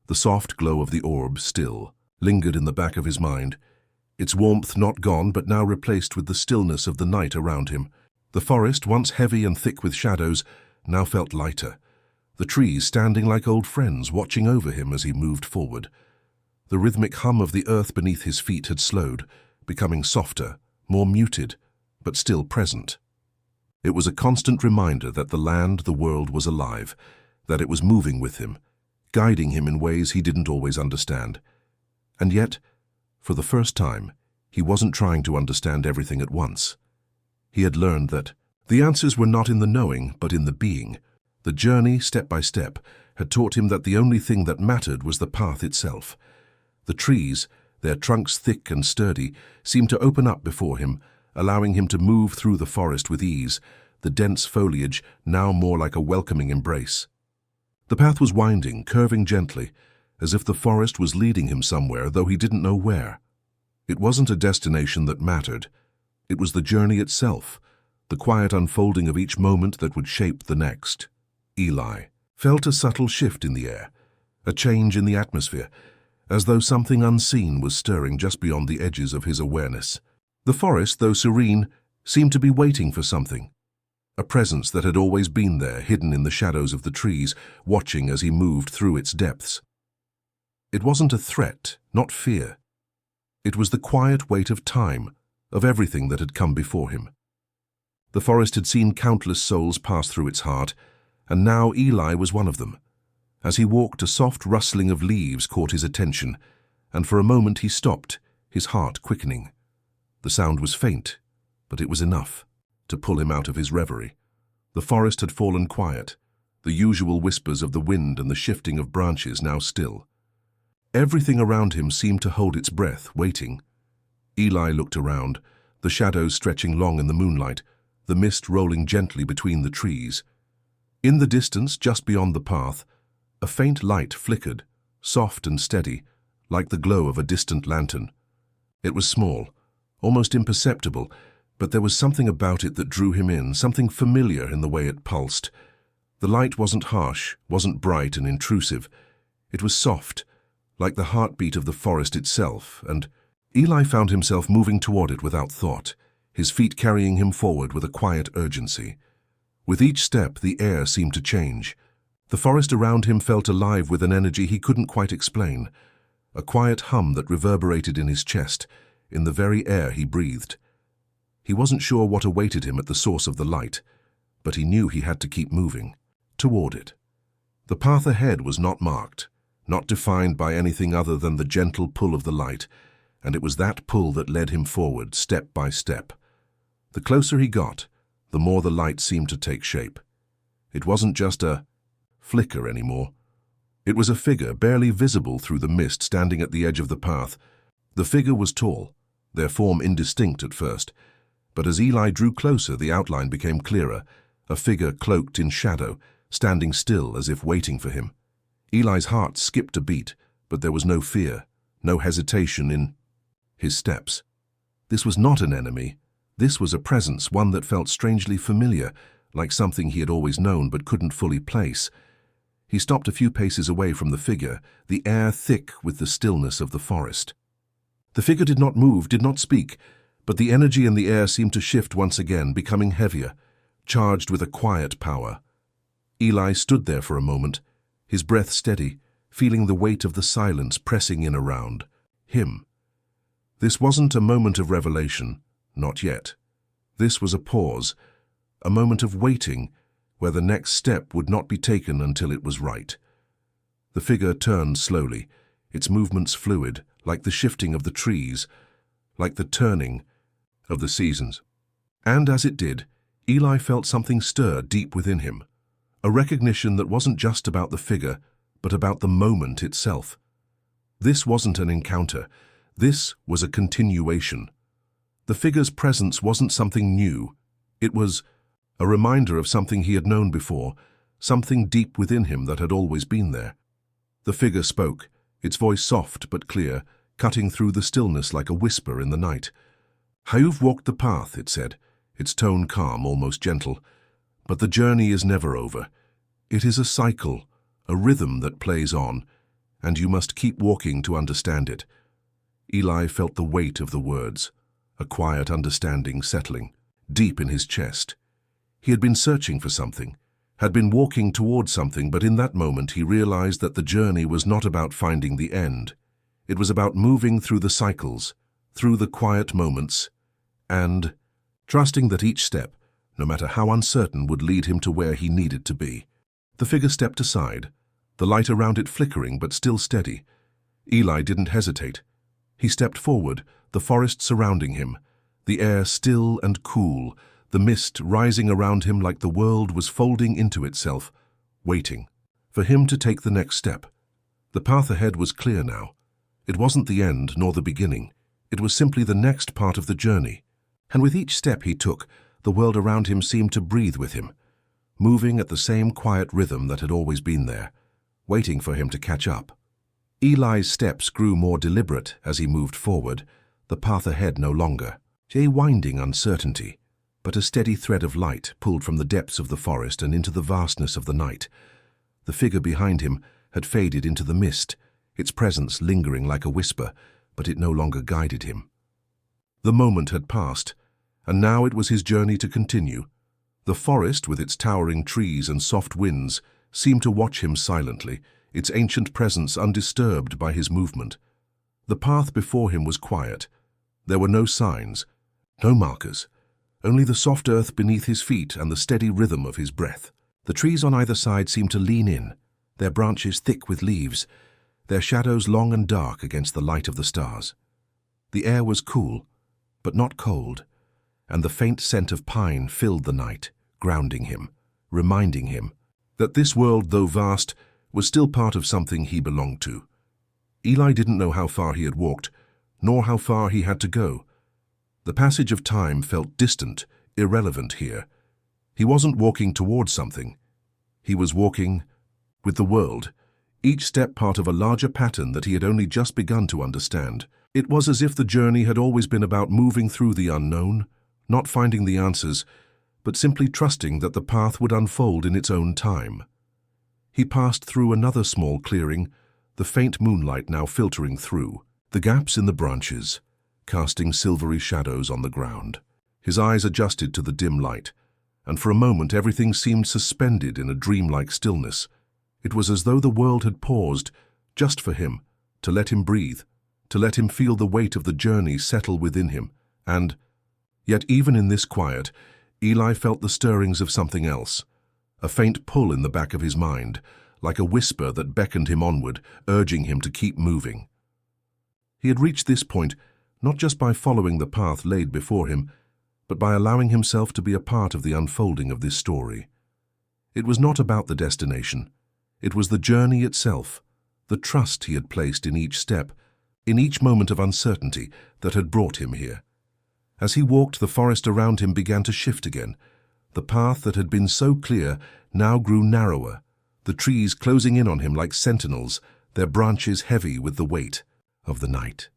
Speaker 1: The soft glow of the orb still lingered in the back of his mind, its warmth not gone but now replaced with the stillness of the night around him. The forest, once heavy and thick with shadows, now felt lighter, the trees standing like old friends watching over him as he moved forward. The rhythmic hum of the earth beneath his feet had slowed, becoming softer, more muted, but still present. It was a constant reminder that the land, the world, was alive, that it was moving with him, guiding him in ways he didn't always understand. And yet, for the first time, he wasn't trying to understand everything at once. He had learned that the answers were not in the knowing, but in the being. The journey, step by step, had taught him that the only thing that mattered was the path itself. The trees, their trunks thick and sturdy, seemed to open up before him, allowing him to move through the forest with ease, the dense foliage now more like a welcoming embrace. The path was winding, curving gently, as if the forest was leading him somewhere, though he didn't know where. It wasn't a destination that mattered. It was the journey itself, the quiet unfolding of each moment that would shape the next. Eli felt a subtle shift in the air, a change in the atmosphere, as though something unseen was stirring just beyond the edges of his awareness. The forest, though serene, seemed to be waiting for something. A presence that had always been there, hidden in the shadows of the trees, watching as he moved through its depths. It wasn't a threat, not fear. It was the quiet weight of time, of everything that had come before him. The forest had seen countless souls pass through its heart, and now Eli was one of them. As he walked, a soft rustling of leaves caught his attention, and for a moment he stopped, his heart quickening. The sound was faint, but it was enough to pull him out of his reverie. The forest had fallen quiet, the usual whispers of the wind and the shifting of branches now still. Everything around him seemed to hold its breath, waiting. Eli looked around, the shadows stretching long in the moonlight, the mist rolling gently between the trees. In the distance, just beyond the path, a faint light flickered, soft and steady, like the glow of a distant lantern. It was small, almost imperceptible, but there was something about it that drew him in, something familiar in the way it pulsed. The light wasn't harsh, wasn't bright and intrusive. It was soft, like the heartbeat of the forest itself, and Eli found himself moving toward it without thought, his feet carrying him forward with a quiet urgency. With each step, the air seemed to change. The forest around him felt alive with an energy he couldn't quite explain, a quiet hum that reverberated in his chest, in the very air he breathed. He wasn't sure what awaited him at the source of the light, but he knew he had to keep moving, toward it. The path ahead was not marked, not defined by anything other than the gentle pull of the light, and it was that pull that led him forward, step by step. The closer he got, the more the light seemed to take shape. It wasn't just a flicker anymore. It was a figure barely visible through the mist standing at the edge of the path. The figure was tall, their form indistinct at first, but as Eli drew closer, the outline became clearer, a figure cloaked in shadow, standing still as if waiting for him. Eli's heart skipped a beat, but there was no fear, no hesitation in his steps. This was not an enemy. This was a presence, one that felt strangely familiar, like something he had always known but couldn't fully place. He stopped a few paces away from the figure, the air thick with the stillness of the forest. The figure did not move, did not speak, but the energy in the air seemed to shift once again, becoming heavier, charged with a quiet power. Eli stood there for a moment, his breath steady, feeling the weight of the silence pressing in around him. This wasn't a moment of revelation, not yet. This was a pause, a moment of waiting, where the next step would not be taken until it was right. The figure turned slowly, its movements fluid, like the shifting of the trees, like the turning of the seasons. And as it did, Eli felt something stir deep within him, a recognition that wasn't just about the figure, but about the moment itself. This wasn't an encounter. This was a continuation. The figure's presence wasn't something new. It was a reminder of something he had known before, something deep within him that had always been there. The figure spoke, its voice soft but clear, cutting through the stillness like a whisper in the night. "You've walked the path," it said, its tone calm, almost gentle. "But the journey is never over. It is a cycle, a rhythm that plays on, and you must keep walking to understand it." Eli felt the weight of the words, a quiet understanding settling, deep in his chest. He had been searching for something, had been walking toward something, but in that moment he realized that the journey was not about finding the end. It was about moving through the cycles, through the quiet moments, and trusting that each step, no matter how uncertain, would lead him to where he needed to be. The figure stepped aside, the light around it flickering but still steady. Eli didn't hesitate. He stepped forward, the forest surrounding him, the air still and cool, the mist rising around him like the world was folding into itself, waiting for him to take the next step. The path ahead was clear now. It wasn't the end nor the beginning. It was simply the next part of the journey. And with each step he took, the world around him seemed to breathe with him, moving at the same quiet rhythm that had always been there, waiting for him to catch up. Eli's steps grew more deliberate as he moved forward, the path ahead no longer a winding uncertainty, but a steady thread of light pulled from the depths of the forest and into the vastness of the night. The figure behind him had faded into the mist, its presence lingering like a whisper, but it no longer guided him. The moment had passed, and now it was his journey to continue. The forest, with its towering trees and soft winds, seemed to watch him silently, its ancient presence undisturbed by his movement. The path before him was quiet. There were no signs, no markers, only the soft earth beneath his feet and the steady rhythm of his breath. The trees on either side seemed to lean in, their branches thick with leaves, their shadows long and dark against the light of the stars. The air was cool, but not cold, and the faint scent of pine filled the night, grounding him, reminding him that this world, though vast, was still part of something he belonged to. Eli didn't know how far he had walked, nor how far he had to go. The passage of time felt distant, irrelevant here. He wasn't walking towards something. He was walking with the world, each step part of a larger pattern that he had only just begun to understand. It was as if the journey had always been about moving through the unknown, not finding the answers, but simply trusting that the path would unfold in its own time. He passed through another small clearing, the faint moonlight now filtering through, the gaps in the branches, casting silvery shadows on the ground. His eyes adjusted to the dim light, and for a moment everything seemed suspended in a dreamlike stillness. It was as though the world had paused, just for him, to let him breathe, to let him feel the weight of the journey settle within him. And yet even in this quiet, Eli felt the stirrings of something else, a faint pull in the back of his mind, like a whisper that beckoned him onward, urging him to keep moving. He had reached this point not just by following the path laid before him, but by allowing himself to be a part of the unfolding of this story. It was not about the destination. It was the journey itself, the trust he had placed in each step, in each moment of uncertainty that had brought him here. As he walked, the forest around him began to shift again. The path that had been so clear now grew narrower, the trees closing in on him like sentinels, their branches heavy with the weight of the night.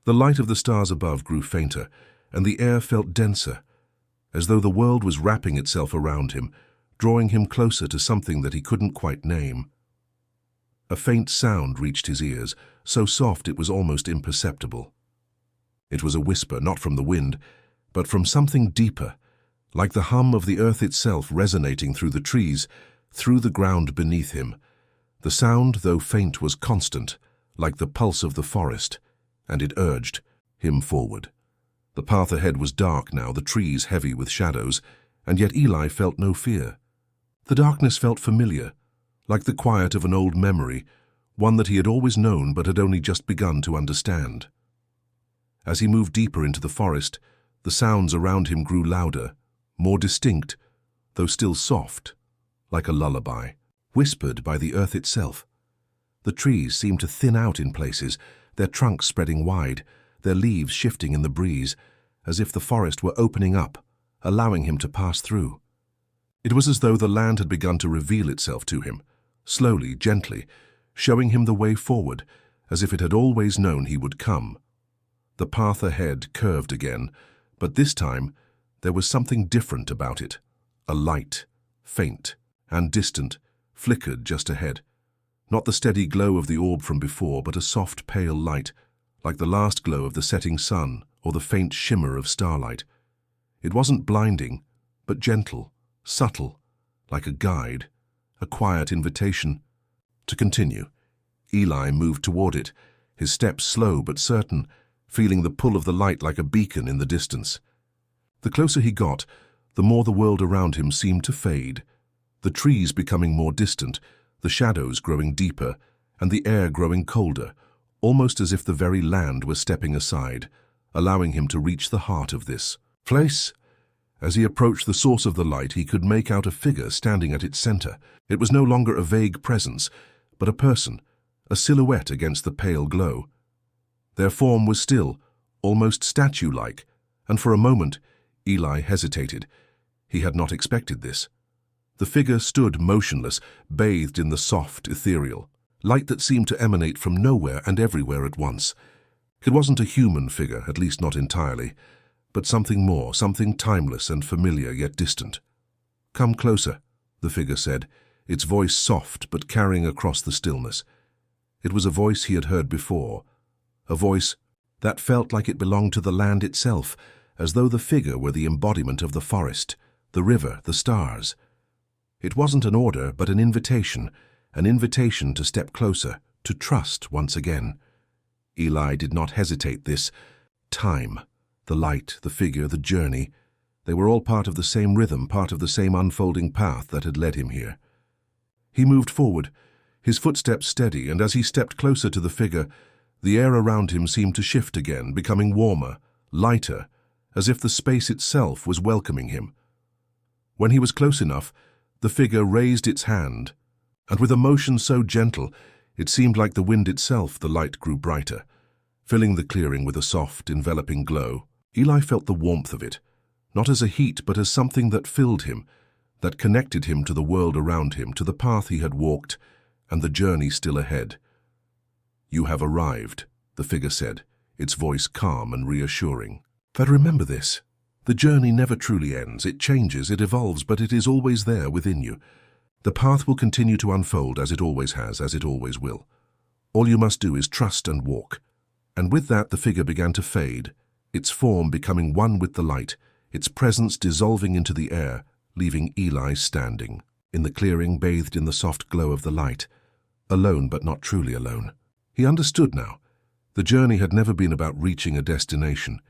Speaker 1: The light of the stars above grew fainter, and the air felt denser, as though the world was wrapping itself around him, drawing him closer to something that he couldn't quite name. A faint sound reached his ears, so soft it was almost imperceptible. It was a whisper, not from the wind, but from something deeper, like the hum of the earth itself resonating through the trees, through the ground beneath him. The sound, though faint, was constant, like the pulse of the forest, and it urged him forward. The path ahead was dark now, the trees heavy with shadows, and yet Eli felt no fear. The darkness felt familiar, like the quiet of an old memory, one that he had always known but had only just begun to understand. As he moved deeper into the forest, the sounds around him grew louder, more distinct, though still soft, like a lullaby, whispered by the earth itself. The trees seemed to thin out in places, their trunks spreading wide, their leaves shifting in the breeze, as if the forest were opening up, allowing him to pass through. It was as though the land had begun to reveal itself to him, slowly, gently, showing him the way forward, as if it had always known he would come. The path ahead curved again, but this time there was something different about it. A light, faint and distant, flickered just ahead. Not the steady glow of the orb from before, but a soft, pale light, like the last glow of the setting sun or the faint shimmer of starlight. It wasn't blinding, but gentle, subtle, like a guide, a quiet invitation to continue. Eli moved toward it, his steps slow but certain, feeling the pull of the light like a beacon in the distance. The closer he got, the more the world around him seemed to fade, the trees becoming more distant, the shadows growing deeper, and the air growing colder, almost as if the very land was stepping aside, allowing him to reach the heart of this place. As he approached the source of the light, he could make out a figure standing at its center. It was no longer a vague presence, but a person, a silhouette against the pale glow. Their form was still, almost statue-like, and for a moment, Eli hesitated. He had not expected this. The figure stood motionless, bathed in the soft, ethereal light that seemed to emanate from nowhere and everywhere at once. It wasn't a human figure, at least not entirely, but something more, something timeless and familiar yet distant. "Come closer," the figure said, its voice soft but carrying across the stillness. It was a voice he had heard before, a voice that felt like it belonged to the land itself, as though the figure were the embodiment of the forest, the river, the stars. It wasn't an order, but an invitation to step closer, to trust once again. Eli did not hesitate. This time, the light, the figure, the journey, they were all part of the same rhythm, part of the same unfolding path that had led him here. He moved forward, his footsteps steady, and as he stepped closer to the figure, the air around him seemed to shift again, becoming warmer, lighter, as if the space itself was welcoming him. When he was close enough, the figure raised its hand, and with a motion so gentle, it seemed like the wind itself, the light grew brighter, filling the clearing with a soft, enveloping glow. Eli felt the warmth of it, not as a heat, but as something that filled him, that connected him to the world around him, to the path he had walked, and the journey still ahead. "You have arrived," the figure said, its voice calm and reassuring. "But remember this. The journey never truly ends. It changes, it evolves, but it is always there within you. The path will continue to unfold as it always has, as it always will. All you must do is trust and walk." And with that, the figure began to fade, its form becoming one with the light, its presence dissolving into the air, leaving Eli standing, in the clearing, bathed in the soft glow of the light, alone but not truly alone. He understood now. The journey had never been about reaching a destination.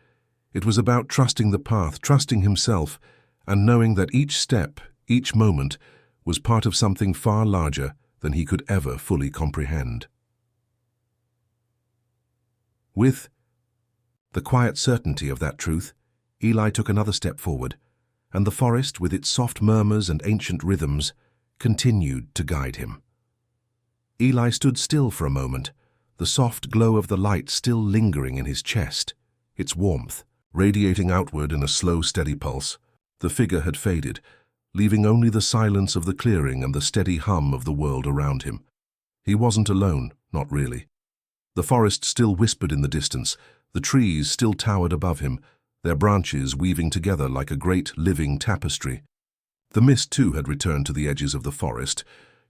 Speaker 1: It was about trusting the path, trusting himself, and knowing that each step, each moment, was part of something far larger than he could ever fully comprehend. With the quiet certainty of that truth, Eli took another step forward, and the forest, with its soft murmurs and ancient rhythms, continued to guide him. Eli stood still for a moment, the soft glow of the light still lingering in his chest, its warmth radiating outward in a slow, steady pulse. The figure had faded, leaving only the silence of the clearing and the steady hum of the world around him. He wasn't alone, not really. The forest still whispered in the distance, the trees still towered above him, their branches weaving together like a great living tapestry. The mist, too, had returned to the edges of the forest,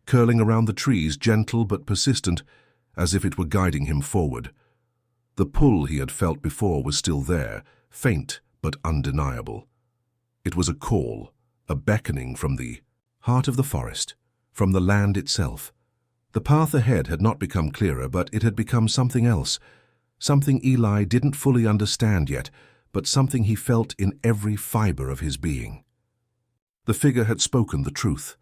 Speaker 1: curling around the trees, gentle but persistent, as if it were guiding him forward. The pull he had felt before was still there, faint but undeniable. It was a call, a beckoning from the heart of the forest, from the land itself. The path ahead had not become clearer, but it had become something else, something Eli didn't fully understand yet, but something he felt in every fiber of his being. The figure had spoken the truth.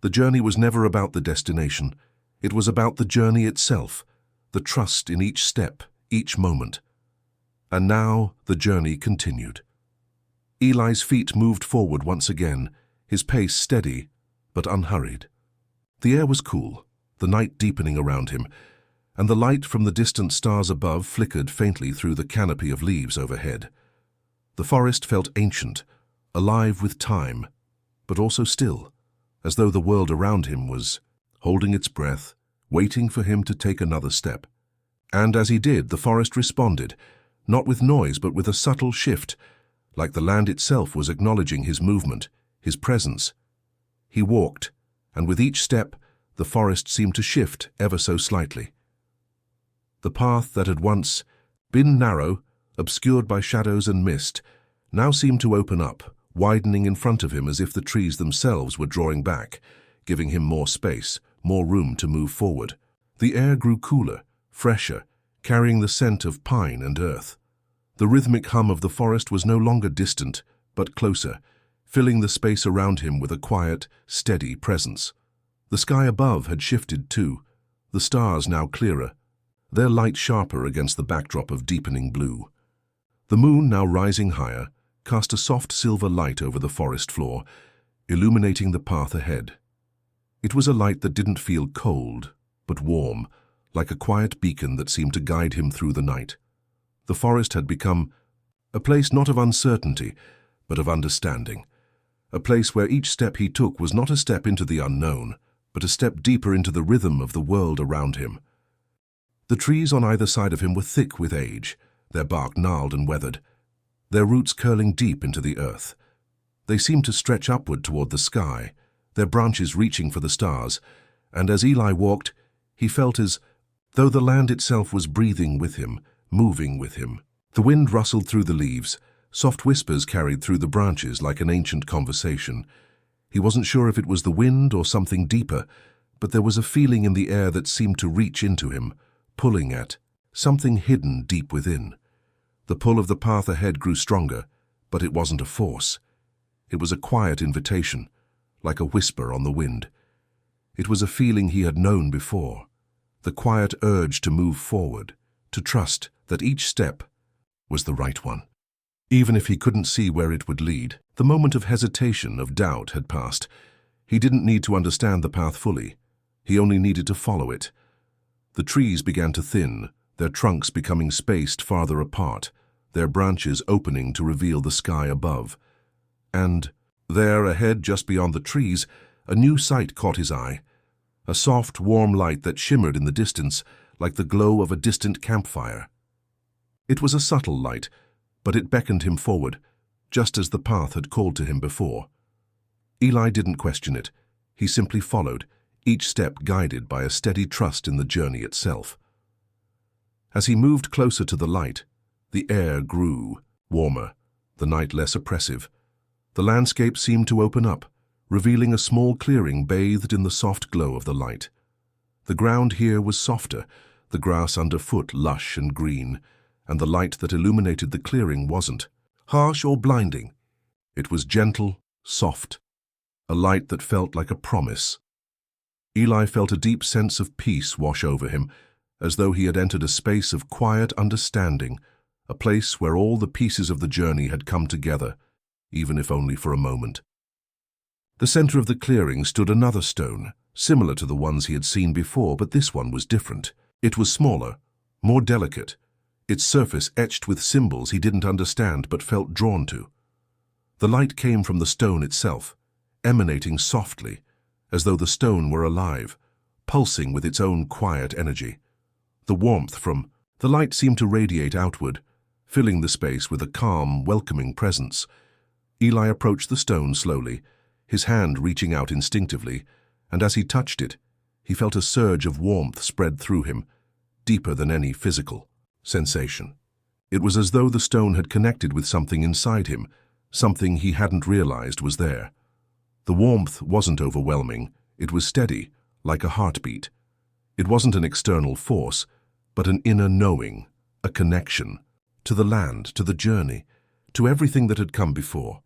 Speaker 1: The journey was never about the destination. It was about the journey itself, the trust in each step, each moment. And now the journey continued. Eli's feet moved forward once again, his pace steady but unhurried. The air was cool, the night deepening around him, and the light from the distant stars above flickered faintly through the canopy of leaves overhead. The forest felt ancient, alive with time, but also still, as though the world around him was holding its breath, waiting for him to take another step. And as he did, the forest responded, not with noise but with a subtle shift, like the land itself was acknowledging his movement, his presence. He walked, and with each step, the forest seemed to shift ever so slightly. The path that had once been narrow, obscured by shadows and mist, now seemed to open up, widening in front of him as if the trees themselves were drawing back, giving him more space, more room to move forward. The air grew cooler, fresher, carrying the scent of pine and earth. The rhythmic hum of the forest was no longer distant, but closer, filling the space around him with a quiet, steady presence. The sky above had shifted too, the stars now clearer, their light sharper against the backdrop of deepening blue. The moon, now rising higher, cast a soft silver light over the forest floor, illuminating the path ahead. It was a light that didn't feel cold, but warm, like a quiet beacon that seemed to guide him through the night. The forest had become a place not of uncertainty, but of understanding, a place where each step he took was not a step into the unknown, but a step deeper into the rhythm of the world around him. The trees on either side of him were thick with age, their bark gnarled and weathered, their roots curling deep into the earth. They seemed to stretch upward toward the sky, their branches reaching for the stars, and as Eli walked, he felt as though the land itself was breathing with him, moving with him. The wind rustled through the leaves, soft whispers carried through the branches like an ancient conversation. He wasn't sure if it was the wind or something deeper, but there was a feeling in the air that seemed to reach into him, pulling at something hidden deep within. The pull of the path ahead grew stronger, but it wasn't a force. It was a quiet invitation, like a whisper on the wind. It was a feeling he had known before, the quiet urge to move forward, to trust that each step was the right one. Even if he couldn't see where it would lead, the moment of hesitation, of doubt had passed. He didn't need to understand the path fully. He only needed to follow it. The trees began to thin, their trunks becoming spaced farther apart, their branches opening to reveal the sky above. And there, ahead, just beyond the trees, a new sight caught his eye. A soft, warm light that shimmered in the distance, like the glow of a distant campfire. It was a subtle light, but it beckoned him forward, just as the path had called to him before. Eli didn't question it. He simply followed, each step guided by a steady trust in the journey itself. As he moved closer to the light, the air grew warmer, the night less oppressive. The landscape seemed to open up, revealing a small clearing bathed in the soft glow of the light. The ground here was softer, the grass underfoot lush and green, and the light that illuminated the clearing wasn't harsh or blinding. It was gentle, soft, a light that felt like a promise. Eli felt a deep sense of peace wash over him, as though he had entered a space of quiet understanding, a place where all the pieces of the journey had come together, even if only for a moment. The center of the clearing stood another stone, similar to the ones he had seen before, but this one was different. It was smaller, more delicate, its surface etched with symbols he didn't understand but felt drawn to. The light came from the stone itself, emanating softly, as though the stone were alive, pulsing with its own quiet energy. The warmth from the light seemed to radiate outward, filling the space with a calm, welcoming presence. Eli approached the stone slowly, his hand reaching out instinctively, and as he touched it, he felt a surge of warmth spread through him, deeper than any physical sensation. It was as though the stone had connected with something inside him, something he hadn't realized was there. The warmth wasn't overwhelming, it was steady, like a heartbeat. It wasn't an external force, but an inner knowing, a connection, to the land, to the journey, to everything that had come before.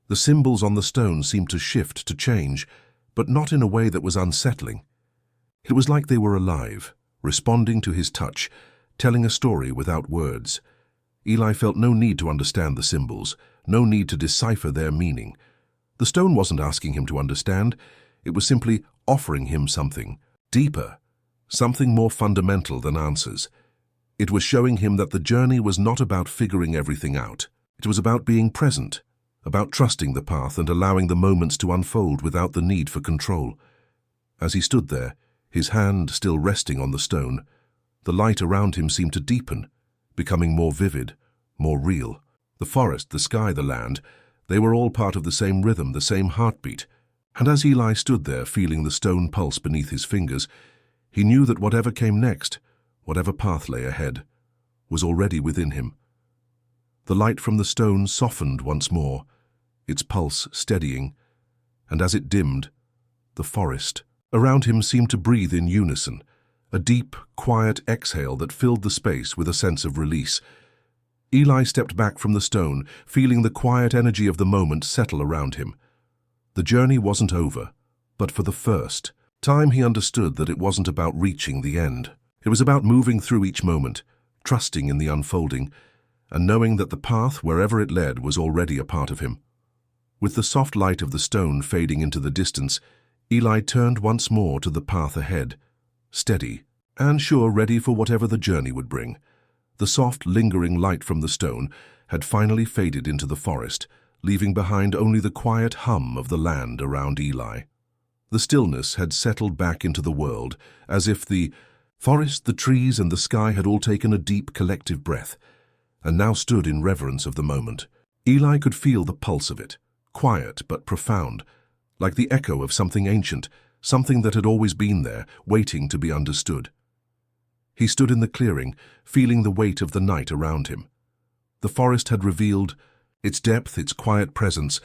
Speaker 1: The symbols on the stone seemed to shift, to change, but not in a way that was unsettling. It was like they were alive, responding to his touch, telling a story without words. Eli felt no need to understand the symbols, no need to decipher their meaning. The stone wasn't asking him to understand, it was simply offering him something deeper, something more fundamental than answers. It was showing him that the journey was not about figuring everything out. It was about being present, about trusting the path and allowing the moments to unfold without the need for control. As he stood there, his hand still resting on the stone, the light around him seemed to deepen, becoming more vivid, more real. The forest, the sky, the land, they were all part of the same rhythm, the same heartbeat. And as Eli stood there, feeling the stone pulse beneath his fingers, he knew that whatever came next, whatever path lay ahead, was already within him. The light from the stone softened once more, its pulse steadying, and as it dimmed, the forest around him seemed to breathe in unison, a deep, quiet exhale that filled the space with a sense of release. Eli stepped back from the stone, feeling the quiet energy of the moment settle around him. The journey wasn't over, but for the first time he understood that it wasn't about reaching the end. It was about moving through each moment, trusting in the unfolding, and knowing that the path, wherever it led, was already a part of him. With the soft light of the stone fading into the distance, Eli turned once more to the path ahead, steady and sure, ready for whatever the journey would bring. The soft, lingering light from the stone had finally faded into the forest, leaving behind only the quiet hum of the land around Eli. The stillness had settled back into the world, as if the forest, the trees, and the sky had all taken a deep collective breath, and now stood in reverence of the moment. Eli could feel the pulse of it, quiet but profound, like the echo of something ancient, something that had always been there, waiting to be understood. He stood in the clearing, feeling the weight of the night around him. The forest had revealed its depth, its quiet presence,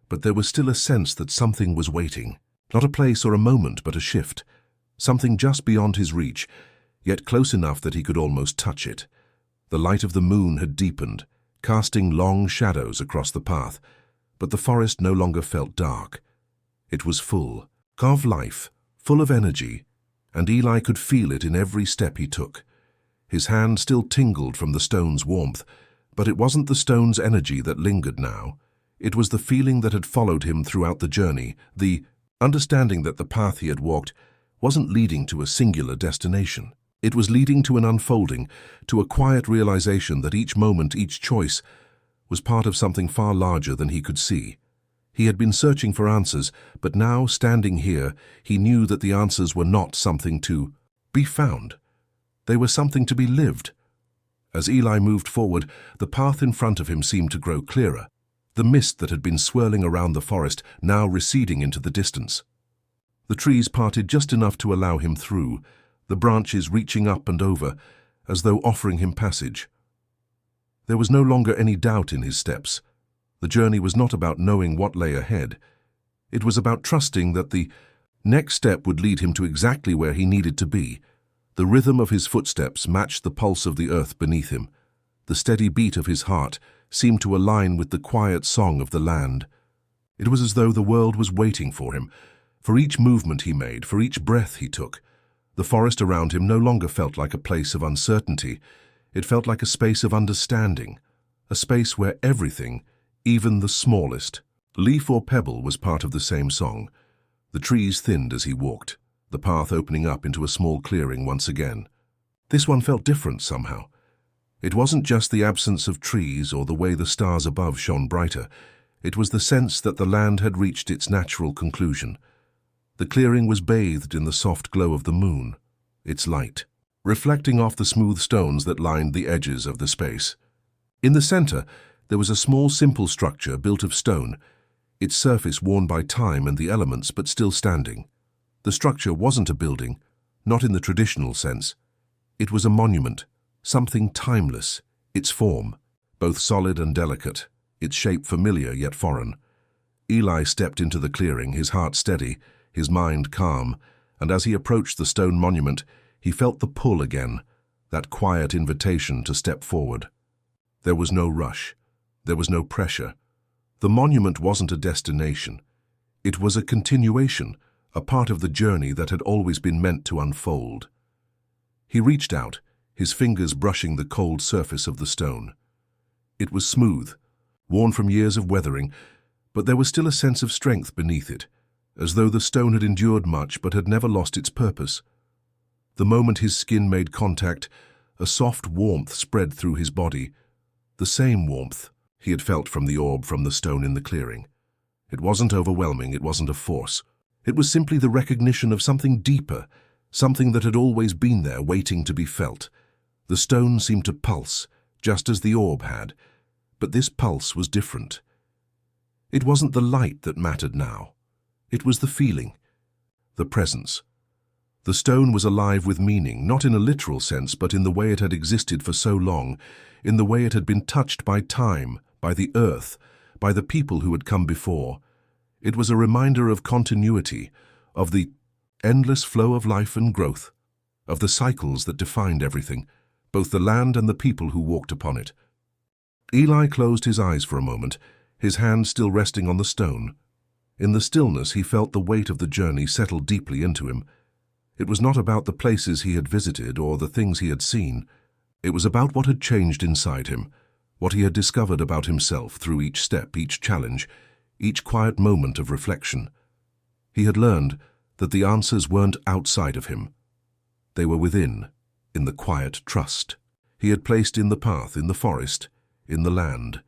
Speaker 1: but there was still a sense that something was waiting. Not a place or a moment, but a shift. Something just beyond his reach, yet close enough that he could almost touch it. The light of the moon had deepened, casting long shadows across the path, but the forest no longer felt dark. It was full of life, full of energy, and Eli could feel it in every step he took. His hand still tingled from the stone's warmth, but it wasn't the stone's energy that lingered now. It was the feeling that had followed him throughout the journey, the understanding that the path he had walked wasn't leading to a singular destination. It was leading to an unfolding, to a quiet realization that each moment, each choice, was part of something far larger than he could see. He had been searching for answers, but now, standing here, he knew that the answers were not something to be found. They were something to be lived. As Eli moved forward, the path in front of him seemed to grow clearer, the mist that had been swirling around the forest now receding into the distance. The trees parted just enough to allow him through, the branches reaching up and over, as though offering him passage. There was no longer any doubt in his steps. The journey was not about knowing what lay ahead. It was about trusting that the next step would lead him to exactly where he needed to be. The rhythm of his footsteps matched the pulse of the earth beneath him. The steady beat of his heart seemed to align with the quiet song of the land. It was as though the world was waiting for him, for each movement he made, for each breath he took. The forest around him no longer felt like a place of uncertainty. It felt like a space of understanding, a space where everything, even the smallest leaf or pebble, was part of the same song. The trees thinned as he walked, the path opening up into a small clearing once again. This one felt different somehow. It wasn't just the absence of trees or the way the stars above shone brighter. It was the sense that the land had reached its natural conclusion. The clearing was bathed in the soft glow of the moon, its light reflecting off the smooth stones that lined the edges of the space. In the center, there was a small, simple structure built of stone, its surface worn by time and the elements, but still standing. The structure wasn't a building, not in the traditional sense. It was a monument, something timeless, its form, both solid and delicate, its shape familiar yet foreign. Eli stepped into the clearing, his heart steady, his mind calm, and as he approached the stone monument, he felt the pull again, that quiet invitation to step forward. There was no rush. There was no pressure. The monument wasn't a destination. It was a continuation, a part of the journey that had always been meant to unfold. He reached out, his fingers brushing the cold surface of the stone. It was smooth, worn from years of weathering, but there was still a sense of strength beneath it, as though the stone had endured much but had never lost its purpose. The moment his skin made contact, a soft warmth spread through his body, the same warmth he had felt from the orb from the stone in the clearing. It wasn't overwhelming, it wasn't a force. It was simply the recognition of something deeper, something that had always been there, waiting to be felt. The stone seemed to pulse, just as the orb had, but this pulse was different. It wasn't the light that mattered now. It was the feeling, the presence. The stone was alive with meaning, not in a literal sense, but in the way it had existed for so long, in the way it had been touched by time, by the earth, by the people who had come before. It was a reminder of continuity, of the endless flow of life and growth, of the cycles that defined everything, both the land and the people who walked upon it. Eli closed his eyes for a moment, his hand still resting on the stone. In the stillness, he felt the weight of the journey settle deeply into him. It was not about the places he had visited or the things he had seen. It was about what had changed inside him, what he had discovered about himself through each step, each challenge, each quiet moment of reflection. He had learned that the answers weren't outside of him. They were within, in the quiet trust he had placed in the path, in the forest, in the land.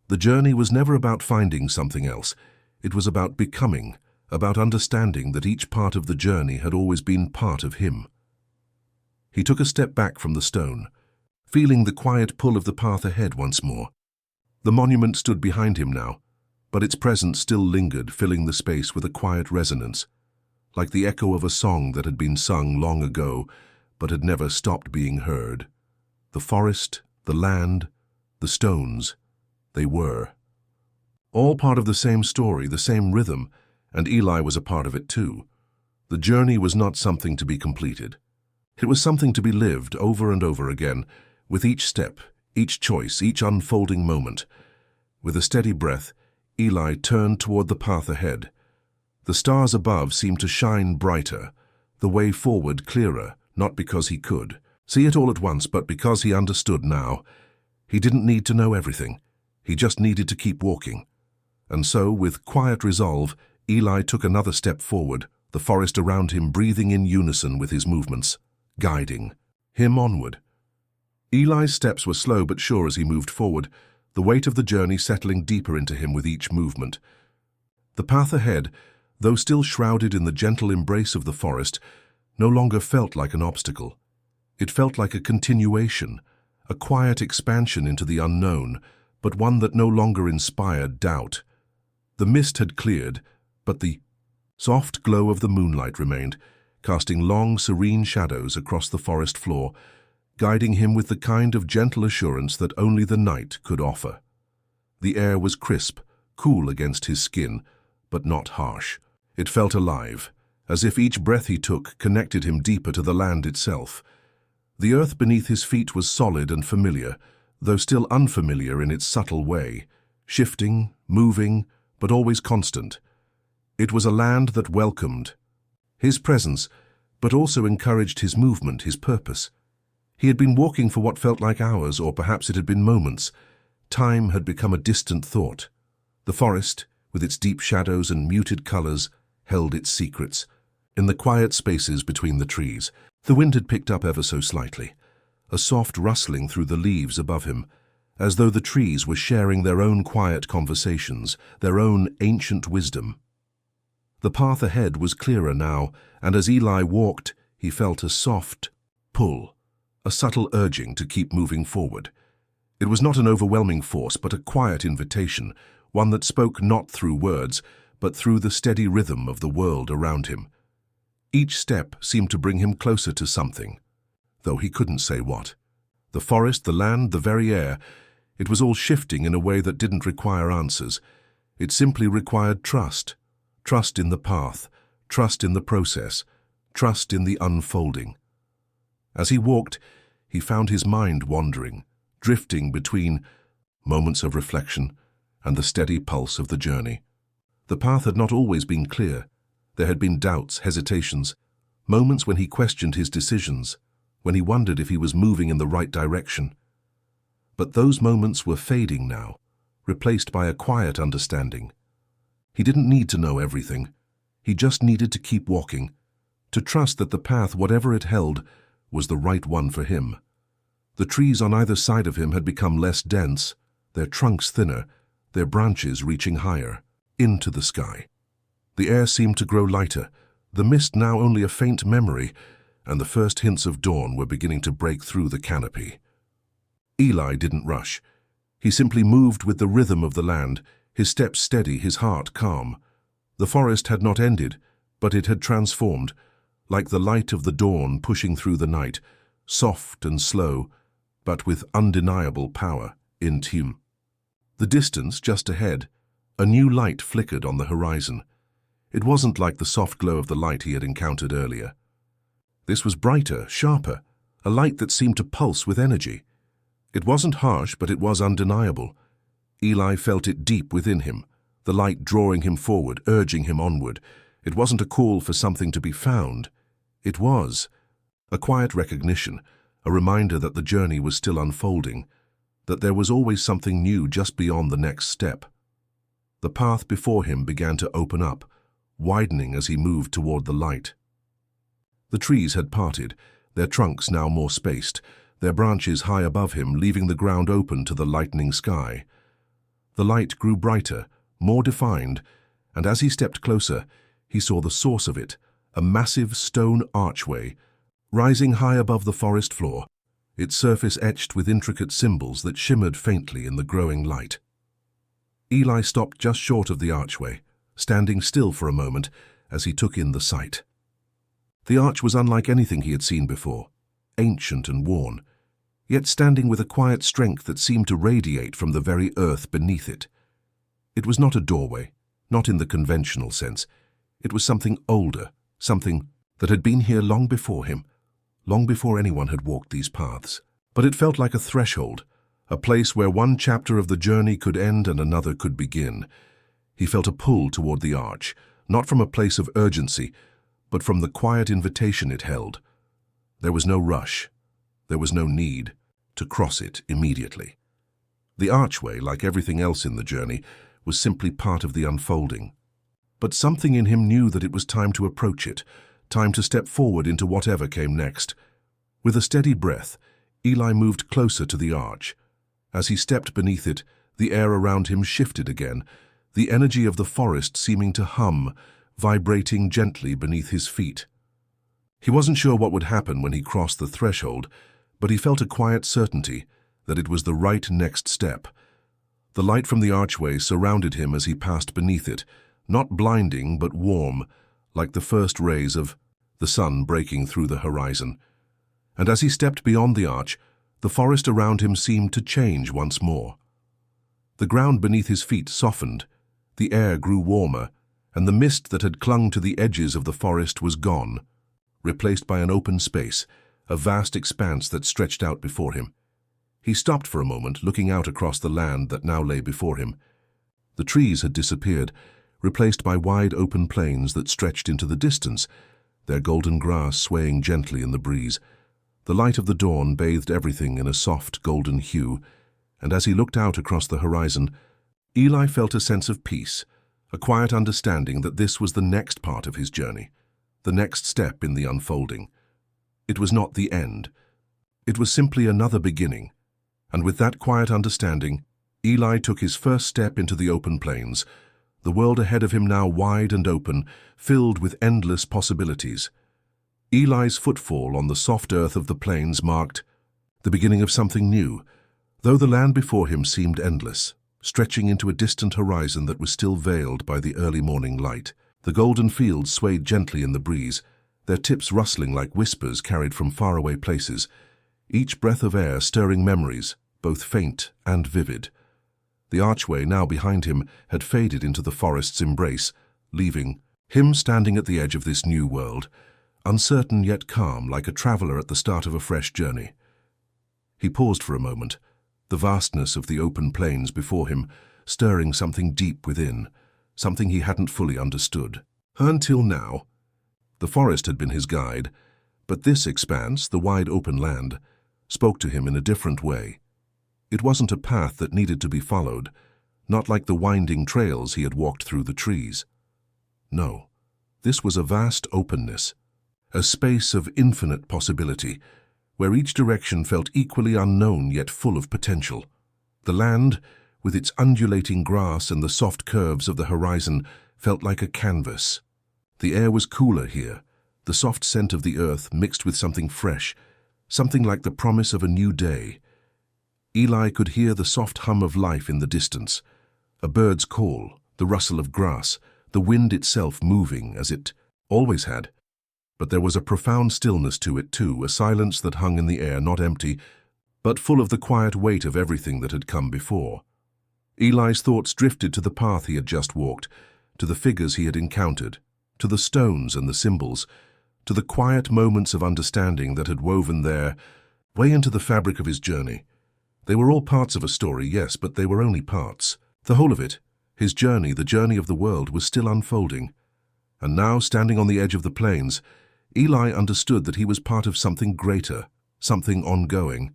Speaker 1: The journey was never about finding something else. It was about becoming, about understanding that each part of the journey had always been part of him. He took a step back from the stone, feeling the quiet pull of the path ahead once more. The monument stood behind him now, but its presence still lingered, filling the space with a quiet resonance, like the echo of a song that had been sung long ago, but had never stopped being heard. The forest, the land, the stones, they were. All part of the same story, the same rhythm, and Eli was a part of it too. The journey was not something to be completed. It was something to be lived over and over again, with each step, each choice, each unfolding moment. With a steady breath, Eli turned toward the path ahead. The stars above seemed to shine brighter, the way forward clearer, not because he could see it all at once, but because he understood now. He didn't need to know everything. He just needed to keep walking. And so, with quiet resolve, Eli took another step forward, the forest around him breathing in unison with his movements, guiding him onward. Eli's steps were slow but sure as he moved forward, the weight of the journey settling deeper into him with each movement. The path ahead, though still shrouded in the gentle embrace of the forest, no longer felt like an obstacle. It felt like a continuation, a quiet expansion into the unknown, but one that no longer inspired doubt. The mist had cleared, but the soft glow of the moonlight remained, casting long, serene shadows across the forest floor, guiding him with the kind of gentle assurance that only the night could offer. The air was crisp, cool against his skin, but not harsh. It felt alive, as if each breath he took connected him deeper to the land itself. The earth beneath his feet was solid and familiar, though still unfamiliar in its subtle way, shifting, moving, but always constant. It was a land that welcomed his presence, but also encouraged his movement, his purpose. He had been walking for what felt like hours, or perhaps it had been moments. Time had become a distant thought. The forest, with its deep shadows and muted colors, held its secrets. In the quiet spaces between the trees, the wind had picked up ever so slightly, a soft rustling through the leaves above him, as though the trees were sharing their own quiet conversations, their own ancient wisdom. The path ahead was clearer now, and as Eli walked, he felt a soft pull, a subtle urging to keep moving forward. It was not an overwhelming force, but a quiet invitation, one that spoke not through words, but through the steady rhythm of the world around him. Each step seemed to bring him closer to something, though he couldn't say what. The forest, the land, the very air, it was all shifting in a way that didn't require answers. It simply required trust. Trust in the path, trust in the process, trust in the unfolding. As he walked, he found his mind wandering, drifting between moments of reflection and the steady pulse of the journey. The path had not always been clear. There had been doubts, hesitations, moments when he questioned his decisions, when he wondered if he was moving in the right direction. But those moments were fading now, replaced by a quiet understanding. He didn't need to know everything. He just needed to keep walking, to trust that the path, whatever it held, was the right one for him. The trees on either side of him had become less dense, their trunks thinner, their branches reaching higher, into the sky. The air seemed to grow lighter, the mist now only a faint memory, and the first hints of dawn were beginning to break through the canopy. Eli didn't rush. He simply moved with the rhythm of the land, his steps steady, his heart calm. The forest had not ended, but it had transformed, like the light of the dawn pushing through the night, soft and slow, but with undeniable power, in tune. The distance just ahead, a new light flickered on the horizon. It wasn't like the soft glow of the light he had encountered earlier. This was brighter, sharper, a light that seemed to pulse with energy. It wasn't harsh, but it was undeniable. Eli felt it deep within him, the light drawing him forward, urging him onward. It wasn't a call for something to be found. It was a quiet recognition, a reminder that the journey was still unfolding, that there was always something new just beyond the next step. The path before him began to open up, widening as he moved toward the light. The trees had parted, their trunks now more spaced, their branches high above him, leaving the ground open to the lightening sky. The light grew brighter, more defined, and as he stepped closer, he saw the source of it, a massive stone archway, rising high above the forest floor, its surface etched with intricate symbols that shimmered faintly in the growing light. Eli stopped just short of the archway, standing still for a moment as he took in the sight. The arch was unlike anything he had seen before. ancient and worn, yet standing with a quiet strength that seemed to radiate from the very earth beneath it. It was not a doorway, not in the conventional sense. It was something older, something that had been here long before him, long before anyone had walked these paths. But it felt like a threshold, a place where one chapter of the journey could end and another could begin. He felt a pull toward the arch, not from a place of urgency, but from the quiet invitation it held. There was no rush. There was no need to cross it immediately. The archway, like everything else in the journey, was simply part of the unfolding. But something in him knew that it was time to approach it, time to step forward into whatever came next. With a steady breath, Eli moved closer to the arch. As he stepped beneath it, the air around him shifted again, the energy of the forest seeming to hum, vibrating gently beneath his feet. He wasn't sure what would happen when he crossed the threshold, but he felt a quiet certainty that it was the right next step. The light from the archway surrounded him as he passed beneath it, not blinding but warm, like the first rays of the sun breaking through the horizon. And as he stepped beyond the arch, the forest around him seemed to change once more. The ground beneath his feet softened, the air grew warmer, and the mist that had clung to the edges of the forest was gone, replaced by an open space, a vast expanse that stretched out before him. He stopped for a moment, looking out across the land that now lay before him. The trees had disappeared, replaced by wide open plains that stretched into the distance, their golden grass swaying gently in the breeze. The light of the dawn bathed everything in a soft golden hue, and as he looked out across the horizon, Eli felt a sense of peace, a quiet understanding that this was the next part of his journey, the next step in the unfolding. It was not the end. It was simply another beginning, and with that quiet understanding, Eli took his first step into the open plains, the world ahead of him now wide and open, filled with endless possibilities. Eli's footfall on the soft earth of the plains marked the beginning of something new, though the land before him seemed endless, stretching into a distant horizon that was still veiled by the early morning light. The golden fields swayed gently in the breeze, their tips rustling like whispers carried from faraway places, each breath of air stirring memories, both faint and vivid. The archway now behind him had faded into the forest's embrace, leaving him standing at the edge of this new world, uncertain yet calm, like a traveler at the start of a fresh journey. He paused for a moment, the vastness of the open plains before him stirring something deep within, something he hadn't fully understood. Until now, the forest had been his guide, but this expanse, the wide open land, spoke to him in a different way. It wasn't a path that needed to be followed, not like the winding trails he had walked through the trees. No, this was a vast openness, a space of infinite possibility, where each direction felt equally unknown yet full of potential. The land, with its undulating grass and the soft curves of the horizon, felt like a canvas. The air was cooler here, the soft scent of the earth mixed with something fresh, something like the promise of a new day. Eli could hear the soft hum of life in the distance, a bird's call, the rustle of grass, the wind itself moving as it always had. But there was a profound stillness to it too, a silence that hung in the air, not empty, but full of the quiet weight of everything that had come before. Eli's thoughts drifted to the path he had just walked, to the figures he had encountered, to the stones and the symbols, to the quiet moments of understanding that had woven their way into the fabric of his journey. They were all parts of a story, yes, but they were only parts. The whole of it, his journey, the journey of the world, was still unfolding. And now, standing on the edge of the plains, Eli understood that he was part of something greater, something ongoing.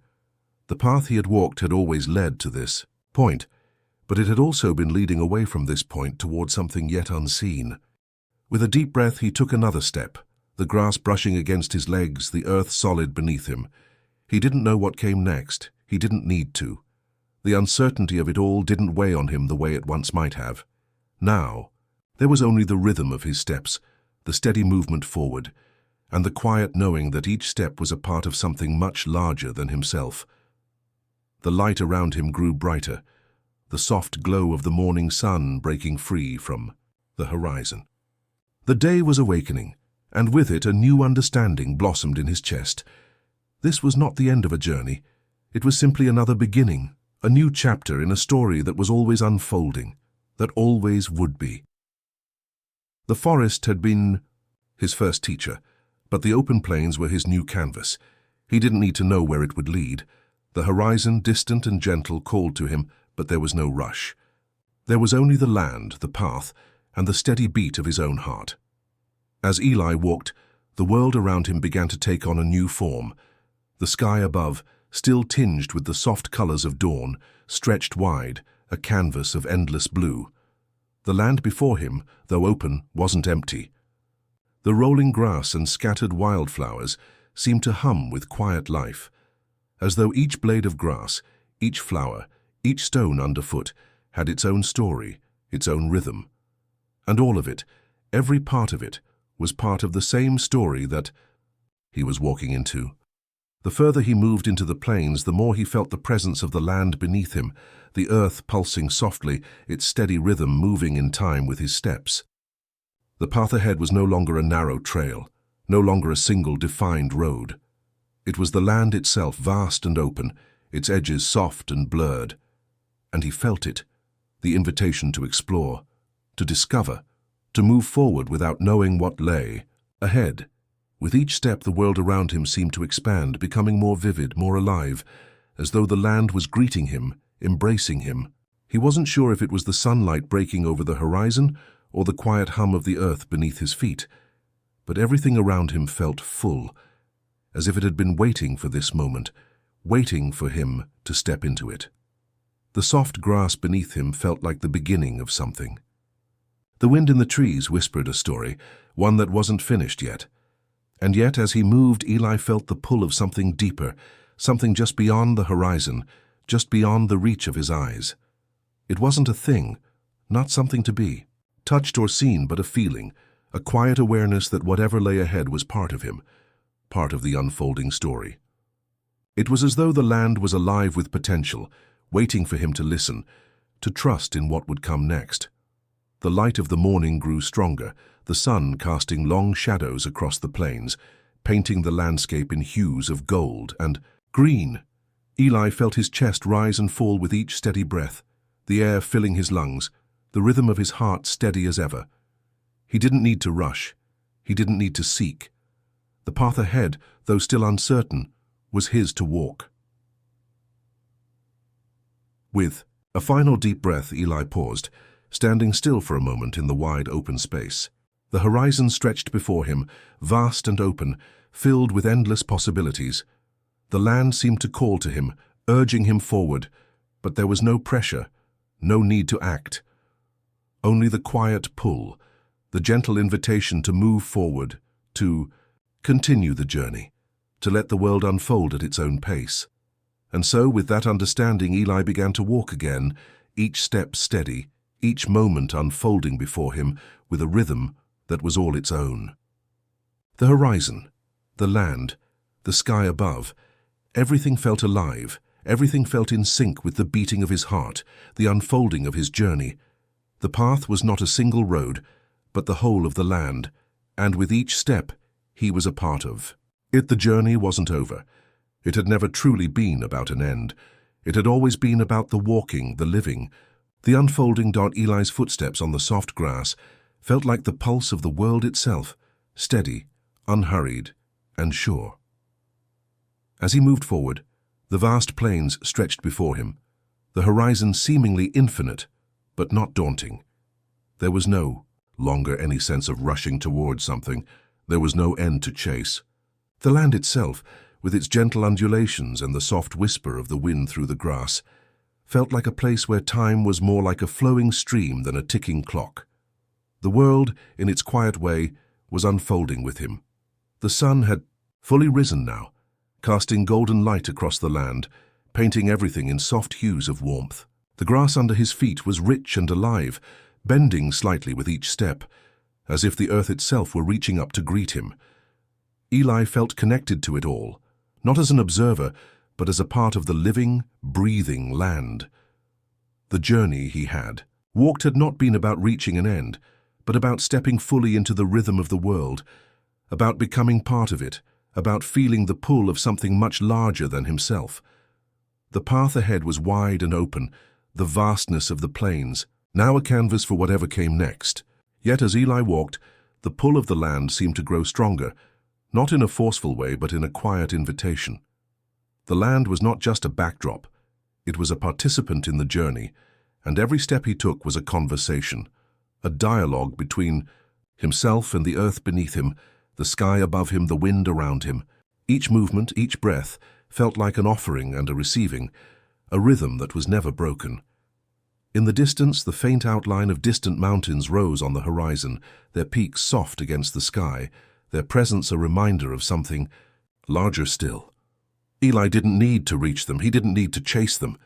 Speaker 1: The path he had walked had always led to this point, but it had also been leading away from this point toward something yet unseen. With a deep breath, he took another step, the grass brushing against his legs, the earth solid beneath him. He didn't know what came next. He didn't need to. The uncertainty of it all didn't weigh on him the way it once might have. Now, there was only the rhythm of his steps, the steady movement forward, and the quiet knowing that each step was a part of something much larger than himself. The light around him grew brighter, the soft glow of the morning sun breaking free from the horizon. The day was awakening, and with it a new understanding blossomed in his chest. This was not the end of a journey. It was simply another beginning, a new chapter in a story that was always unfolding, that always would be. The forest had been his first teacher, but the open plains were his new canvas. He didn't need to know where it would lead. The horizon, distant and gentle, called to him, but there was no rush. There was only the land, the path, and the steady beat of his own heart. As Eli walked, the world around him began to take on a new form. The sky above, still tinged with the soft colors of dawn, stretched wide, a canvas of endless blue. The land before him, though open, wasn't empty. The rolling grass and scattered wildflowers seemed to hum with quiet life, as though each blade of grass, each flower, each stone underfoot, had its own story, its own rhythm. And all of it, every part of it, was part of the same story that he was walking into. The further he moved into the plains, the more he felt the presence of the land beneath him, the earth pulsing softly, its steady rhythm moving in time with his steps. The path ahead was no longer a narrow trail, no longer a single defined road. It was the land itself, vast and open, its edges soft and blurred. And he felt it, the invitation to explore, to discover, to move forward without knowing what lay ahead. With each step, the world around him seemed to expand, becoming more vivid, more alive, as though the land was greeting him, embracing him. He wasn't sure if it was the sunlight breaking over the horizon or the quiet hum of the earth beneath his feet, but everything around him felt full, as if it had been waiting for this moment, waiting for him to step into it. The soft grass beneath him felt like the beginning of something. The wind in the trees whispered a story, one that wasn't finished yet. And yet, as he moved, Eli felt the pull of something deeper, something just beyond the horizon, just beyond the reach of his eyes. It wasn't a thing, not something to be, touched or seen, but a feeling, a quiet awareness that whatever lay ahead was part of him, part of the unfolding story. It was as though the land was alive with potential, waiting for him to listen, to trust in what would come next. The light of the morning grew stronger, the sun casting long shadows across the plains, painting the landscape in hues of gold and green. Eli felt his chest rise and fall with each steady breath, the air filling his lungs, the rhythm of his heart steady as ever. He didn't need to rush. He didn't need to seek. The path ahead, though still uncertain, was his to walk. With a final deep breath, Eli paused, standing still for a moment in the wide open space. The horizon stretched before him, vast and open, filled with endless possibilities. The land seemed to call to him, urging him forward, but there was no pressure, no need to act. Only the quiet pull, the gentle invitation to move forward, to continue the journey, to let the world unfold at its own pace. And so, with that understanding, Eli began to walk again, each step steady, each moment unfolding before him with a rhythm that was all its own. The horizon, the land, the sky above, everything felt alive, everything felt in sync with the beating of his heart, the unfolding of his journey. The path was not a single road, but the whole of the land, and with each step he was a part of it. The journey wasn't over. It had never truly been about an end. It had always been about the walking, the living. The unfolding. Eli's footsteps on the soft grass felt like the pulse of the world itself, steady, unhurried, and sure. As he moved forward, the vast plains stretched before him, the horizon seemingly infinite, but not daunting. There was no longer any sense of rushing towards something. There was no end to chase. The land itself, with its gentle undulations and the soft whisper of the wind through the grass, felt like a place where time was more like a flowing stream than a ticking clock. The world, in its quiet way, was unfolding with him. The sun had fully risen now, casting golden light across the land, painting everything in soft hues of warmth. The grass under his feet was rich and alive, bending slightly with each step, as if the earth itself were reaching up to greet him. Eli felt connected to it all, not as an observer, but as a part of the living, breathing land. The journey he had walked had not been about reaching an end, but about stepping fully into the rhythm of the world, about becoming part of it, about feeling the pull of something much larger than himself. The path ahead was wide and open, the vastness of the plains, now a canvas for whatever came next. Yet as Eli walked, the pull of the land seemed to grow stronger, not in a forceful way but in a quiet invitation. The land was not just a backdrop, it was a participant in the journey, and every step he took was a conversation, a dialogue between himself and the earth beneath him, the sky above him, the wind around him. Each movement, each breath, felt like an offering and a receiving, a rhythm that was never broken. In the distance, the faint outline of distant mountains rose on the horizon, their peaks soft against the sky, their presence a reminder of something larger still. Eli didn't need to reach them, he didn't need to chase them.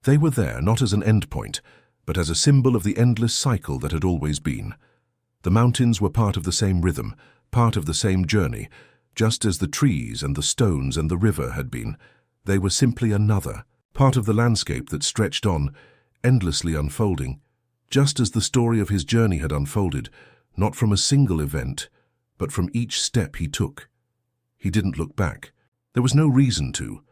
Speaker 1: They were there not as an endpoint, but as a symbol of the endless cycle that had always been. The mountains were part of the same rhythm, part of the same journey, just as the trees and the stones and the river had been. They were simply another, part of the landscape that stretched on, endlessly unfolding, just as the story of his journey had unfolded, not from a single event, but from each step he took. He didn't look back. There was no reason to.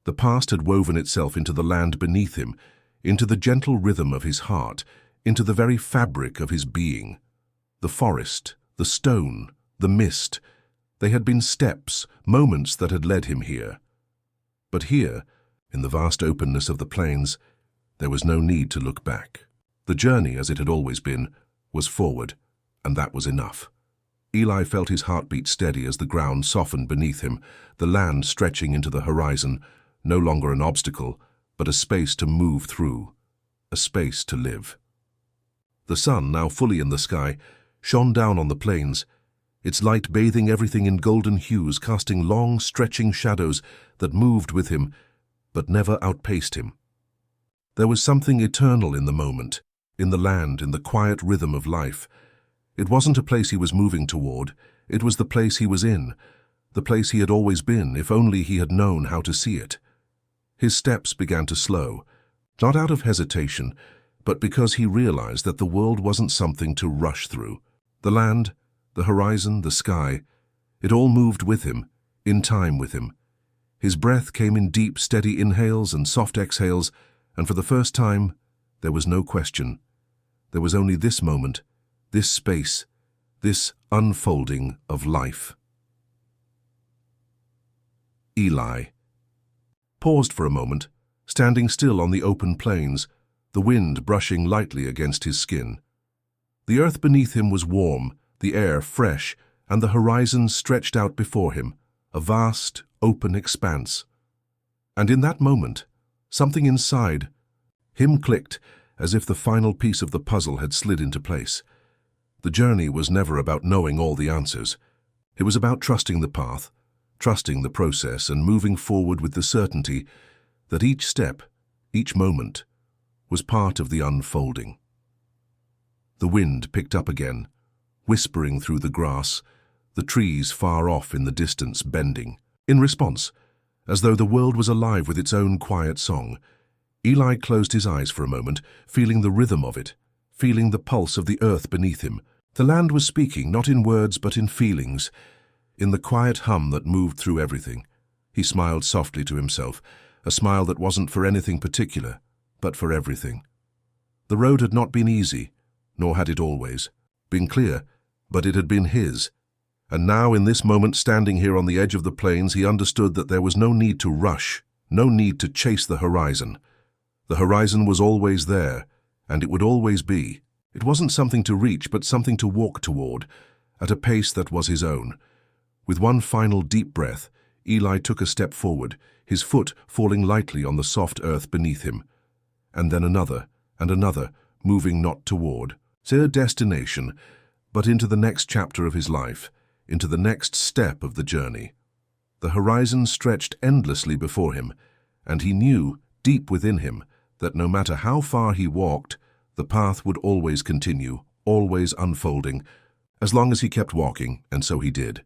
Speaker 1: The past had woven itself into the land beneath him, into the gentle rhythm of his heart, into the very fabric of his being. The forest, the stone, the mist, they had been steps, moments that had led him here. But here, in the vast openness of the plains, there was no need to look back. The journey, as it had always been, was forward, and that was enough. Eli felt his heartbeat steady as the ground softened beneath him, the land stretching into the horizon, no longer an obstacle, but a space to move through, a space to live. The sun, now fully in the sky, shone down on the plains, its light bathing everything in golden hues, casting long, stretching shadows that moved with him, but never outpaced him. There was something eternal in the moment, in the land, in the quiet rhythm of life. It wasn't a place he was moving toward, it was the place he was in, the place he had always been, if only he had known how to see it. His steps began to slow, not out of hesitation, but because he realized that the world wasn't something to rush through. The land, the horizon, the sky, it all moved with him, in time with him. His breath came in deep, steady inhales and soft exhales, and for the first time, there was no question. There was only this moment, this space, this unfolding of life. Eli paused for a moment, standing still on the open plains, the wind brushing lightly against his skin. The earth beneath him was warm, the air fresh, and the horizon stretched out before him, a vast, open expanse. And in that moment, something inside him clicked, as if the final piece of the puzzle had slid into place. The journey was never about knowing all the answers. It was about trusting the path, trusting the process, and moving forward with the certainty that each step, each moment, was part of the unfolding. The wind picked up again, whispering through the grass, the trees far off in the distance bending. In response, as though the world was alive with its own quiet song, Eli closed his eyes for a moment, feeling the rhythm of it, feeling the pulse of the earth beneath him. The land was speaking, not in words but in feelings, in the quiet hum that moved through everything. He smiled softly to himself, a smile that wasn't for anything particular, but for everything. The road had not been easy, nor had it always been clear, but it had been his. And now, in this moment, standing here on the edge of the plains, he understood that there was no need to rush, no need to chase the horizon. The horizon was always there, and it would always be. It wasn't something to reach, but something to walk toward, at a pace that was his own. With one final deep breath, Eli took a step forward, his foot falling lightly on the soft earth beneath him. And then another, and another, moving not toward their destination, but into the next chapter of his life, into the next step of the journey. The horizon stretched endlessly before him, and he knew, deep within him, that no matter how far he walked, the path would always continue, always unfolding, as long as he kept walking, and so he did.